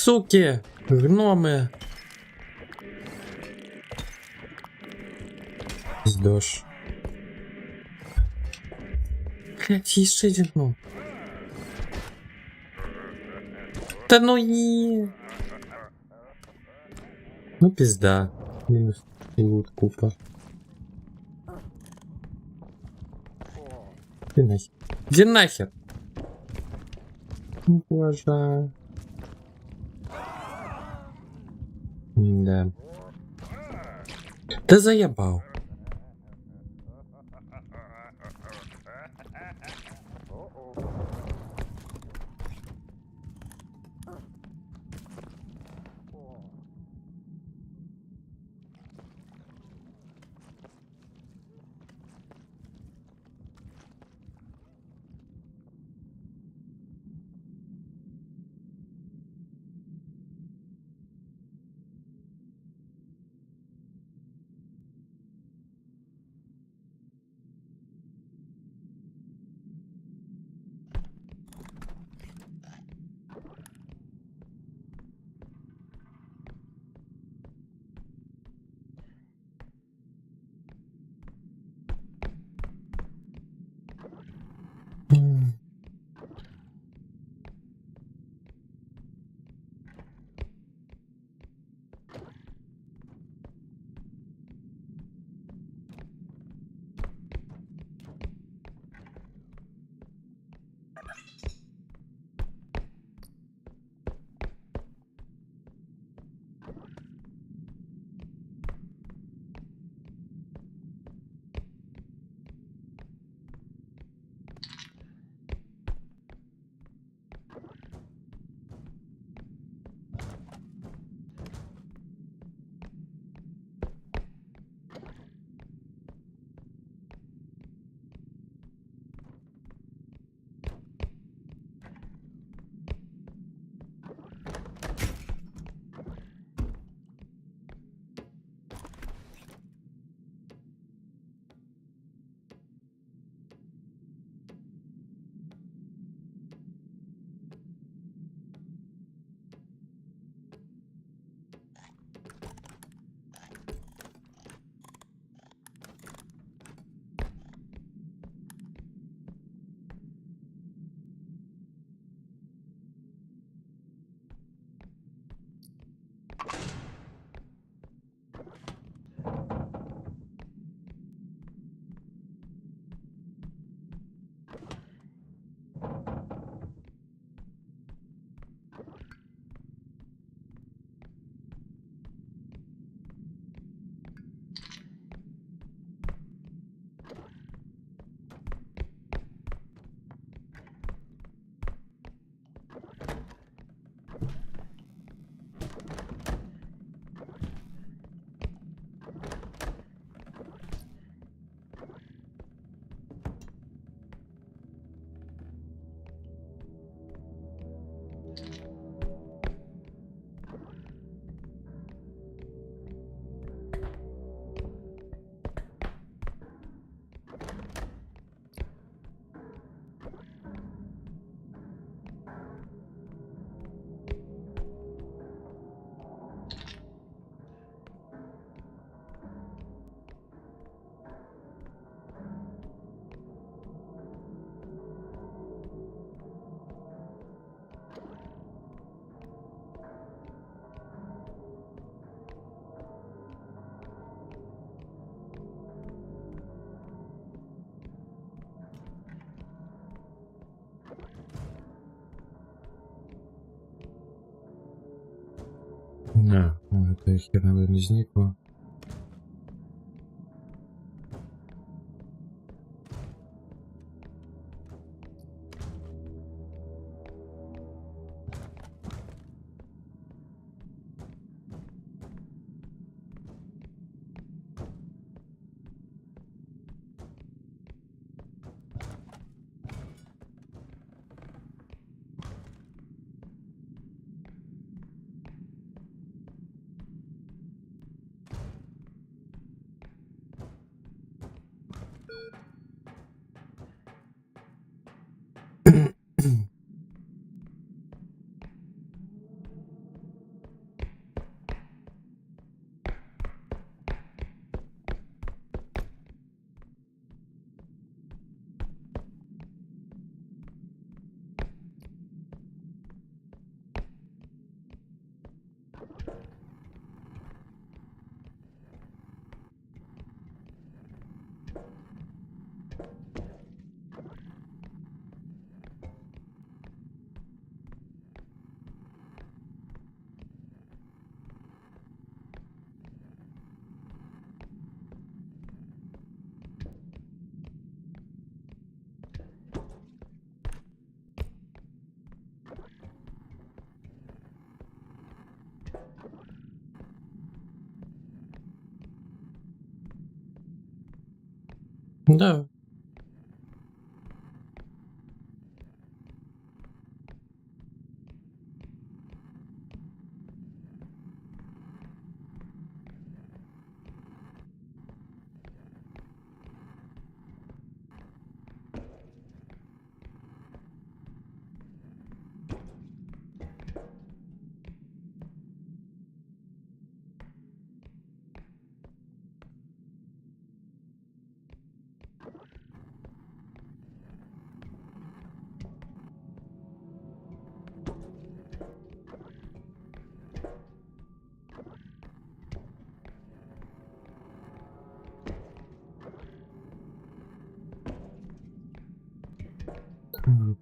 суки! Гноми! Пиздош. Блять, еще один гном. Да ну не. Ну пизда. Минус лут купа. Иди нахер. Иди нахер. Боже. Да. Да заебал. Да, это херня не зникла. Да. Так.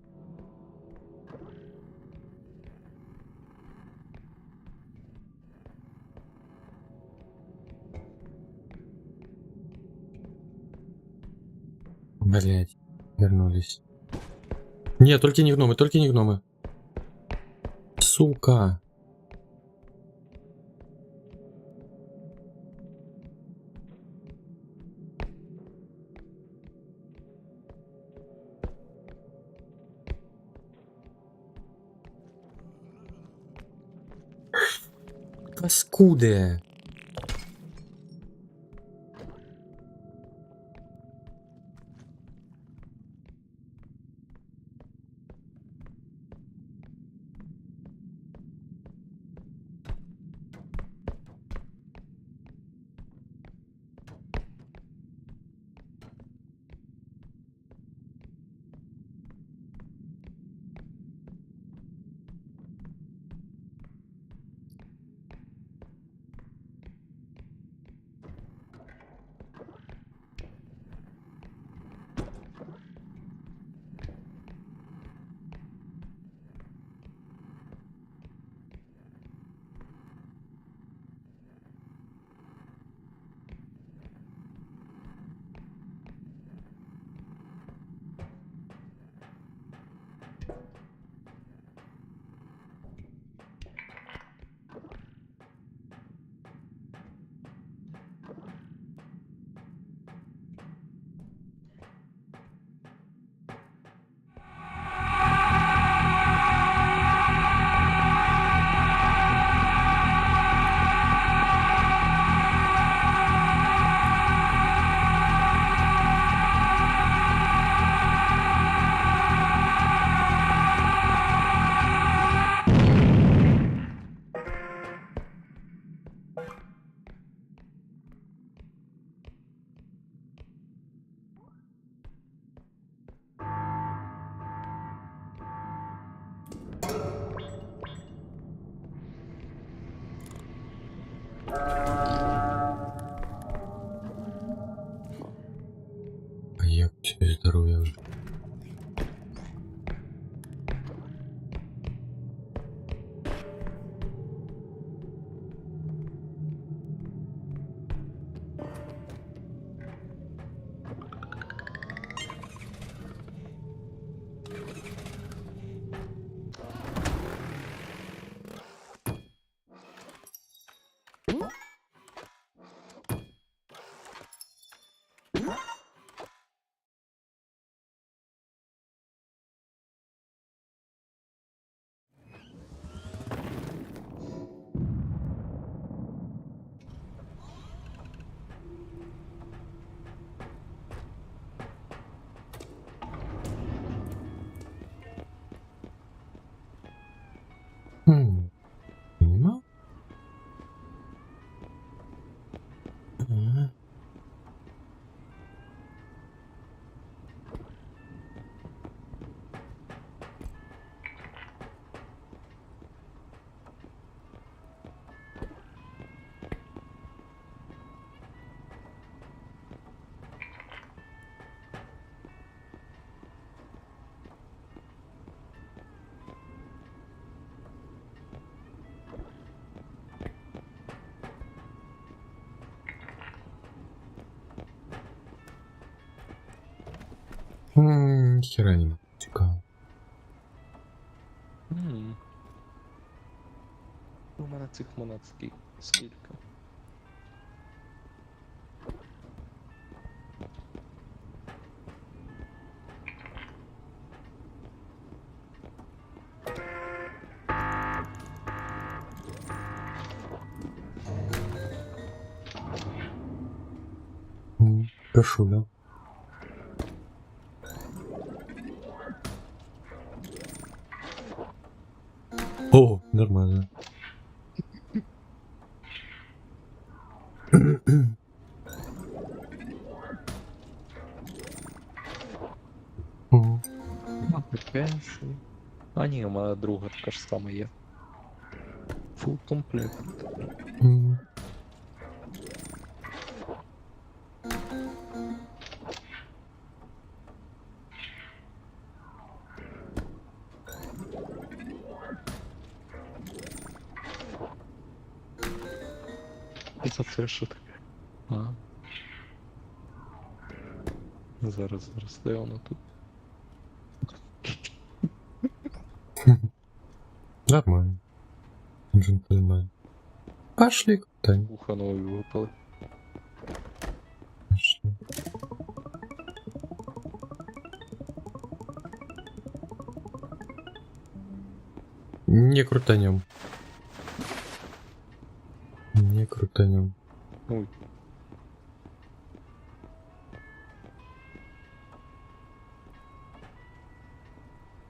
Блять, вернулись. Нет, только не гномы, только не гномы. Сука. Паскуды. Поехал себе здоровье уже. Понимал? Ага. Хера не цікаво. У мене цих монет скільки? Пишу, да? О, нормально. О, ППС. А ні, у мене друга така ж сама є. Фул комплект. м. І це що таке? А. Зараз, де воно тут? Нормально. Джентльмен. Пошли, Тань. Вуха нові випали. Пошли. Не крутанем. Не крутанем. Ой.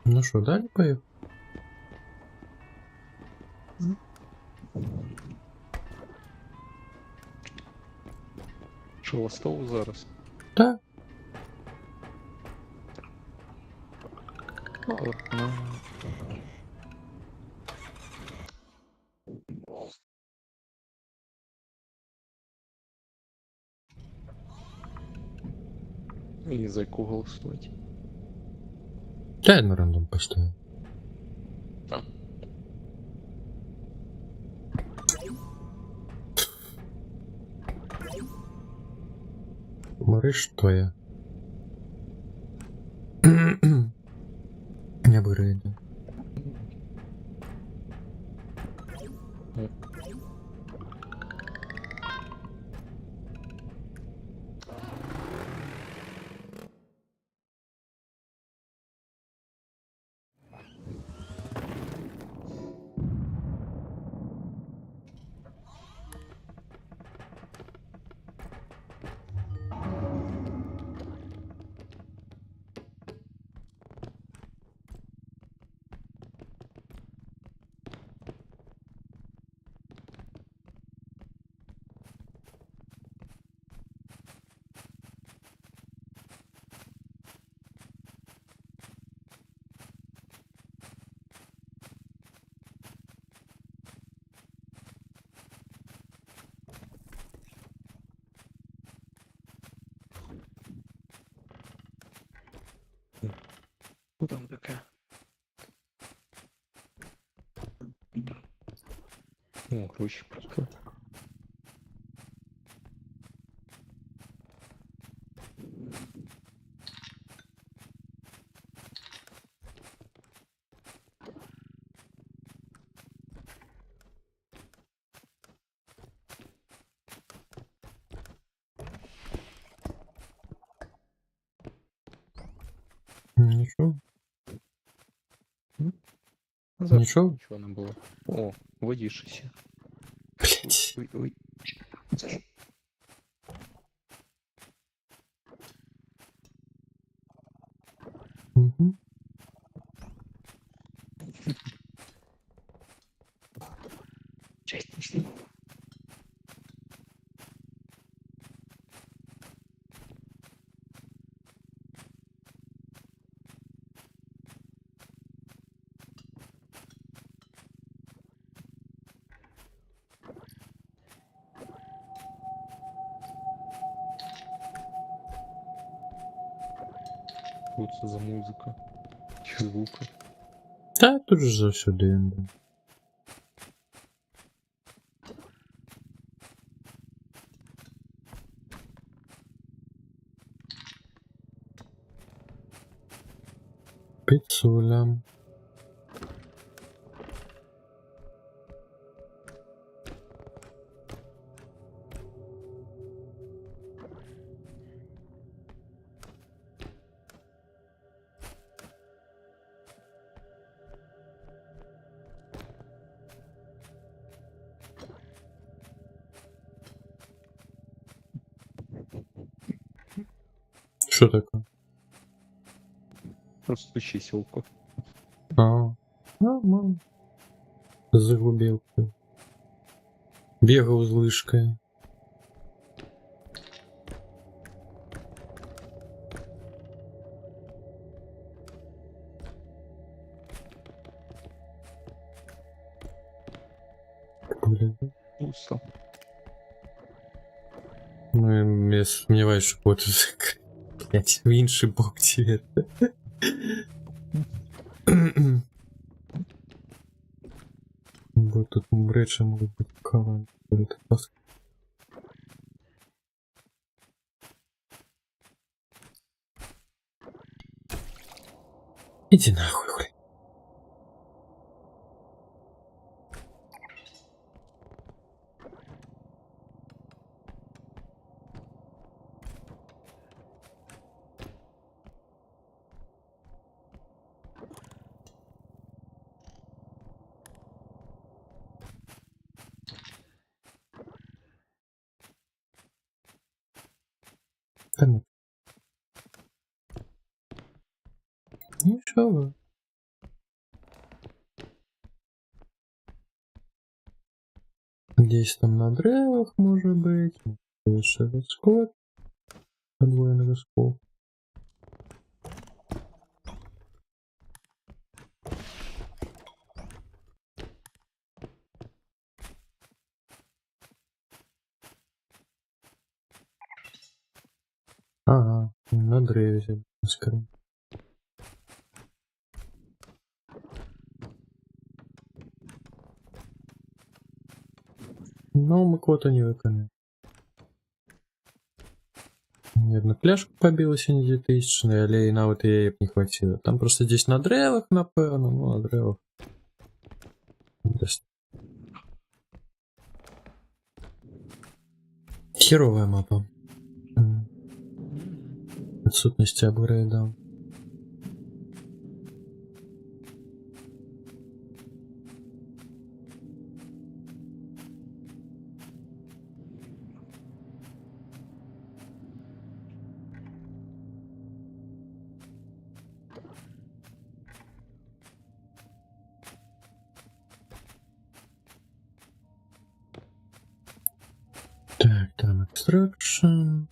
Ну что, далі поїхав? Що, ластову зараз? Так. Ладно. І за яку голосувати? Я на рандом поставив. А. Мариш твоя. Я бы рейду. Що там таке? О, гроші просто. Ничего. Зараз Нічого? нічого не було. О, водішися. Блять. Ой. Угу. Честь. Що це за музика? Чи звуки? Та тут же завсюди він був. Пицуля. Що таке? Просто чиселку. А, нормально. Загубил. Бегал с лыжкой. Блин. Пусто. Ну, я сумніваюсь, що буде блять, в інший бок тебе. Бо тут речі можуть бути кава. Иди нахуй, хуй. Та ну. Нічого. Десь там на древах може бути. Ще розход. Подвоєний розход. Ага, на древе, скажем. Но мы кого-то не выконали. Ни одна пляшка побилась не 2000, але і навіть її б не хватило. Там просто десь на древах, напевно, ну на древах. Десь. Херовая мапа. Відсутність апгрейда. Так, там extraction.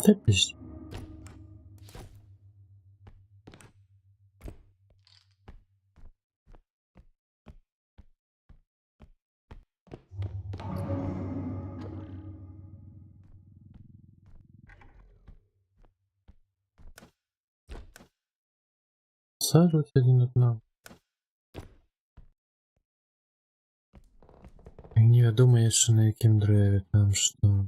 Та пізд. Саживать один одного. Не думаю, що на яким древі там що.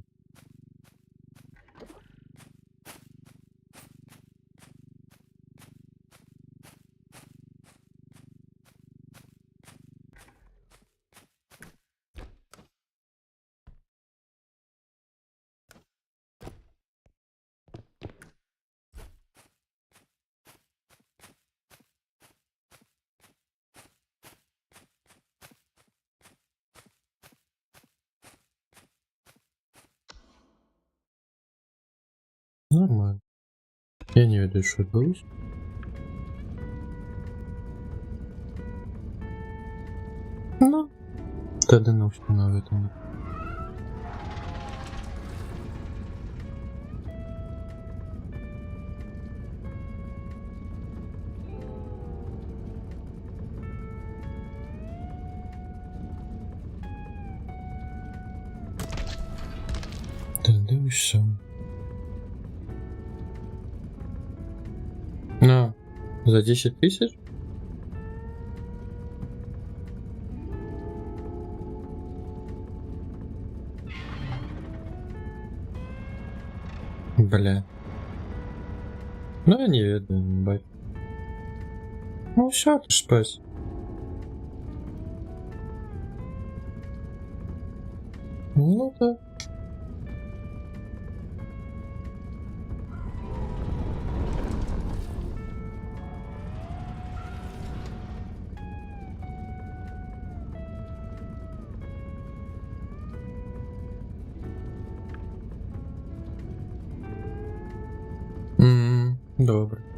Нормально. Я не ведаю, що відбулось. Ну, тоді не встановлює там. Ти дивишся. На, за 10 тысяч? Бля. Ну, я не ведаю, бать. Ну, все, ты ж спась. Ну, так. Добре.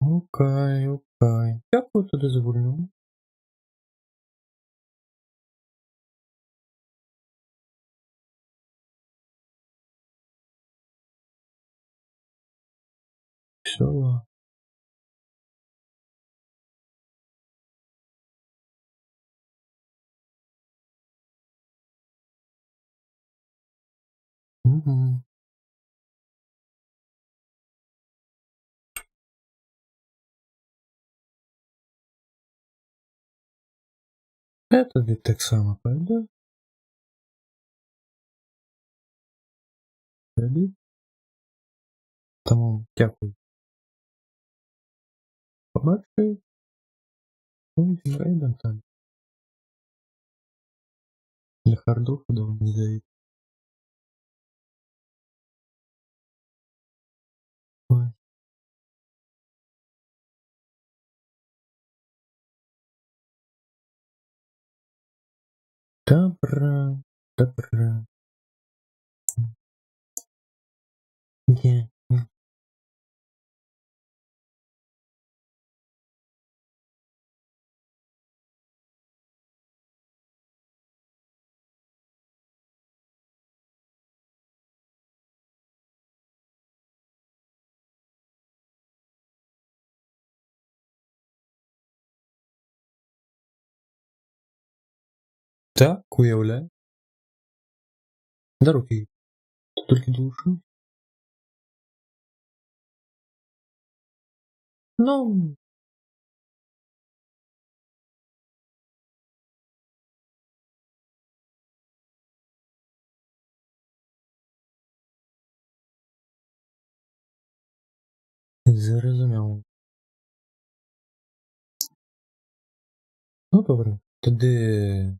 Окей, окей. Дякую тобі за вольну. Все. Угу. Я тобі так само пойду. Тобі. Тому дякую. Побачив. Ой, рейдом там. Для хардов давно не зайти. Ой. Добре. Добре. Є. Так, уявляю. Да руки. Тільки душу. Ну, зрозуміло. Ну, добре. Тоді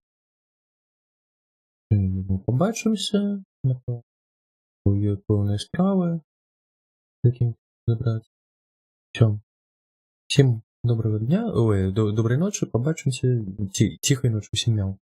побачимося. Є повні справи, яким забрати. Все. Всім доброго дня. Ой, доброї ночі. Побачимося. Тихої ночі всім мяу.